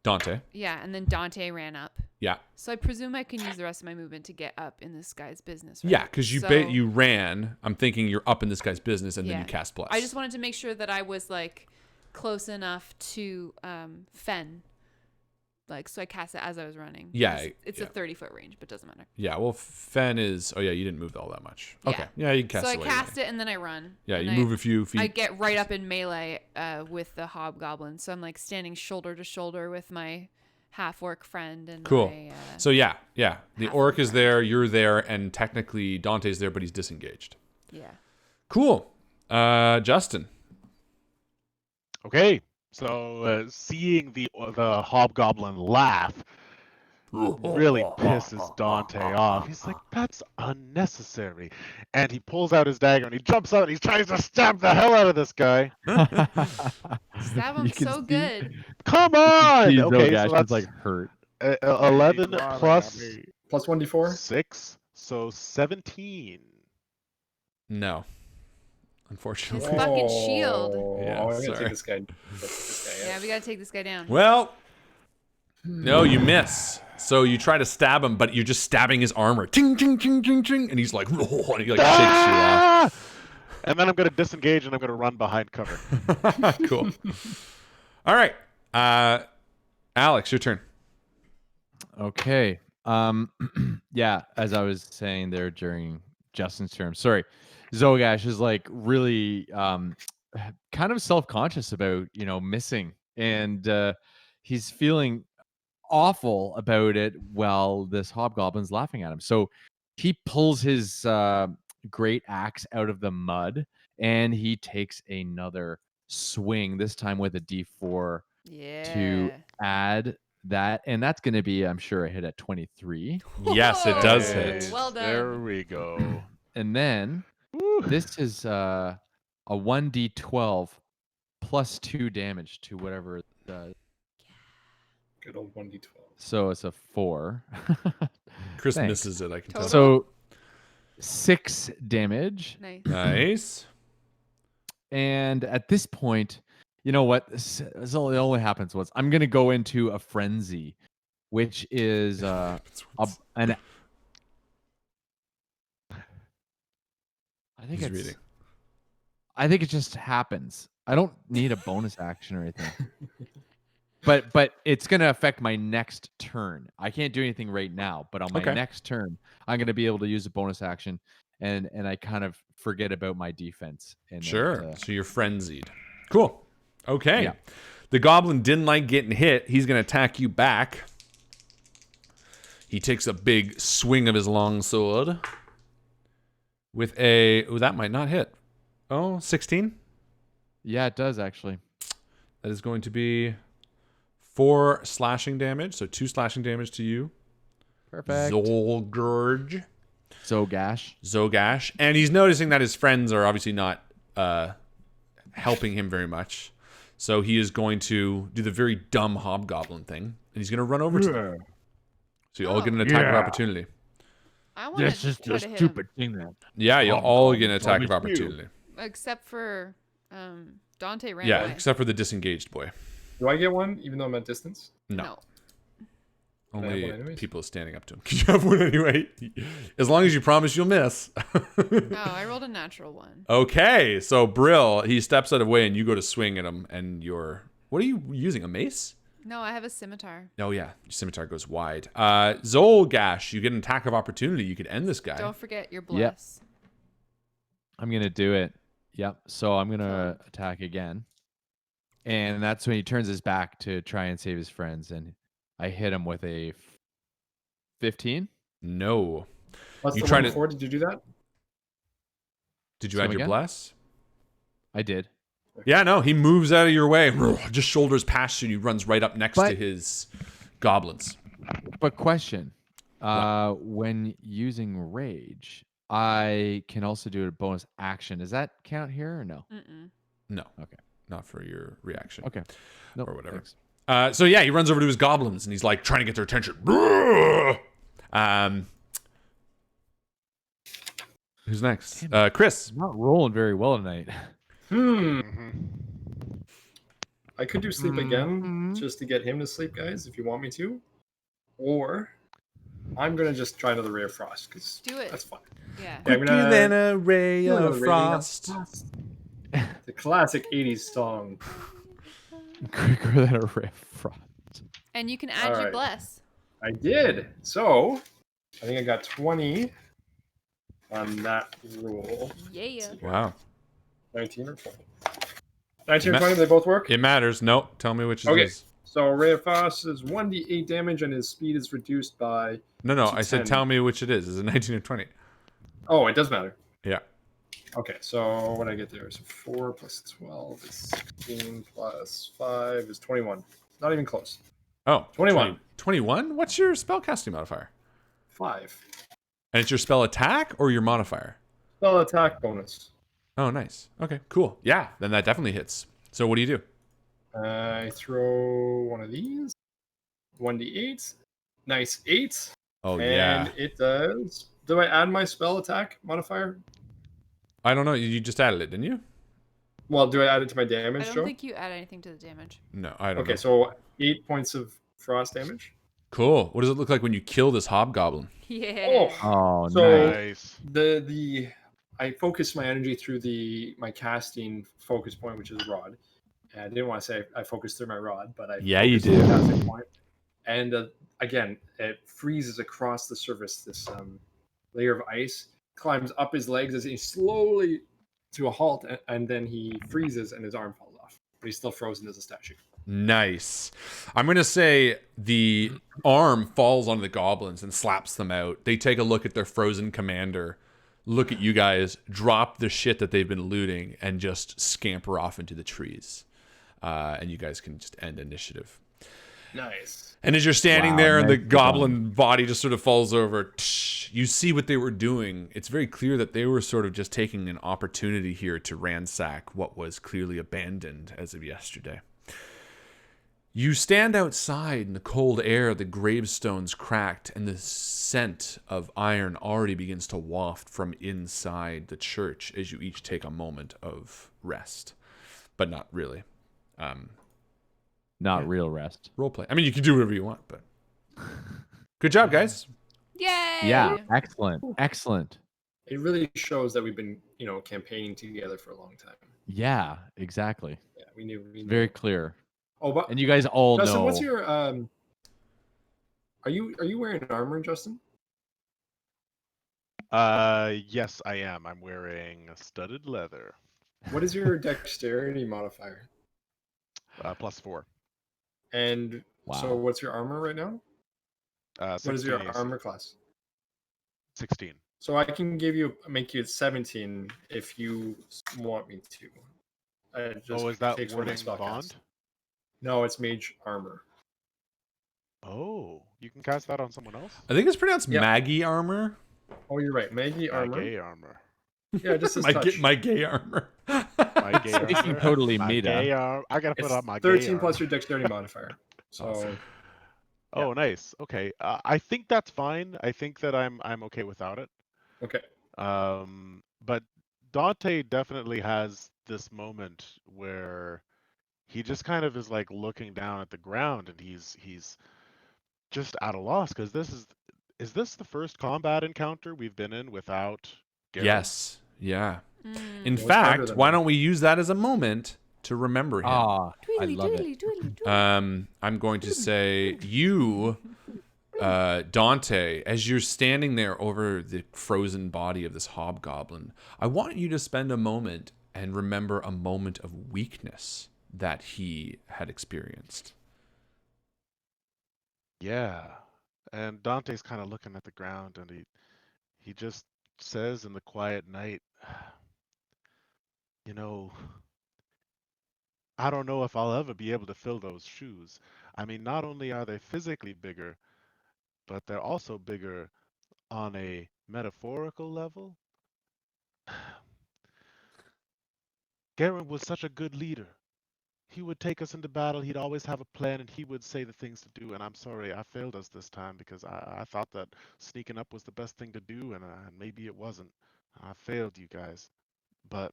Dante. Yeah, and then Dante ran up. Yeah. So I presume I can use the rest of my movement to get up in this guy's business. Right? Yeah, because So- you ran. I'm thinking you're up in this guy's business, and then Yeah. you cast Bless. I just wanted to make sure that I was like close enough to Fen. Like, so I cast it as I was running. Yeah, It's yeah. a 30-foot range, but doesn't matter. Yeah, well, Fen is... Oh, yeah, you didn't move all that much. Yeah. Okay. Yeah, you can cast So I it while cast you're it and then I run. Yeah, and you I, move a few feet. I get right up in melee with the hobgoblin. So I'm like standing shoulder to shoulder with my half-orc friend. And Cool. my, So, yeah. The half orc of is it. there, you're there, and technically Dante's there, but he's disengaged. yeah. Cool. Justin. Okay, so seeing the hobgoblin laugh really pisses Dante off. He's like, "That's unnecessary," and he pulls out his dagger and he jumps out and he tries to stab the hell out of this guy. Stab him You can so see- good. Come on! He's Okay, Zogash so is that's like hurt. 11 plus Plus 1d4. 6, so 17. No. Unfortunately. His fucking shield. Yeah, I'm gonna sorry. take this guy. This guy Yeah, we gotta take this guy down. Well, no, you miss. So you try to stab him, but you're just stabbing his armor. Ting, ting, ting, ting, ting. And he's like, and he like shakes you Ah! And then I'm going to disengage and I'm going to run behind cover. off. Cool. All right. Alex, your turn. Okay. Yeah, as I was saying there during Justin's term, sorry, Zogash is like really kind of self-conscious about, missing, and he's feeling awful about it while this hobgoblin's laughing at him. So he pulls his great axe out of the mud and he takes another swing, this time with a D4 Yeah. to add that, and that's going to be, I'm sure, a hit at 23. Yes, it does Whoa. hit. Well done. There we go. And then Woo. this is a 1d12 plus 2 damage to whatever it does. Good old 1d12. So it's a 4. Chris Thanks. misses it, I can tell. So 6 damage. Nice. Nice. And at this point, you know what? This only happens once. I'm going to go into a frenzy, which is an He's reading. I think it just happens. I don't need a bonus action or anything. But it's going to affect my next turn. I can't do anything right now, but on my Okay. next turn, I'm going to be able to use a bonus action, and I kind of forget about my defense. And Sure. So you're frenzied. Cool. Okay. Yeah. The goblin didn't like getting hit. He's going to attack you back. He takes a big swing of his long sword with a... Oh, that might not hit. Oh, 16? yeah, it does actually. That is going to be 4 slashing damage. So 2 slashing damage to you. Perfect. Zolgurge. Zogash. And he's noticing that his friends are obviously not helping him very much. So he is going to do the very dumb hobgoblin thing. And he's going to run over to them. So you all get an attack of Yeah. opportunity. I want This to is try the to hit him, stupid thing that. Yeah, you'll all get an attack Hobgoblin of promised you. opportunity. except for Dante ran Yeah, away. except for the disengaged boy. Do I get one, even though I'm at distance? No. I have Only one anyways? people standing up to him. Can you have one anyway? As long as you promise you'll miss. Oh, I rolled a natural one. Okay, so Brill, he steps out of the way and you go to swing at him and you're... What are you using, a mace? No, I have a scimitar. Oh yeah, your scimitar goes wide. Zolgash, you get an attack of opportunity. You could end this guy. Don't forget your Yep. bless. I'm gonna do it. Yep. So I'm gonna attack again, and that's when he turns his back to try and save his friends, and I hit him with a 15. No. Plus You the try 1 to- 4. Did you do that? Did you Come add your again? bless? I did. Yeah, no. He moves out of your way, just shoulders past you, and he runs right up next to But- his goblins. But question, when using rage, I can also do a bonus action. Does that count here or no? Mm-mm. No. Okay. Not for your reaction. Okay. Nope, Or whatever. thanks. So yeah, he runs over to his goblins and he's like trying to get their attention. Who's next? Chris. I'm not rolling very well tonight. I could do sleep again just to get him to sleep, guys, if you want me to. Or I'm gonna just try another ray of frost because Do it. that's fun. Yeah. Yeah, I'm Quicker gonna than a ray do another of ray frost. The classic 80s song. Quicker than a ray of frost. And you can add your Alright. bless. I did. So I think I got 20 on that roll. Yeah. Wow. 19 or 20. 19 or 20, they both work? It matters. No, tell me which it Okay. is. So Ray of Frost is 1d8 damage and his speed is reduced by... No, to I said 10. tell me which it is. Is it 19 or 20? Oh, it does matter. Yeah. Okay, so what did I get there? So 4 plus 12 is 16 plus 5 is 21. Not even close. Oh, 21. 21? What's your spellcasting modifier? 5. And it's your spell attack or your modifier? Spell attack bonus. Oh, nice. Okay, cool. Yeah, then that definitely hits. So what do you do? I throw one of these. 1d8. Nice 8. Oh, and yeah. it does... Do I add my spell attack modifier? I don't know. You just added it, didn't you? Well, do I add it to my I damage, don't Joe? think you add anything to the damage. No, I don't know. Okay, so 8 points of frost damage. Cool. What does it look like when you kill this hobgoblin? Yeah. Oh, So- nice. Nice. The I focused my energy through my casting focus point, which is rod. And I didn't want to say I focused through my rod, but I Yeah, you focused through the did. casting point. And again, it freezes across the surface. This layer of ice climbs up his legs as he slowly to a halt, and then he freezes and his arm falls off. But he's still frozen as a statue. Nice. I'm going to say the arm falls onto the goblins and slaps them out. They take a look at their frozen commander, look at you guys, drop the shit that they've been looting, and just scamper off into the trees. And you guys can just end initiative. Nice. And as you're standing Wow, there and the nicely goblin body just sort of falls over, you see what they were doing. It's very clear that they were sort of just taking an opportunity here to ransack what was clearly abandoned as of yesterday. You stand outside in the cold air, the gravestones cracked, and the scent of iron already begins to waft from inside the church as you each take a moment of rest. But not really. Not real rest. Roleplay. I mean, you can do whatever you want, but... Good job, guys. Yay! Yeah, excellent. Excellent. It really shows that we've been, campaigning together for a long time. Yeah, exactly. Yeah, we knew. Very clear. Oh, but And you guys all Justin, know. what's your Are you wearing armor, Justin? Yes, I am. I'm wearing studded leather. What is your dexterity modifier? +4. And so, Wow. what's your armor right now? What is your 16 AC. armor class? 16. So I can make you 17 if you want me to. Oh, is that takes one of my wording spell bond? casts. No, it's mage armor. Oh, you can cast that on someone else? I think it's pronounced Yep. Maggie armor. Oh, you're right. Maggie My armor. gay armor. Yeah, just as my, touch. my gay armor. My gay Speaking armor. totally My meta. gay I gotta put It's on my 13 gay plus armor. your dexterity modifier. So Awesome. Oh, nice. Okay. I think that's fine. I think that I'm okay without it. okay. But Dante definitely has this moment where he just kind of is like looking down at the ground and he's just at a loss because is this the first combat encounter we've been in without Garen? Yes. Yeah. Mm. In Well, it's harder fact, than why that. don't we use that as a moment to remember him. Ah, I Tweedly, love it. tweedly, tweedly, tweedly. I'm going to say you, Dante, as you're standing there over the frozen body of this hobgoblin, I want you to spend a moment and remember a moment of weakness that he had experienced. Yeah. And Dante's kind of looking at the ground, and he just says in the quiet night, you know, I don't know if I'll ever be able to fill those shoes. I mean, not only are they physically bigger, but they're also bigger on a metaphorical level. Garen was such a good leader. He would take us into battle. He'd always have a plan, and he would say the things to do. And I'm sorry, I failed us this time because I thought that sneaking up was the best thing to do, and maybe it wasn't. I failed you guys. But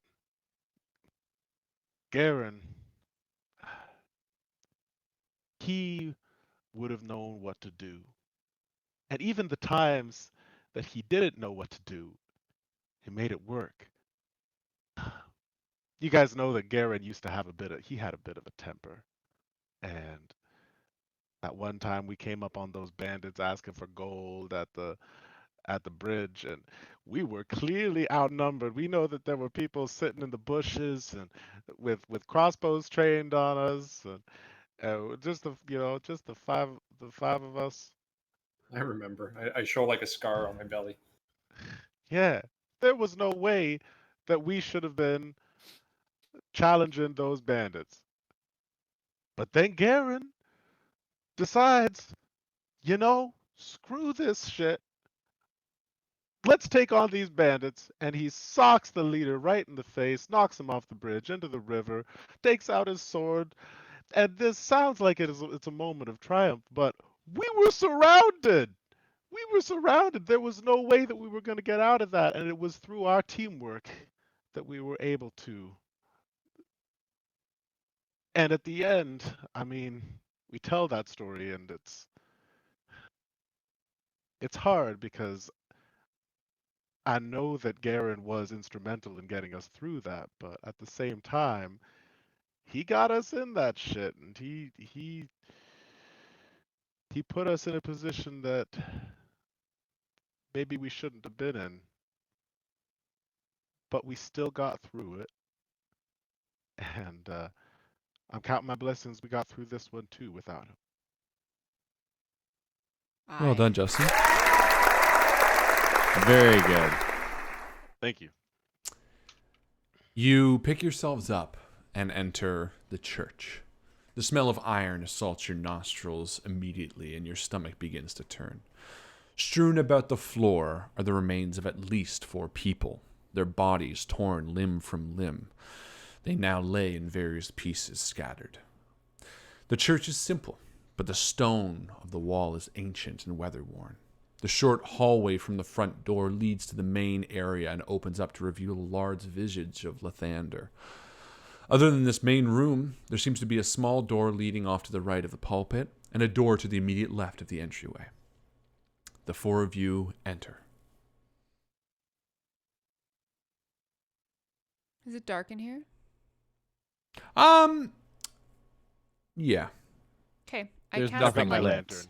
Garen, he would have known what to do. And even the times that he didn't know what to do, he made it work. You guys know that Garen used to have he had a bit of a temper. And at one time we came up on those bandits asking for gold at the bridge, and we were clearly outnumbered. We know that there were people sitting in the bushes and with crossbows trained on us, and just the five of us. I remember. I show like a scar on my belly. Yeah, there was no way that we should have been challenging those bandits. But then Garen decides, screw this shit. Let's take on these bandits. And he socks the leader right in the face, knocks him off the bridge into the river, takes out his sword. And this sounds like it's a moment of triumph, but we were surrounded. We were surrounded. There was no way that we were going to get out of that. And it was through our teamwork that we were able to. And at the end, I mean, we tell that story, and it's hard because I know that Garen was instrumental in getting us through that, but at the same time, he got us in that shit, and he put us in a position that maybe we shouldn't have been in, but we still got through it. And I'm counting my blessings we got through this one too without him. Well done, Justin. Very good. Thank you. You pick yourselves up and enter the church. The smell of iron assaults your nostrils immediately, and your stomach begins to turn. Strewn about the floor are the remains of at least 4 people, their bodies torn limb from limb. They now lay in various pieces scattered. The church is simple, but the stone of the wall is ancient and weather-worn. The short hallway from the front door leads to the main area and opens up to reveal a large visage of Lathander. Other than this main room, there seems to be a small door leading off to the right of the pulpit and a door to the immediate left of the entryway. The 4 of you enter. Is it dark in here? Yeah. Okay. There's cast nothing the My lit. lantern.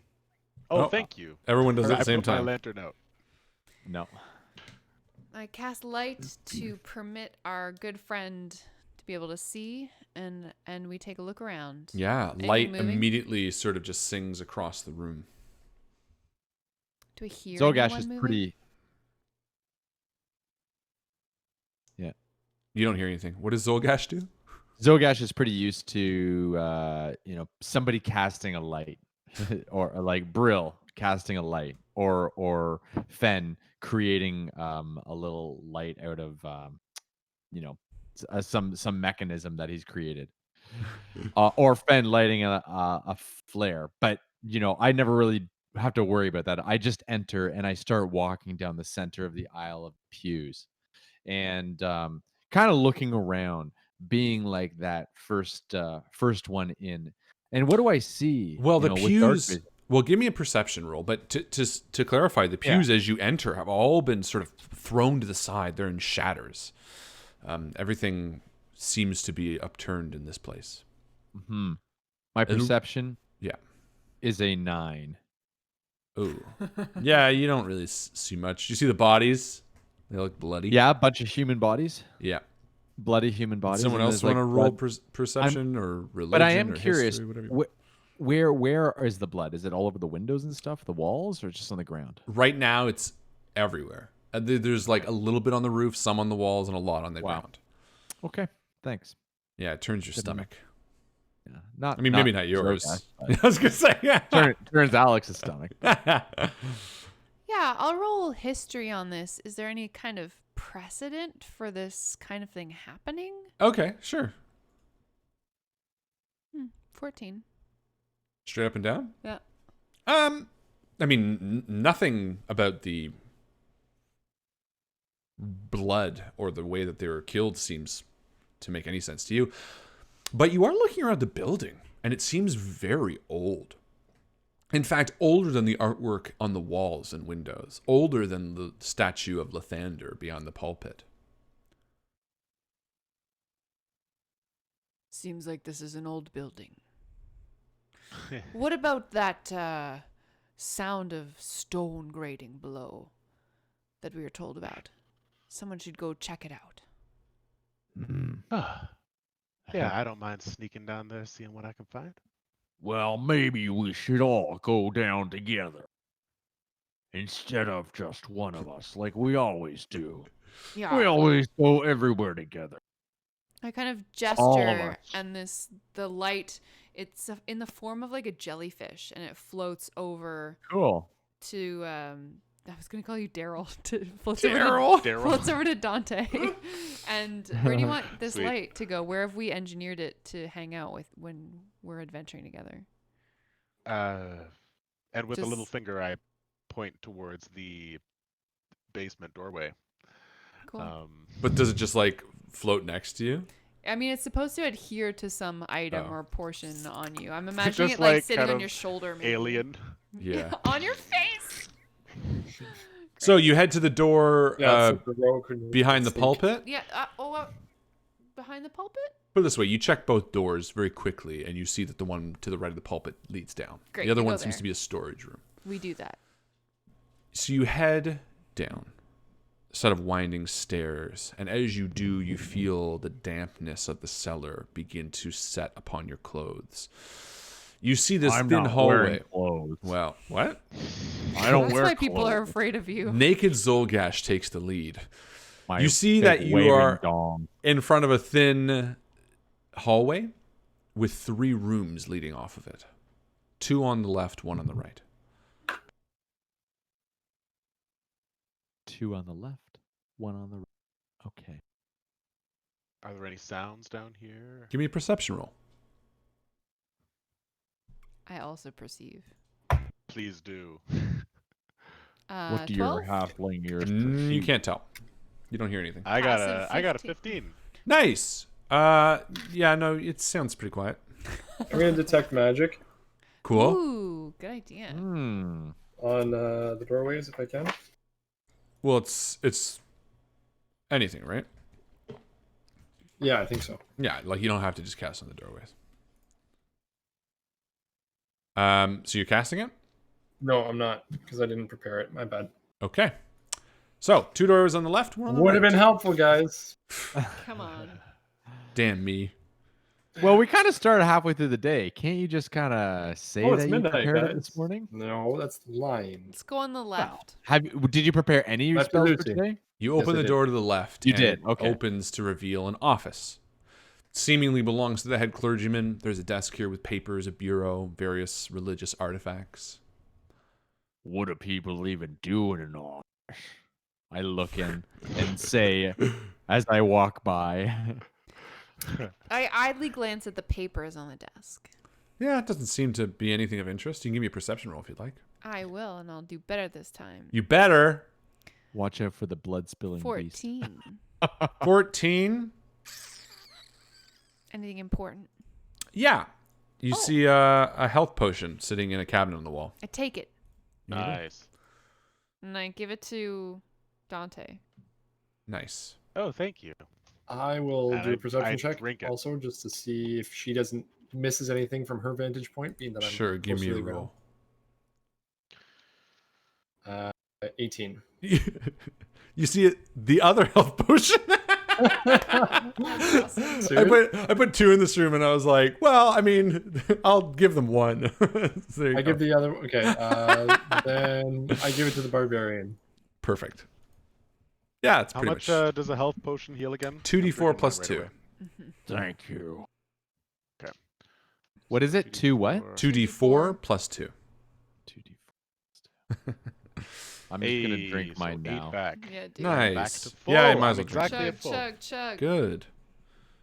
Oh, Oh, thank you. Everyone does it at I the same put my time. lantern out. No. I cast light to permit our good friend to be able to see, and we take a look around. Yeah, Anything light moving? immediately sort of just sings across the room. Do we hear Zogash anyone is moving? pretty. Yeah. You don't hear anything. What does Zolgash do? Zogash is pretty used to, somebody casting a light, or like Brill casting a light, or Fen creating a little light out of, some mechanism that he's created, or Fen lighting a flare. But I never really have to worry about that. I just enter and I start walking down the center of the aisle of pews, and kind of looking around, being like that first one in. And what do I see? Well, the with dark pews. vision? Well, give me a perception roll. But to clarify, the pews as you enter have all been sort of thrown to the side. They're in shatters. Everything seems to be upturned in this place. Hmm. My perception Yeah. is a 9. Oh. Yeah, you don't really see much. You see the bodies? They look bloody. Yeah, a bunch of human bodies. Yeah. Bloody human bodies. Someone and else there's, want to like, roll blood. perception or religion But I am or curious, history, whatever you want. where is the blood? Is it all over the windows and stuff, the walls, or just on the ground? Right now, it's everywhere. There's like a little bit on the roof, some on the walls, and a lot on the ground. Okay, thanks. Yeah, it turns your Good to know. stomach. Yeah, not. I mean, maybe not Zoe yours. guy, I was gonna say, yeah. turns Alex's stomach. Yeah, I'll roll history on this. Is there any kind of precedent for this kind of thing happening? Okay, sure. 14. Straight up and down. Yeah. I mean, nothing about the blood or the way that they were killed seems to make any sense to you. But you are looking around the building, and it seems very old. In fact, older than the artwork on the walls and windows. Older than the statue of Lathander beyond the pulpit. Seems like this is an old building. What about that sound of stone grating below that we were told about? Someone should go check it out. Yeah, I don't mind sneaking down there, seeing what I can find. Well, maybe we should all go down together instead of just one of us, like we always do. Yeah. We always go everywhere together. I kind of All of gesture, us. and the light, it's in the form of like a jellyfish, and it floats over Cool. to I was gonna call you Daryl. Floats over to Dante. And where do you want this Sweet. light to go? Where have we engineered it to hang out with when we're adventuring together? And with a little Just- finger, I point towards the basement doorway. Cool. But does it just like float next to you? I mean, it's supposed to adhere to some item Oh. or portion on you. I'm imagining Just it like like sitting kind on of your shoulder. Maybe. Alien. Yeah. On your face. So you head to the door Yeah, it's like the rogue who behind the stake. pulpit. Yeah. Behind the pulpit. Put it this way, you check both doors very quickly, and you see that the one to the right of the pulpit leads down. Great, The other we one go seems there. to be a storage room. We do that. So you head down a set of winding stairs, and as you do, you feel the dampness of the cellar begin to set upon your clothes. You see this I'm thin not hallway. wearing clothes. Well, what? I don't That's wear why people are clothes. afraid of you. Naked Zolgash takes the lead. My You see big that you waving are dong. in front of a thin hallway with 3 rooms leading off of it. 2 on the left, 1 on the right. 2 on the left, 1 on the right. Okay. Are there any sounds down here? Give me a perception roll. I also perceive. Please do. What do 12? your halfling ears You perceive? can't tell. You don't hear anything. I got Passive a 15. 15. Nice. Yeah, no, it sounds pretty quiet. I'm gonna detect magic Cool. Ooh, good idea. Hmm. on the doorways if I can. Well, it's anything, right? Yeah, I think so. Yeah, like you don't have to just cast on the doorways. So you're casting it? No, I'm not because I didn't prepare it. My bad. Okay. So 2 doors on the left, 1 on the Would right. have been helpful, guys. Come on. Damn me. Well, we kind of started halfway through the day. Can't you just kind of say Oh, it's that midnight, you prepared it guys. this morning? No, that's the line. Let's go on the left. Did you prepare any of your After spells for Lucy. today? You Yes, open I the did. door to the left. You and did, it okay. opens to reveal an office. Seemingly belongs to the head clergyman. There's a desk here with papers, a bureau, various religious artifacts. What do people even do in an office? I look in and say, as I walk by, I idly glance at the papers on the desk. Yeah, it doesn't seem to be anything of interest. You can give me a perception roll if you'd like. I will, and I'll do better this time. You better. watch out for the blood spilling beast. 14. 14. Anything important? Yeah. You Oh. see a health potion sitting in a cabinet on the wall. I take it, Nice. and I give it to Dante. Nice. Oh, thank you. I will And do a perception I check drink it. also, just to see if she doesn't misses anything from her vantage point, being that I'm Sure, give close me to a the ground. roll. 18. You see it, the other health potion. That's awesome. I put 2 in this room, and I was like, well, I mean, I'll give them 1. So there you I go. give the other. Okay, then I give it to the barbarian. Perfect. Yeah, it's How pretty much much does a health potion heal again? 2d4 I'm plus drinking 2. mine right away. Thank you. What is it? 2 what? 2d4 plus 2. 2d4. I'm just gonna drink So mine 8 now. back. Yeah, dude. Nice. Back to full. Yeah, you might I'm as well drink. exactly at Chug, full. chug, chug. Good.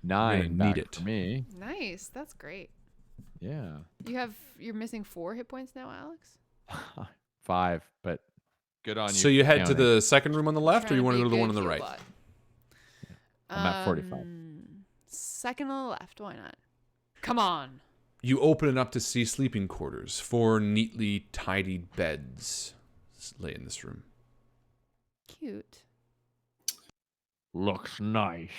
9 need back it. for me. Nice. That's great. Yeah. You're missing 4 hit points now, Alex? 5, but good on you. So you head to counting. the second room on the left, or Trying you want to be go to the a one on good the heal right? bot. I'm at 45. Second on the left. Why not? Come on. You open it up to see sleeping quarters. 4 neatly tidied beds lay in this room. Cute. Looks nice.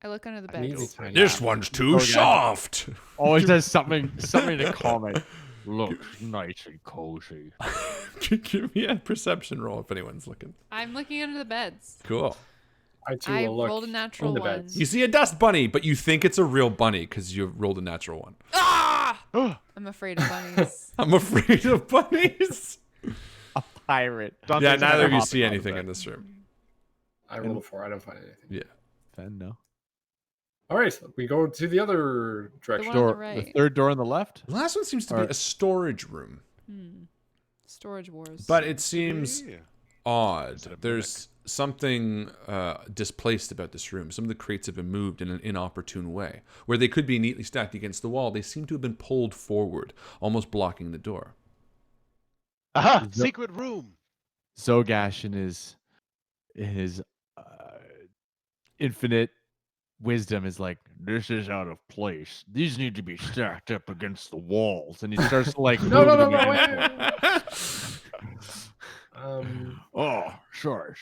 I look under the I need beds. to find This out. one's too Okay. soft. Always has something to comment. Looks nice and cozy. Give me a perception roll if anyone's looking. I'm looking under the beds. Cool. I too I will look rolled a natural in the one. beds. You see a dust bunny, but you think it's a real bunny because you rolled a natural one. Ah! I'm afraid of bunnies. I'm afraid of bunnies. A pirate. Dante's Yeah, kinda neither of you hopping see out of anything bed. in this room. I rolled a 4. I don't find anything. Yeah. Fen, no. All right, we go to the other direction. one on the Door. right. The third door on the left. The last one seems to be Alright. a storage room, Storage wars. but it seems Yeah. odd. Is it a There's something displaced about this room. Some of the crates have been moved in an inopportune way. Where they could be neatly stacked against the wall, they seem to have been pulled forward, almost blocking the door. Aha! Is there- Secret room. Zogash in his infinite wisdom is like, This is out of place. These need to be stacked up against the walls. and he starts to like No, move no, them no, no, against wait. Oh, sorry.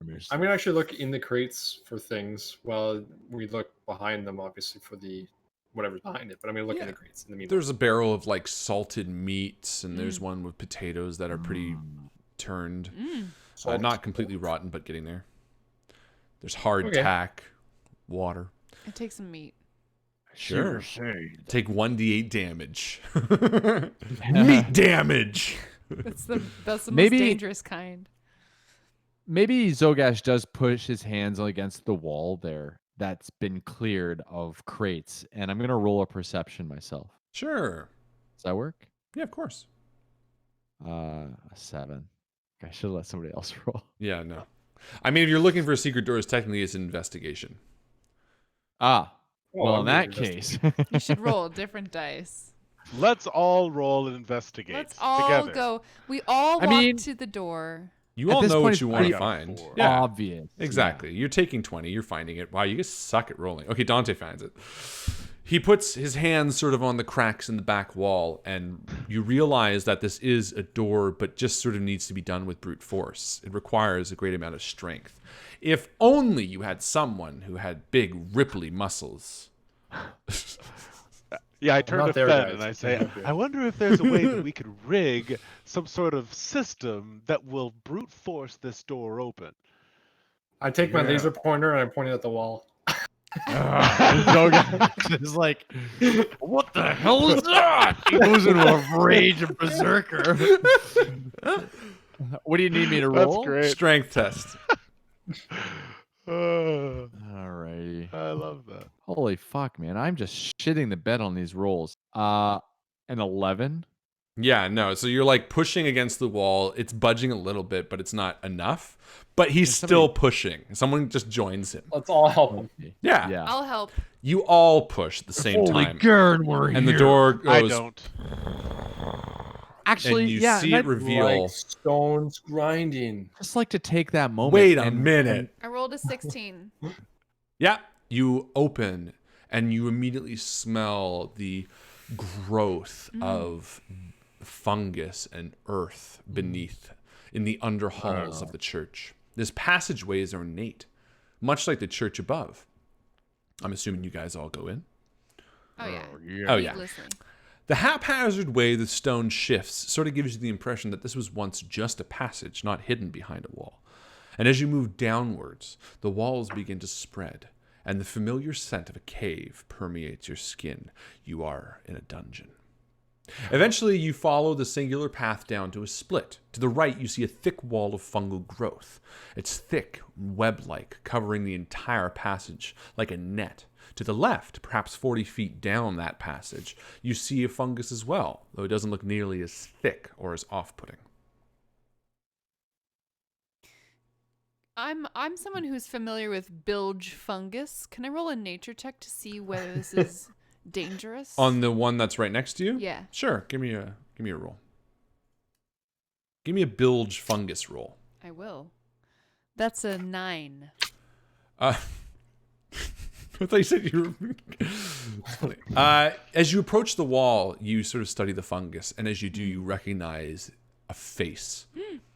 I missed I'm gonna actually look in the crates for things while we look behind them, obviously for the whatever's behind it. But I'm gonna look in the crates in the meantime. There's a barrel of like salted meats, and there's one with potatoes that are pretty turned. Salt. Not completely rotten, but getting there. There's hard Okay. tack, water. I take some meat. Sure. Say, Take 1d8 damage. Meat damage. That's the most Maybe- dangerous kind. Maybe Zogash does push his hands against the wall there that's been cleared of crates, and I'm gonna roll a perception myself. Sure. Does that work? Yeah, of course. A 7. I should let somebody else roll. Yeah, no. I mean, if you're looking for secret doors, technically it's an investigation. Ah, Oh, well, I'm in gonna that case, You should roll different dice. Let's all roll and investigate Let's all together. go. We all I walk mean- to the door. You At all this know point, what it's you want to pretty find. four. Yeah, obvious. exactly. You're taking 20. You're finding it. Wow, you guys suck at rolling. Okay, Dante finds it. He puts his hands sort of on the cracks in the back wall, and you realize that this is a door, but just sort of needs to be done with brute force. It requires a great amount of strength. If only you had someone who had big, ripply muscles. Yeah, I turn not to there, Fen guys. and I I say, can't help you. I wonder if there's a way that we could rig some sort of system that will brute force this door open. I take my Yeah. laser pointer and I'm pointing at the wall. Zogash is like, what the hell is that? he goes into a rage of berserker. What do you need me to That's roll? great. Strength test. Alrighty. I love that. Holy fuck, man! I'm just shitting the bed on these rolls. An 11. Yeah, no. So you're like pushing against the wall. It's budging a little bit, but it's not enough. But he's still pushing. Someone just joins him. Let's all help him. Yeah. Yeah. I'll help. You all push at the same Holy time. Garen, we're And here. the door goes. I don't. Actually, and you yeah. see and it I'd reveal. Like stones grinding. just like to take that moment. Wait a and- minute. I rolled a 16. Yeah. You open and you immediately smell the growth of fungus and earth beneath in the underhalls of the church. This passageway is ornate, much like the church above. I'm assuming you guys all go in. Oh yeah. Oh, yeah. Needlessly. The haphazard way the stone shifts sort of gives you the impression that this was once just a passage, not hidden behind a wall. And as you move downwards, the walls begin to spread, and the familiar scent of a cave permeates your skin. You are in a dungeon. Eventually, you follow the singular path down to a split. To the right, you see a thick wall of fungal growth. It's thick, web-like, covering the entire passage like a net. To the left, perhaps 40 feet down that passage, you see a fungus as well, though it doesn't look nearly as thick or as off-putting. I'm someone who's familiar with bilge fungus. Can I roll a nature check to see whether this is dangerous? On the one that's right next to you? Yeah. Sure. Give me a roll. Give me a bilge fungus roll. I will. That's a 9. I thought you said you were... It's funny. As you approach the wall, you sort of study the fungus, and as you do, you recognize a face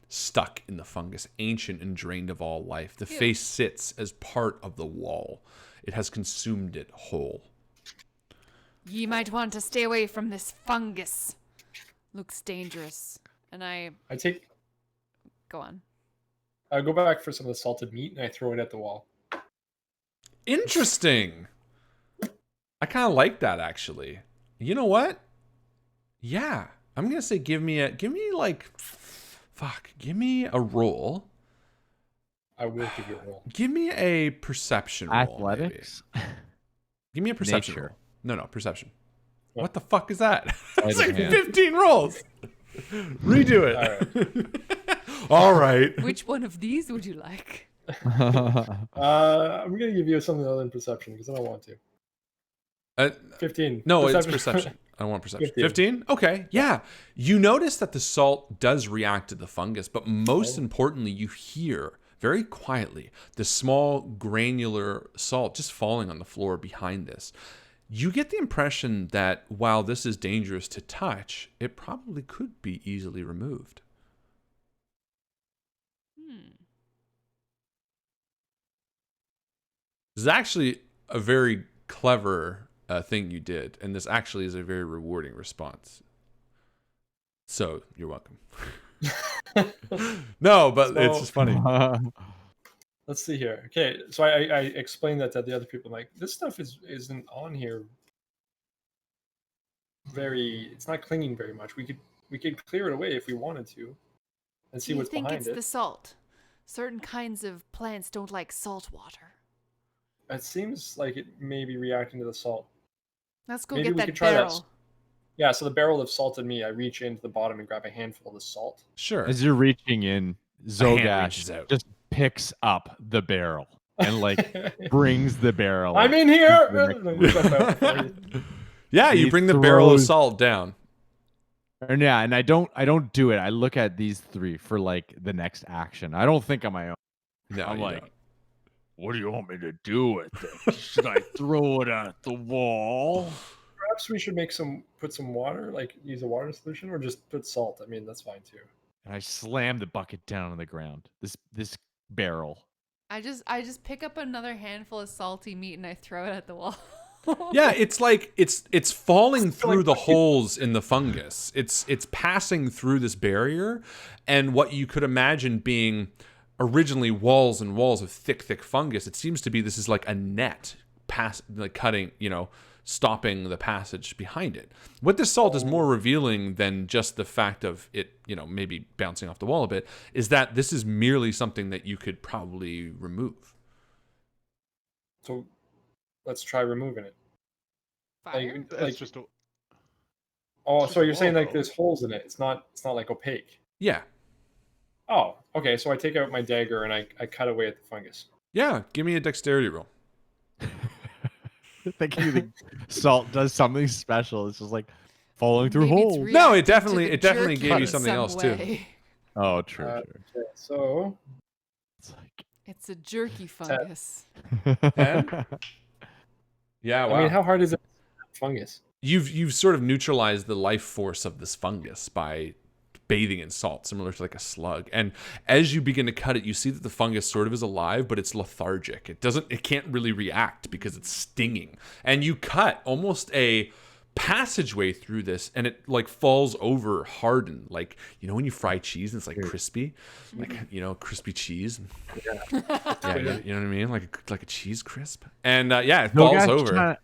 stuck in the fungus, ancient and drained of all life. The face sits as part of the wall. It has consumed it whole. Ye might want to stay away from this fungus. Looks dangerous. And I take... Go on. I go back for some of the salted meat, and I throw it at the wall. Interesting. I kind of like that, actually. You know what? Yeah. I'm going to say give me a roll. I will give you a roll. Give me a perception roll. Athletics? Maybe. Give me a perception Nature. roll. No, perception. What the fuck is that? It's of like hand. 15 rolls. Redo it. All right. Which one of these would you like? I'm going to give you something other than perception, because I don't want to. 15. No, it's perception. I don't want perception. 15? Okay, yeah. You notice that the salt does react to the fungus, but most importantly, you hear very quietly the small granular salt just falling on the floor behind this. You get the impression that while this is dangerous to touch, it probably could be easily removed. This is actually a very clever thing you did, and this actually is a very rewarding response. So, you're welcome. No, but it's just funny. Let's see here. Okay, so I explained that to the other people. I'm like, this stuff isn't on here. It's not clinging very much. We could clear it away if we wanted to, and see what's behind it. Do you think it's the salt? Certain kinds of plants don't like salt water. It seems like it may be reacting to the salt. Let's go Maybe get we that could try that. barrel. Yeah, so the barrel of salted meat, I reach into the bottom and grab a handful of the salt. Sure. As you're reaching in, reaches Zogash out. just picks up the barrel and brings the barrel. I'm up. in here. Yeah, you He bring the barrel of throws- salt down. And yeah, and I don't do it. I look at these three for the next action. I don't think on my own. No, I'm you like, don't. what do you want me to do with it? Should I throw it at the wall? Perhaps we should put some water, use a water solution, or just put salt. I mean, that's fine too. And I slam the bucket down on the ground. This barrel. I just pick up another handful of salty meat and I throw it at the wall. Yeah, it's like it's falling through the holes in the fungus. It's passing through this barrier, and what you could imagine being originally walls and walls of thick fungus, it seems to be this is like a net cutting, stopping the passage behind it. What this salt is more revealing than just the fact of it, maybe bouncing off the wall a bit, is that this is merely something that you could probably remove. So let's try removing it. Fire? It's just a, Oh, It's so just you're a saying wall, there's holes in it. It's not like opaque. Yeah. Oh, okay. So I take out my dagger and I cut away at the fungus. Yeah, give me a dexterity roll. Thinking the salt does something special. It's just falling through Maybe it's holes. No, reacting it definitely- to the it definitely jerky gave you in something some else, too. way. Oh, true. Okay, so It's It's a jerky fungus. Yeah, wow. I mean, how hard is it? Fungus. You've sort of neutralized the life force of this fungus by bathing in salt, similar to like a slug. And as you begin to cut it, you see that the fungus sort of is alive, but it's lethargic. It can't really react because it's stinging. And you cut almost a passageway through this, and it like falls over hardened, like, you know, when you fry cheese and it's like crispy, like, you know, crispy cheese. Yeah, you know what I mean, like a cheese crisp. And it falls over.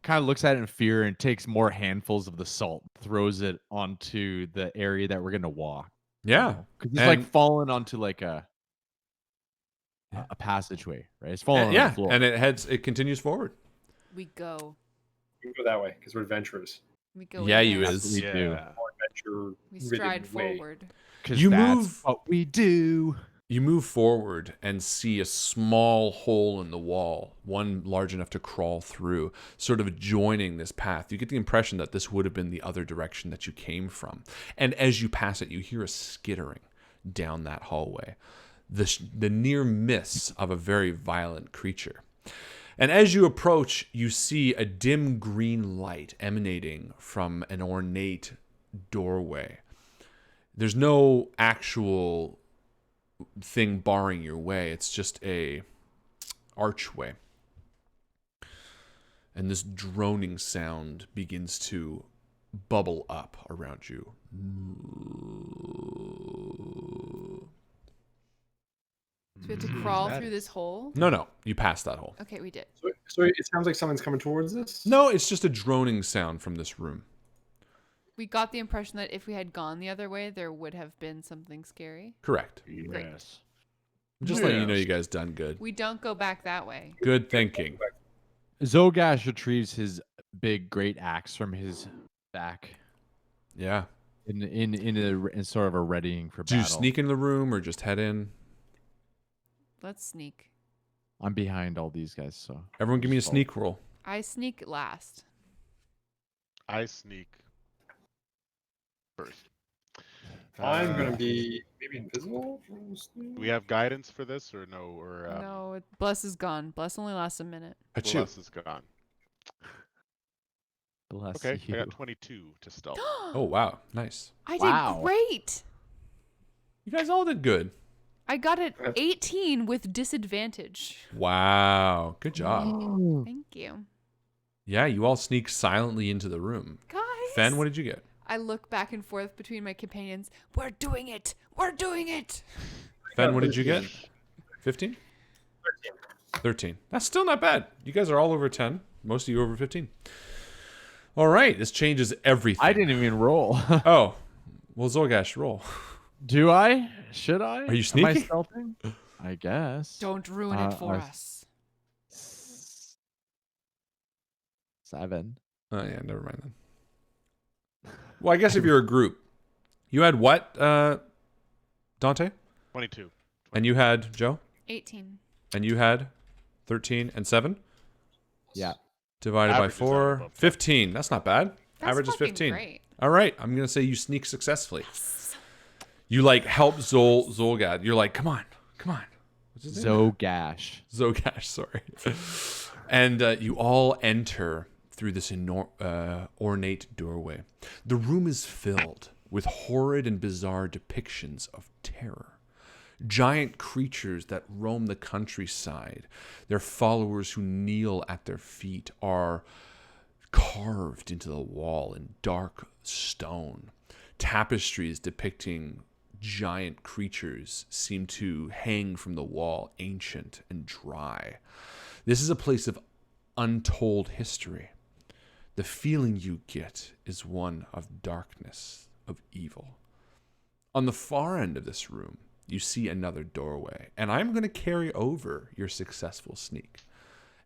Kind of looks at it in fear and takes more handfuls of the salt, throws it onto the area that we're gonna walk. Yeah, because it's like falling onto like a passageway, right? It's falling on the floor. And it continues forward. We go. We go that way because we're adventurers. We go. Yeah, in you there. is. We do. More adventure. We stride forward. Because You that's move- what we do. You move forward and see a small hole in the wall, one large enough to crawl through, sort of joining this path. You get the impression that this would have been the other direction that you came from. And as you pass it, you hear a skittering down that hallway, the near miss of a very violent creature. And as you approach, you see a dim green light emanating from an ornate doorway. There's no actual thing barring your way. It's just a archway. And this droning sound begins to bubble up around you. So we have to crawl through this hole. No, you passed that hole. Okay, we did. So it sounds like someone's coming towards us. No, it's just a droning sound from this room. We got the impression that if we had gone the other way, there would have been something scary. Correct. Yes. I'm just letting you know you guys done good. We don't go back that way. Good thinking. Zogash retrieves his big great axe from his back Yeah. in sort of a readying for Do you battle. sneak in the room or just head in? Let's sneak. I'm behind all these guys, so Everyone give me a sneak roll. I sneak last. I sneak first. I'm gonna be maybe invisible. We have guidance for this or no? Or No, Bless is gone. Bless only lasts a minute. Achoo. Bless is gone. bless Okay, you. I got 22 to stealth. Oh, wow. Nice. I Wow. did great. You guys all did good. I got it 18 with disadvantage. Wow. Good job. Thank you. Yeah, you all sneak silently into the room. Guys. Fen, what did you get? I look back and forth between my companions. We're doing it. We're doing it. Fen, what did you get? 15? 13. That's still not bad. You guys are all over 10. Most of you over 15. All right. This changes everything. I didn't even roll. Oh. Well, Zogash, roll. Do I? Should I? Are you Am I sneaky? stealthing? I guess. Don't ruin it for us. us. 7. Oh, yeah. Never mind then. Well, I guess if you're a group. You had what, Dante? 22. And you had Joe? 18. And you had 13 and 7? Yeah. Divided Average is by out 4. above 15. That's not bad. That's Average is fucking 15. Great. All right. I'm going to say you sneak successfully. You like help Zolgad. You're like, come on. What's his name? Zogash. Zogash, sorry. And you all enter through this ornate doorway. The room is filled with horrid and bizarre depictions of terror. Giant creatures that roam the countryside. Their followers who kneel at their feet are carved into the wall in dark stone. Tapestries depicting giant creatures seem to hang from the wall, ancient and dry. This is a place of untold history. The feeling you get is one of darkness, of evil. On the far end of this room, you see another doorway, and I'm going to carry over your successful sneak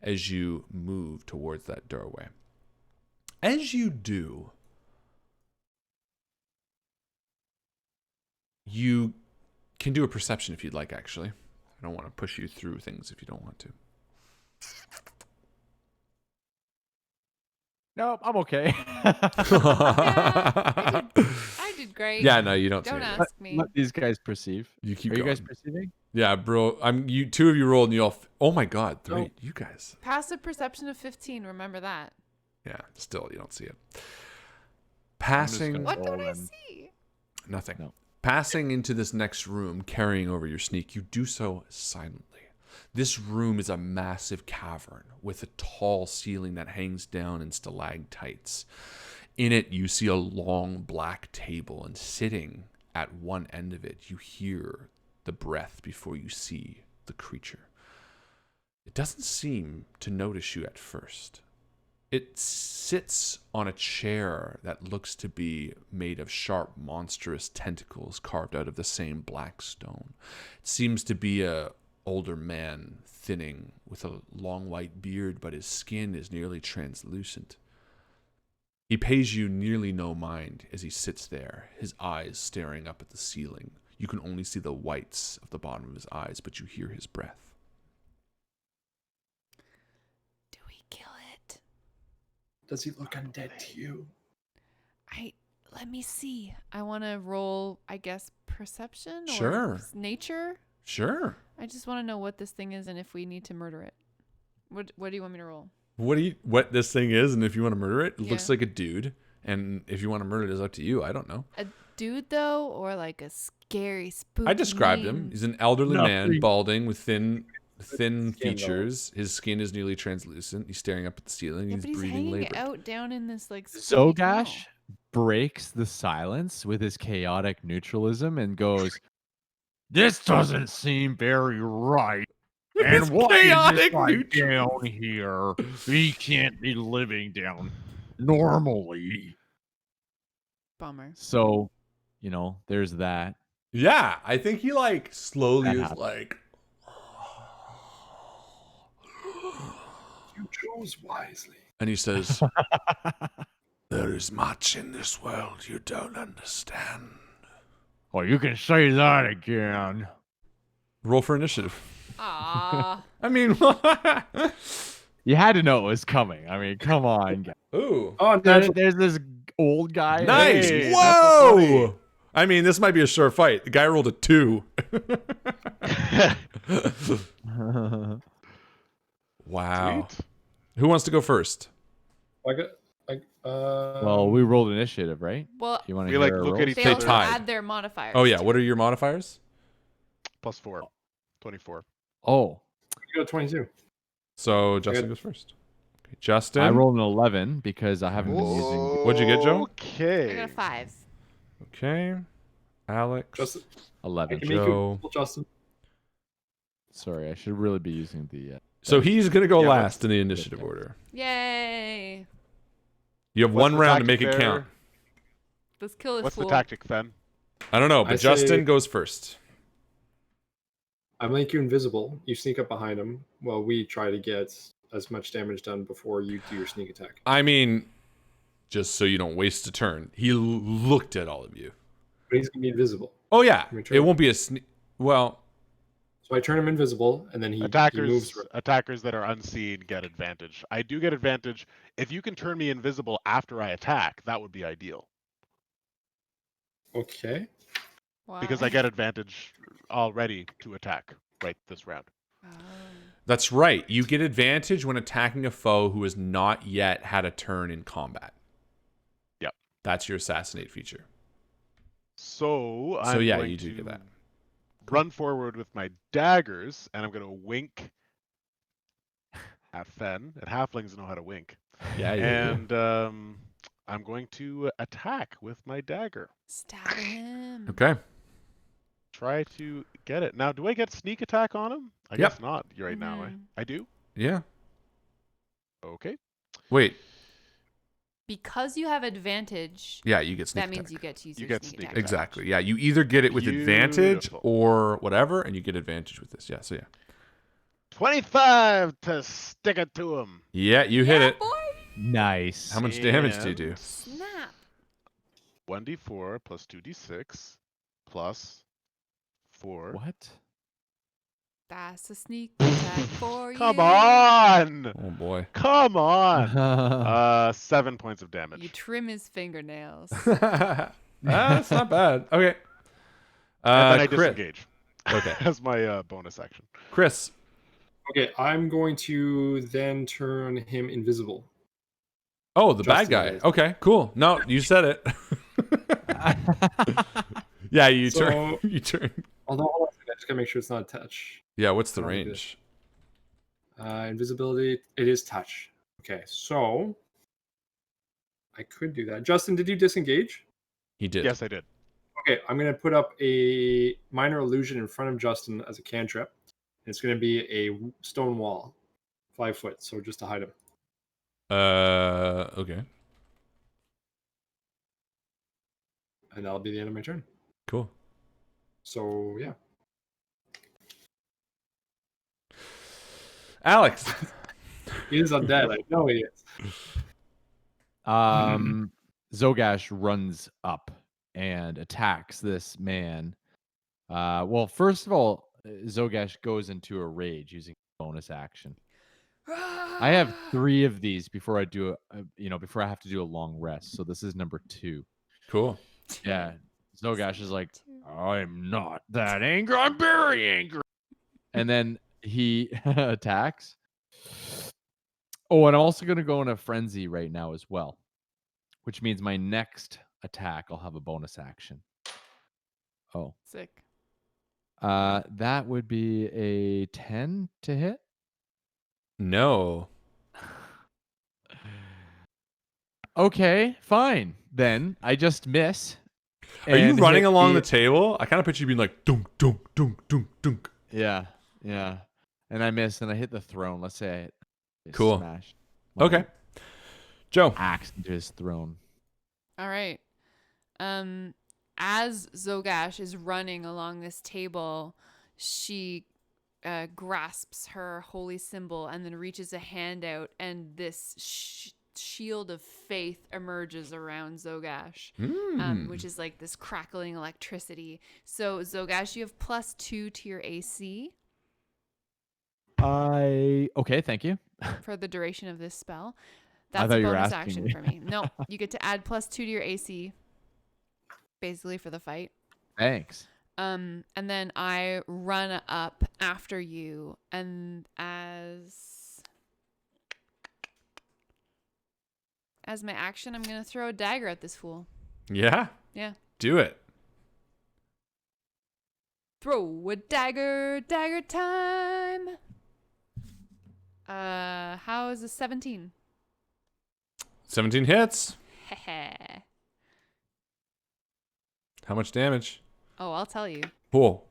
as you move towards that doorway. As you do, you can do a perception if you'd like, actually. I don't want to push you through things if you don't want to. Nope, I'm okay. I did great. Yeah, no, you don't Don't see it. ask me. Let these guys perceive. You keep Are you going. guys perceiving? Yeah, bro. You two of you rolled and you all. Oh my God, 3. Oh. You guys. Passive perception of 15. Remember that. Yeah, still you don't see it. Passing. gonna- What don't I Roll see? Nothing. No. Passing into this next room, carrying over your sneak, you do so silently. This room is a massive cavern with a tall ceiling that hangs down in stalactites. In it, you see a long black table, and sitting at one end of it, you hear the breath before you see the creature. It doesn't seem to notice you at first. It sits on a chair that looks to be made of sharp, monstrous tentacles carved out of the same black stone. It seems to be a older man, thinning, with a long white beard, but his skin is nearly translucent. He pays you nearly no mind as he sits there, his eyes staring up at the ceiling. You can only see the whites of the bottom of his eyes, but you hear his breath. Do we kill it? Does he look undead to you? Let me see. I want to roll, I guess, perception or Sure. nature. Sure. I just want to know what this thing is and if we need to murder it. What do you want me to roll? What this thing is, and if you want to murder it, it looks Yeah. like a dude. And if you want to murder it, it's up to you. I don't know. A dude though, or like a scary spooky? I described him. name? He's an elderly man, Nothing. balding with thin Skin, though. features. His skin is nearly translucent. He's staring up at the ceiling. Yeah, He's but he's breathing hanging labored. out down in this like. spooky tunnel. Zogash breaks the silence with his chaotic neutralism and goes, This doesn't seem very right. His And why is chaotic this guy neutral- down here? He can't be living down normally. Bummer. so, there's that. Yeah, I think he like slowly That is happened. like. You chose wisely. And he says, "There is much in this world you don't understand." Oh, you can say that again. Roll for initiative. Ah. I mean, You had to know it was coming. I mean, come on. guys. ooh, Oh, There's this old guy. nice! Hey, Whoa! I mean, this might be a sure fight. The guy rolled a 2. Wow. Sweet. Who wants to go first? Well, we rolled initiative, right? Well, If you want to We, like, hear our look at rolls? each they They also tied. add their modifiers. Oh yeah, too. what are your modifiers? +4. 24. Oh, You got 22. So Justin got- goes first. Okay, Justin. I rolled an 11 because I haven't been using. What'd you get, Joe? Okay. I got a 5. Okay. Alex. Justin, I 11. can make you Joe. invisible, Justin. Sorry, I should really be using the. So he's gonna go Yeah, last in the initiative order. Yay! You have What's one the round to make tactic it count. there? Let's kill this What's fool. the tactic, Fen? I don't know, but I Justin say- goes first. I make you invisible. You sneak up behind him while we try to get as much damage done before you do your sneak attack. I mean, just so you don't waste a turn, he looked at all of you. But he's gonna be invisible. Oh yeah, Let me try it it. won't be a well. So I turn him invisible, and then he moves. Attackers that are unseen get advantage. I do get advantage if you can turn me invisible after I attack. That would be ideal Okay. because I get advantage already to attack right this round. Oh. That's right. You get advantage when attacking a foe who has not yet had a turn in combat. Yep. That's your assassinate feature. So So I'm yeah, going you do to get that. run forward with my daggers, and I'm going to wink at Fen. And halflings know how to wink. Yeah, And I'm going to attack with my dagger. Stab him. Okay. Try to get it. Now, do I get sneak attack on him? I Yep. guess not right now. Mhm. I do? Yeah. Okay. Wait. Because you have advantage, Yeah, you get sneak that means attack. you get to use You your get sneak sneak attack. attack. Exactly. Yeah, you either get it with advantage Beautiful. or whatever, and you get advantage with this. Yeah. So yeah. 25 to stick it to him. Yeah, you hit Yeah, it. boy. Nice. How much damage do you do? And Snap. 1d4 plus 2d6 plus 4. What? That's a sneak attack for you. Come on! Oh boy. Come on! Uh, 7 points of You damage. trim his fingernails. That's not bad. Okay. And then I Chris. disengage Okay. as my bonus action. Chris. Okay, I'm going to then turn him invisible. Oh, the bad Justin guy. is. Okay, cool. No, you said it. Yeah, you So- turn. You turn. Although, hold on a second, I just gotta make sure it's not a touch. Yeah, what's the Like range? Invisibility, it is touch. Okay, so I could do that. Justin, did you disengage? He did. Yes, I did. Okay, I'm gonna put up a minor illusion in front of Justin as a cantrip. It's gonna be a stone wall, 5 foot, so just to hide him. Okay. And that'll be the end of my turn. Cool. So yeah. Alex. He is undead. I know he is. Zogash runs up and attacks this man. Well, first of all, Zogash goes into a rage using bonus action. I have 3 of these before I do before I have to do a long rest. So this is number 2. Cool. Yeah. Zogash is like, I'm not that angry. I'm very angry. And then he attacks. Oh, and I'm also going to go in a frenzy right now as well, which means my next attack, I'll have a bonus action. Oh, Sick. that would be a 10 to hit. No. Okay, fine. Then I just miss. Are you and running hit along the table? I kind of picture you being like dunk, dunk, dunk, dunk, dunk. Yeah. And I miss, and I hit the throne. Let's say I Cool. smash. Okay. Joe. Axe into his throne. All right. As Zogash is running along this table, she grasps her holy symbol and then reaches a hand out, and this shield of faith emerges around Zogash, which is like this crackling electricity. So Zogash, you have +2 to your AC Okay, thank you. for the duration of this spell. I That's thought a you were bonus asking action me. for me. No, you get to add +2 to your AC, basically for the fight. Thanks. And then I run up after you, and as my action, I'm gonna throw a dagger at this fool. Yeah. Yeah. Do it. Throw a dagger time. How is a 17? 17 hits. Heh. How much damage? Oh, I'll tell you. Cool.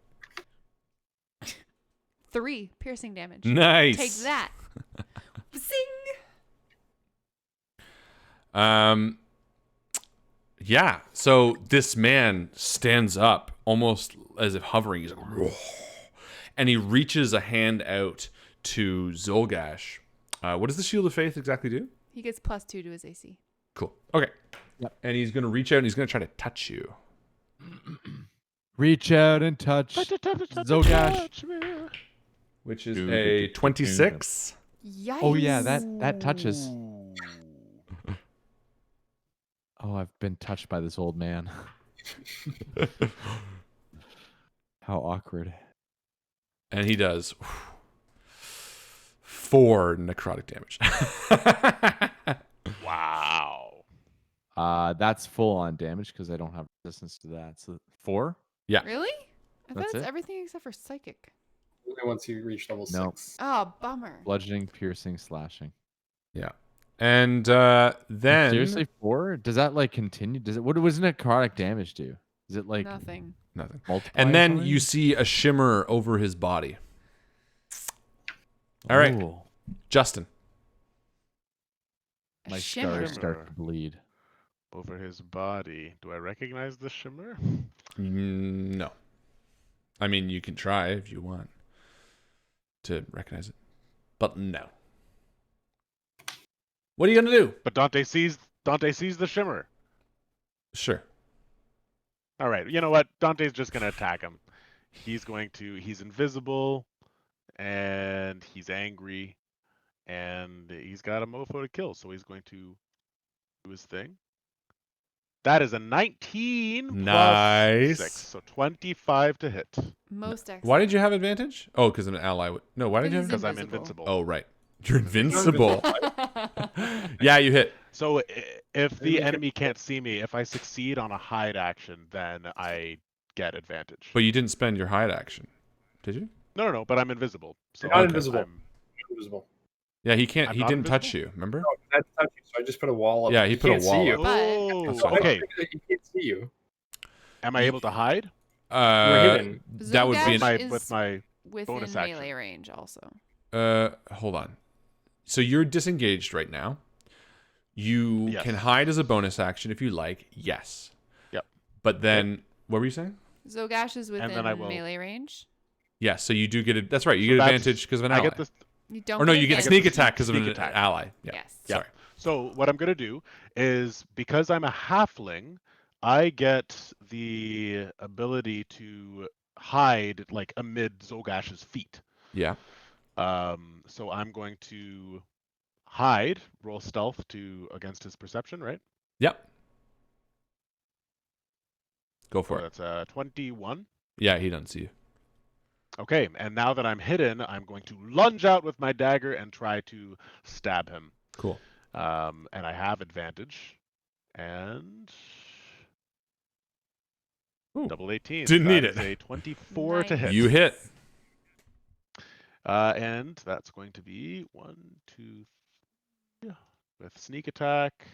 3 piercing damage. Nice. Take that. Zing. Yeah. So this man stands up almost as if hovering. He's like, "Whoa," and he reaches a hand out to Zolgash. What does the Shield of Faith exactly do? He gets +2 to his AC. Cool. Okay. Yep. And he's going to reach out and he's going to try to touch you. Reach out and touch Zogash. Which is a 26. Yikes. Oh yeah, that touches. Oh, I've been touched by this old man. How awkward. And he does 4 necrotic damage. Wow. That's full on damage because I don't have resistance to that. So 4? Yeah. Really? I thought That's it's it? everything except for psychic. Only once you reach level No. 6. Oh, bummer. Bludgeoning, piercing, slashing. Yeah. And then Seriously, 4? Does that like continue? Does it? What does necrotic damage do? Is it like Nothing. nothing. multiply? And then something? you see a shimmer over his body. All right. Ooh, Justin. A my shimmer. scars start to bleed. Over his body. Do I recognize the shimmer? No. I mean, you can try if you want to recognize it. But no. What are you going to do? But Dante sees the shimmer. Sure. All right. You know what? Dante's just going to attack him. He's invisible and he's angry and he's got a mofo to kill, so he's going to do his thing. That is a 19 Nice. plus 6, so 25 to hit. Most excellent. Why did you have advantage? Oh, because an ally would. No, why did you have Because Because he's I'm Invisible. invincible. Oh, right. You're invincible. Yeah, you hit. So if Then the make it- enemy can't see me, if I succeed on a hide action, then I get advantage. But you didn't spend your hide action, did you? No, but I'm invisible. So You're not Okay. invisible. I'm Invisible. Yeah, he can't. I'm He not didn't touch invisible? you. Remember? No, that's touching. So I just put a wall up. Yeah, he put a can't see wall you. up. Oh, That's what I okay. He can't see you. Am I able to hide? You're hidden. That would be Zogash an, is With my within bonus melee action. range also. hold on. So you're disengaged right now. You Yes. can hide as a bonus action if you like. Yes. Yep. But then, what were you saying? Zogash is within then I will- melee range. Yeah. So you do get it. That's right. You So get that's- advantage because of an I ally. get this. You don't. Or no, get you get advantage. sneak attack because of an Sneak attack. ally. Yeah. Yes. Yeah. Sorry. So what I'm gonna do is, because I'm a halfling, I get the ability to hide like amid Zogash's feet. Yeah. So I'm going to hide, roll stealth against his perception, right? Yep. Go for So it. that's 21. Yeah, he doesn't see you. Okay, and now that I'm hidden, I'm going to lunge out with my dagger and try to stab him. Cool. And I have advantage. And Ooh. double 18. Didn't need That is it. a 24 to Nice. hit. You hit. And that's going to be 1, 2, 3 with sneak attack.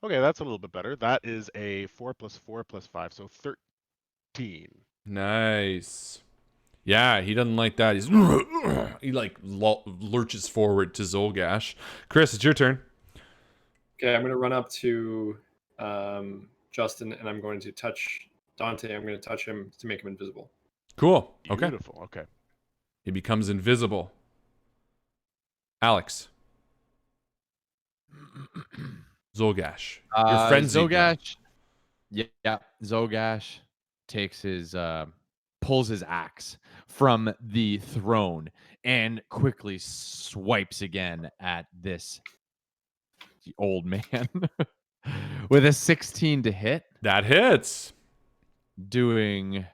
Okay, that's a little bit better. That is a 4 + 4 + 5, so 13. Nice. Yeah, he doesn't like that. He's he like lurches forward to Zolgash. Chris, it's your turn. Okay, I'm going to run up to Justin and I'm going to touch Dante. I'm going to touch him to make him invisible. Cool. Okay. Beautiful. Okay. He becomes invisible. Alex. Zolgash. Your frenzied now. Zogash. Yeah, Zogash takes his pulls his axe from the throne and quickly swipes again at this old man with a 16 to hit, That hits. doing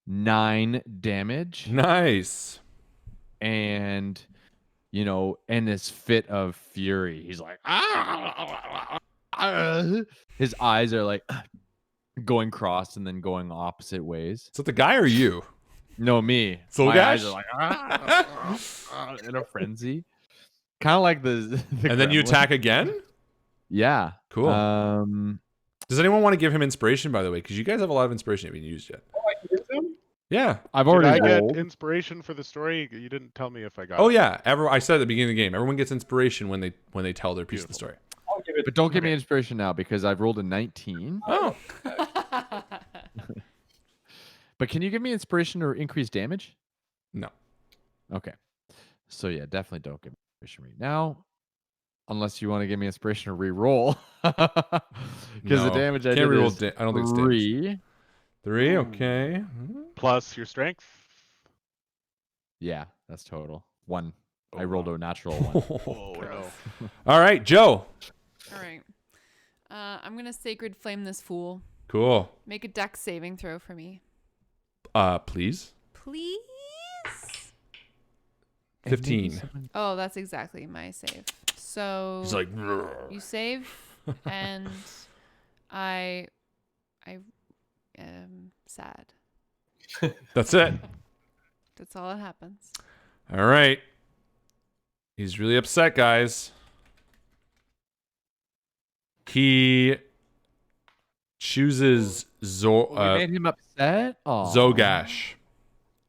9 damage. Nice. And in this fit of fury, he's like, his eyes are like going cross and then going opposite ways. Is that the guy or you? No, me. Zolgash? My eyes are like in a frenzy, kind of like the And then you gremlin. attack again? Yeah. Cool. Does anyone want to give him inspiration, by the way? Because you guys have a lot of inspiration you haven't used yet. Oh, I can give it to him? Yeah. I've Did already I rolled. get inspiration for the story? You didn't tell me if I got Oh it. yeah. I said at the beginning of the game, everyone gets inspiration when they tell their piece of the story. I'll give it. But don't give me inspiration now because I've rolled a 19. Oh. But can you give me inspiration or increase damage? No. Okay. So yeah, definitely don't give me inspiration right now. Unless you want to give me inspiration or re-roll. Because the No. damage I Can't did reroll is I don't think it's damage. 3. 3, okay. Plus your strength. Yeah, that's total. 1. Oh, I rolled a natural 1. Oh no. All right, Joe. All right. I'm gonna sacred flame this fool. Cool. Make a dex saving throw for me, Please. please. 15. Oh, that's exactly my save. So He's like, you save, and I am sad. that's it. That's all that happens. All right. He's really upset, guys. He chooses We made him upset? Oh, Zogash.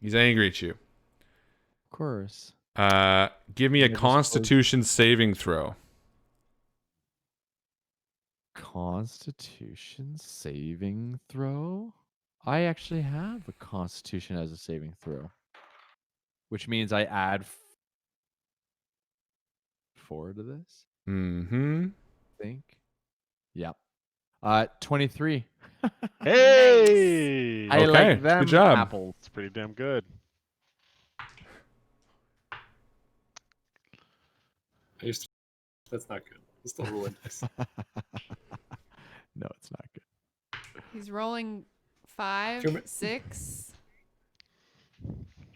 He's angry at you. Of course. Give me a Maybe Constitution saving throw. Constitution saving throw? I actually have a Constitution as a saving throw. Which means I add 4 to this, Mm-hmm. I think. Yep. 23. Hey! I Okay, like them good job. apples. It's pretty damn good. That's not good. It's still rolling dice. No, it's not good. He's rolling 5, 2 minutes. 6,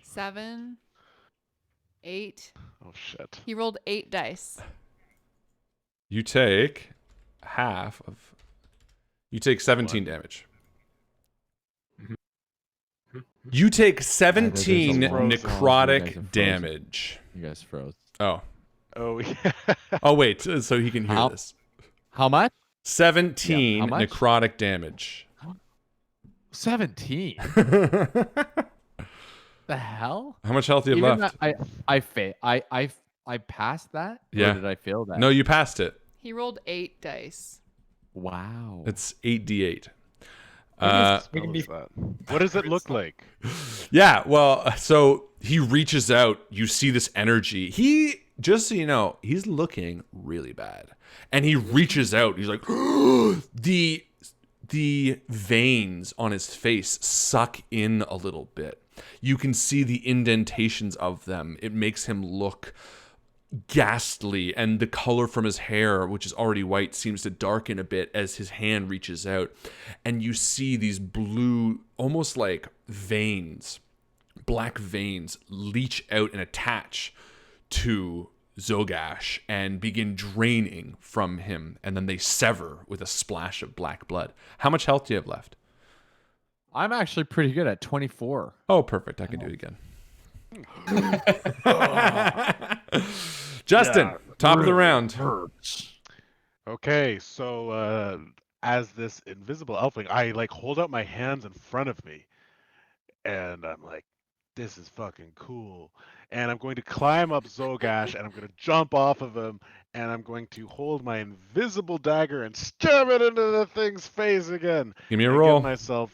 7, 8. Oh shit. He rolled 8 dice. You take half of. You take 17 damage. You take 17 there's a long pause. You guys are necrotic frozen. damage. You guys froze. Oh. Oh yeah. Oh, wait. So he can hear this. How much? 17 Yeah, how much? necrotic damage. 17. How The hell? much health do you Even have left? that, I passed that. Yeah. Or did I fail that? No, you passed it. He rolled 8 dice. Wow. It's 8d8. What does it look like? Yeah, well, so he reaches out. You see this energy. He, just so you know, he's looking really bad. And he reaches out. He's like, the veins on his face suck in a little bit. You can see the indentations of them. It makes him look ghastly, and the color from his hair, which is already white, seems to darken a bit as his hand reaches out, and you see these blue, almost like veins, black veins, leach out and attach to Zogash and begin draining from him, and then they sever with a splash of black blood. How much health do you have left? I'm actually pretty good at 24. Oh, perfect. I can do it again. Justin, top of the round. Hurts. Okay, so as this invisible elfling, I like hold out my hands in front of me, and I'm like, "This is fucking cool." And I'm going to climb up Zogash, and I'm going to jump off of him, and I'm going to hold my invisible dagger and stab it into the thing's face again. Give me a And roll. Give myself.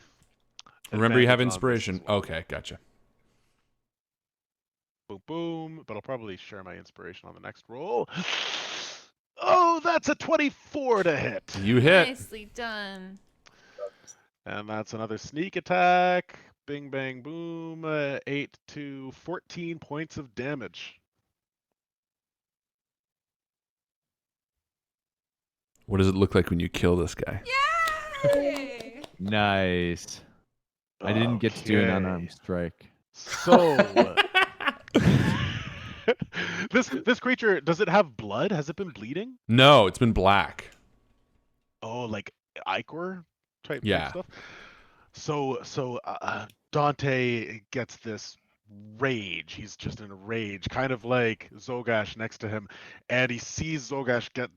Remember, you have advantage on this inspiration. as well. Okay, gotcha. Boom, boom. But I'll probably share my inspiration on the next roll. Oh, that's a 24 to hit. You hit. Nicely done. And that's another sneak attack. Bing, bang, boom. 8 to 14 points of damage. What does it look like when you kill this guy? Yay! Nice. I didn't get to do an Okay. unarmed strike. So, this creature, does it have blood? Has it been bleeding? No, it's been black. Oh, like ichor type Yeah. stuff. So Dante gets this rage. He's just in a rage, kind of like Zogash next to him, and he sees Zogash get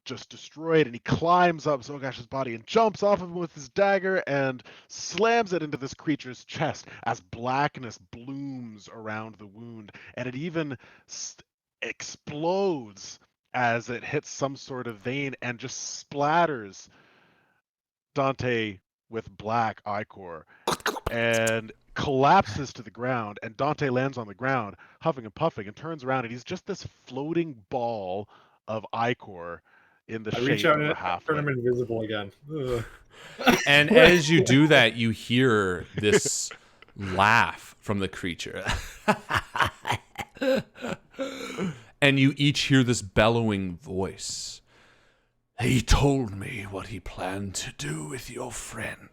just destroyed, and he climbs up Zogash's body and jumps off of him with his dagger and slams it into this creature's chest as blackness blooms around the wound, and it even explodes as it hits some sort of vein and just splatters Dante with black ichor and collapses to the ground, and Dante lands on the ground huffing and puffing and turns around, and he's just this floating ball of ichor in the I shape reach out of and a turn him halfling. invisible again. Ugh. And as you do that, you hear this laugh from the creature. And you each hear this bellowing voice. He told me what he planned to do with your friend.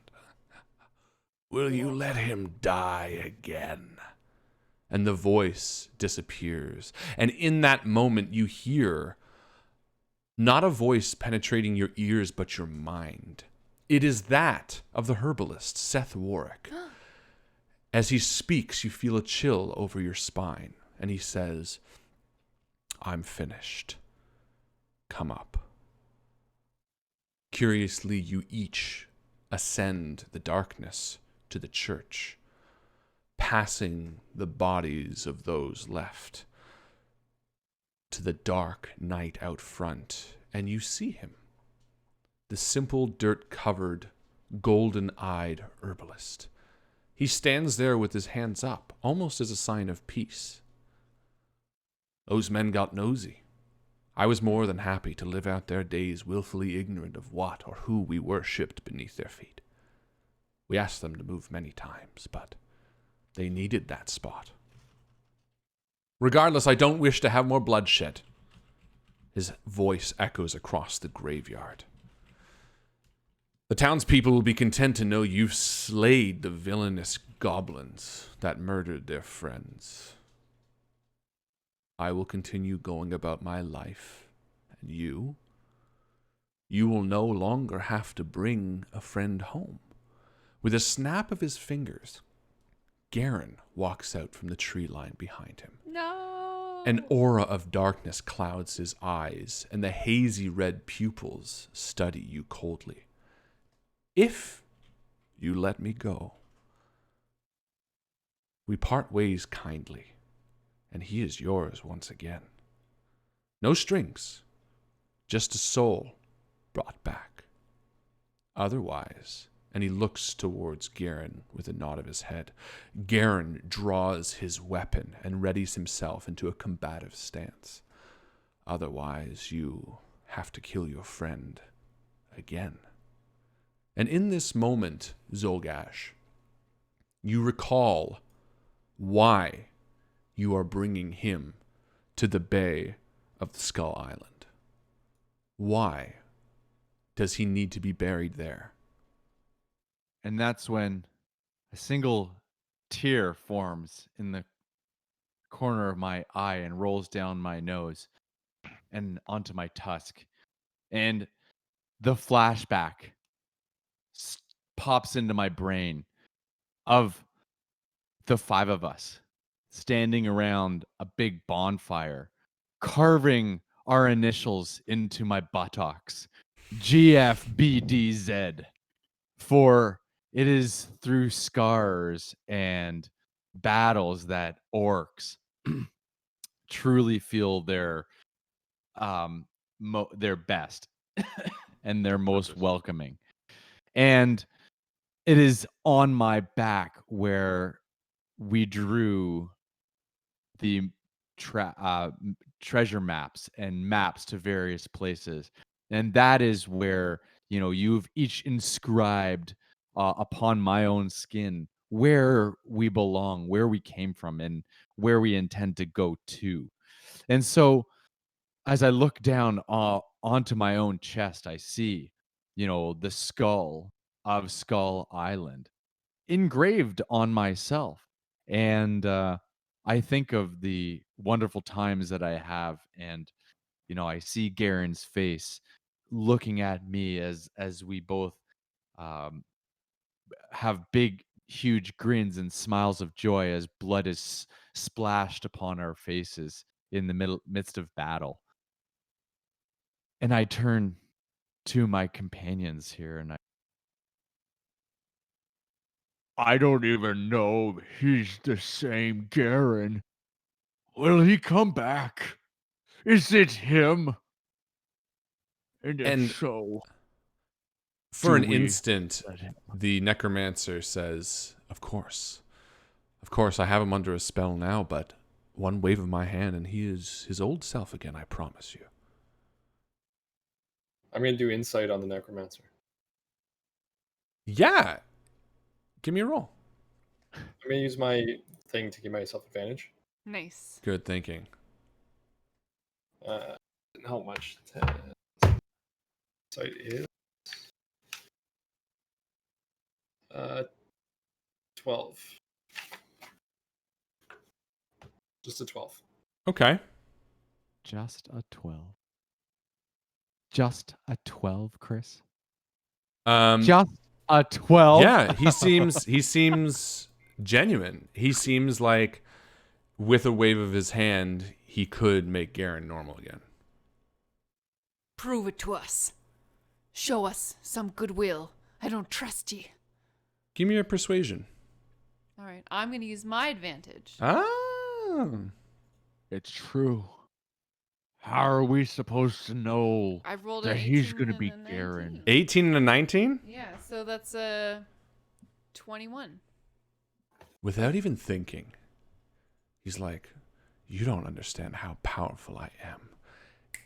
Will you let him die again? And the voice disappears. And in that moment, you hear not a voice penetrating your ears, but your mind. It is that of the herbalist, Seth Warwick. As he speaks, you feel a chill over your spine, and he says, I'm finished. Come up. Curiously, you each ascend the darkness to the church, passing the bodies of those left to the dark night out front, and you see him, the simple dirt-covered, golden-eyed herbalist. He stands there with his hands up, almost as a sign of peace. Those men got nosy. I was more than happy to live out their days willfully ignorant of what or who we worshipped beneath their feet. We asked them to move many times, but they needed that spot. Regardless, I don't wish to have more bloodshed. His voice echoes across the graveyard. The townspeople will be content to know you've slayed the villainous goblins that murdered their friends. I will continue going about my life, and you will no longer have to bring a friend home. With a snap of his fingers, Garen walks out from the tree line behind him. No. An aura of darkness clouds his eyes, and the hazy red pupils study you coldly. If you let me go, we part ways kindly, and he is yours once again. No strings, just a soul brought back. Otherwise, and he looks towards Garen with a nod of his head. Garen draws his weapon and readies himself into a combative stance. Otherwise, you have to kill your friend again. And in this moment, Zolgash, you recall why you are bringing him to the Bay of the Skull Island. Why does he need to be buried there? And that's when a single tear forms in the corner of my eye and rolls down my nose and onto my tusk. And the flashback pops into my brain of the five of us standing around a big bonfire, carving our initials into my buttocks. GFBDZ. For it is through scars and battles that orcs truly feel their best and their most welcoming. And it is on my back where we drew the treasure maps and maps to various places. And that is where, you've each inscribed upon my own skin where we belong, where we came from, and where we intend to go to. And so as I look down onto my own chest, I see, the skull of Skull Island engraved on myself. And I think of the wonderful times that I have, and I see Garen's face looking at me as we both um, have big, huge grins and smiles of joy as blood is splashed upon our faces in the midst of battle. And I turn to my companions here, and I don't even know if he's the same Garen. Will he come back? Is it him? And if And so, for an do we instant, let him? the necromancer says, Of course, I have him under a spell now, but one wave of my hand and he is his old self again, I promise you. I'm going to do insight on the necromancer. Yeah. Give me a roll. I'm going to use my thing to give myself advantage. Nice. Good thinking. How much? Insight is 12. Just a 12. Okay. just a 12. Just a 12, Chris? Just a 12? Yeah, he seems genuine. He seems like with a wave of his hand, he could make Garen normal again. Prove it to us. Show us some goodwill. I don't trust ye. Give me a persuasion. All right, I'm going to use my advantage. Ah. It's true. How are we supposed to know I rolled that an he's 18 going to and be a 19. Garen? 18 and a 19? Yeah, so that's a 21. Without even thinking, he's like, you don't understand how powerful I am.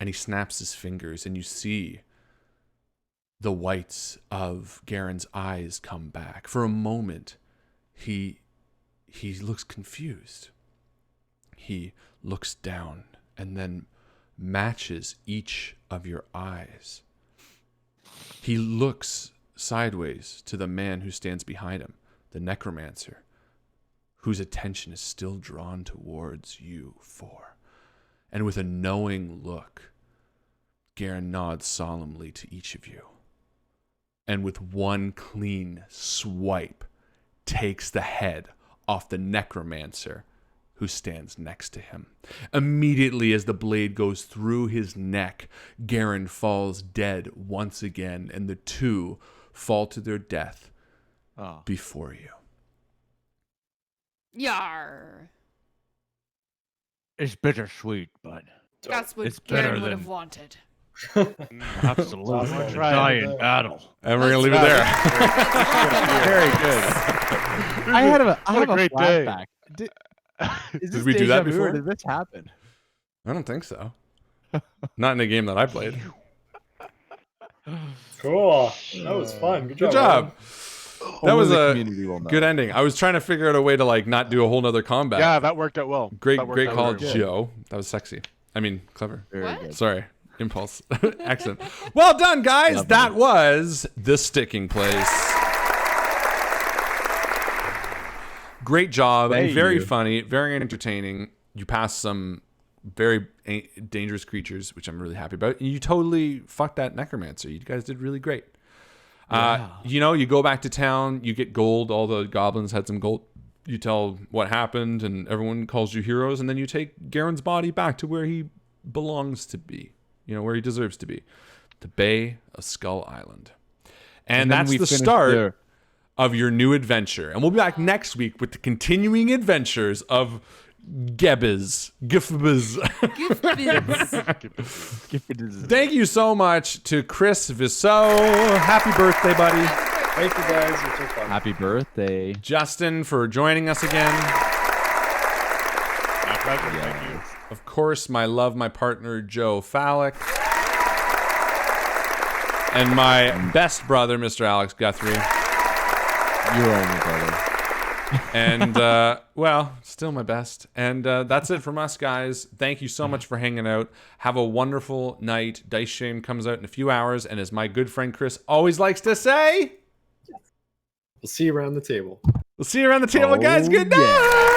And he snaps his fingers, and you see the whites of Garen's eyes come back. For a moment, he looks confused. He looks down and then matches each of your eyes. He looks sideways to the man who stands behind him, the necromancer, whose attention is still drawn towards you four. And with a knowing look, Garen nods solemnly to each of you. And with one clean swipe, takes the head off the necromancer who stands next to him. Immediately as the blade goes through his neck, Garen falls dead once again, and the two fall to their death before you. Yar. It's bittersweet, but That's what It's better Garen would than- have wanted. absolutely Awesome. to Try die it. in battle. And we're going to leave it there. Very good. I have a What a great day. flashback. Did Did we do that before? Or did this happen? I don't think so. Not in a game that I played. Cool. That was fun. Good Good job. job. That was Only the a community will know. good ending. I was trying to figure out a way to like not do a whole nother combat. Yeah, that worked out well. Great That worked great out call, very well. Joe. That was sexy. I mean, clever. Very What? good. Sorry. Impulse. Excellent. Well done, guys. Lovely. That was The Sticking Place. Great job. And Thank very you. funny, very entertaining. You passed some very dangerous creatures, which I'm really happy about. And you totally fucked that necromancer. You guys did really great. You know, you go back to town, you get gold. All the goblins had some gold. You tell what happened, and everyone calls you heroes. And then you take Garen's body back to where he belongs to be. You know, where he deserves to be. The Bay of Skull Island. And then that's we the finished start there. of your new adventure. And we'll be back next week with the continuing adventures of Gebbez. Giffbez. Gift Thank you so much to Chris Viseau. Happy birthday, buddy. Thank you guys. It was so fun. Happy birthday. Justin for joining us again. My pleasure. Thank you. Of course, my love, my partner, Joe Fallak. And my best brother, Mr. Alex Guthrie. You're only brother. And, well, still my best. And that's it from us, guys. Thank you so much for hanging out. Have a wonderful night. Dice Shame comes out in a few hours. And as my good friend Chris always likes to say, We'll see you around the table. we'll see you around the table, guys. Oh, Good yeah. night.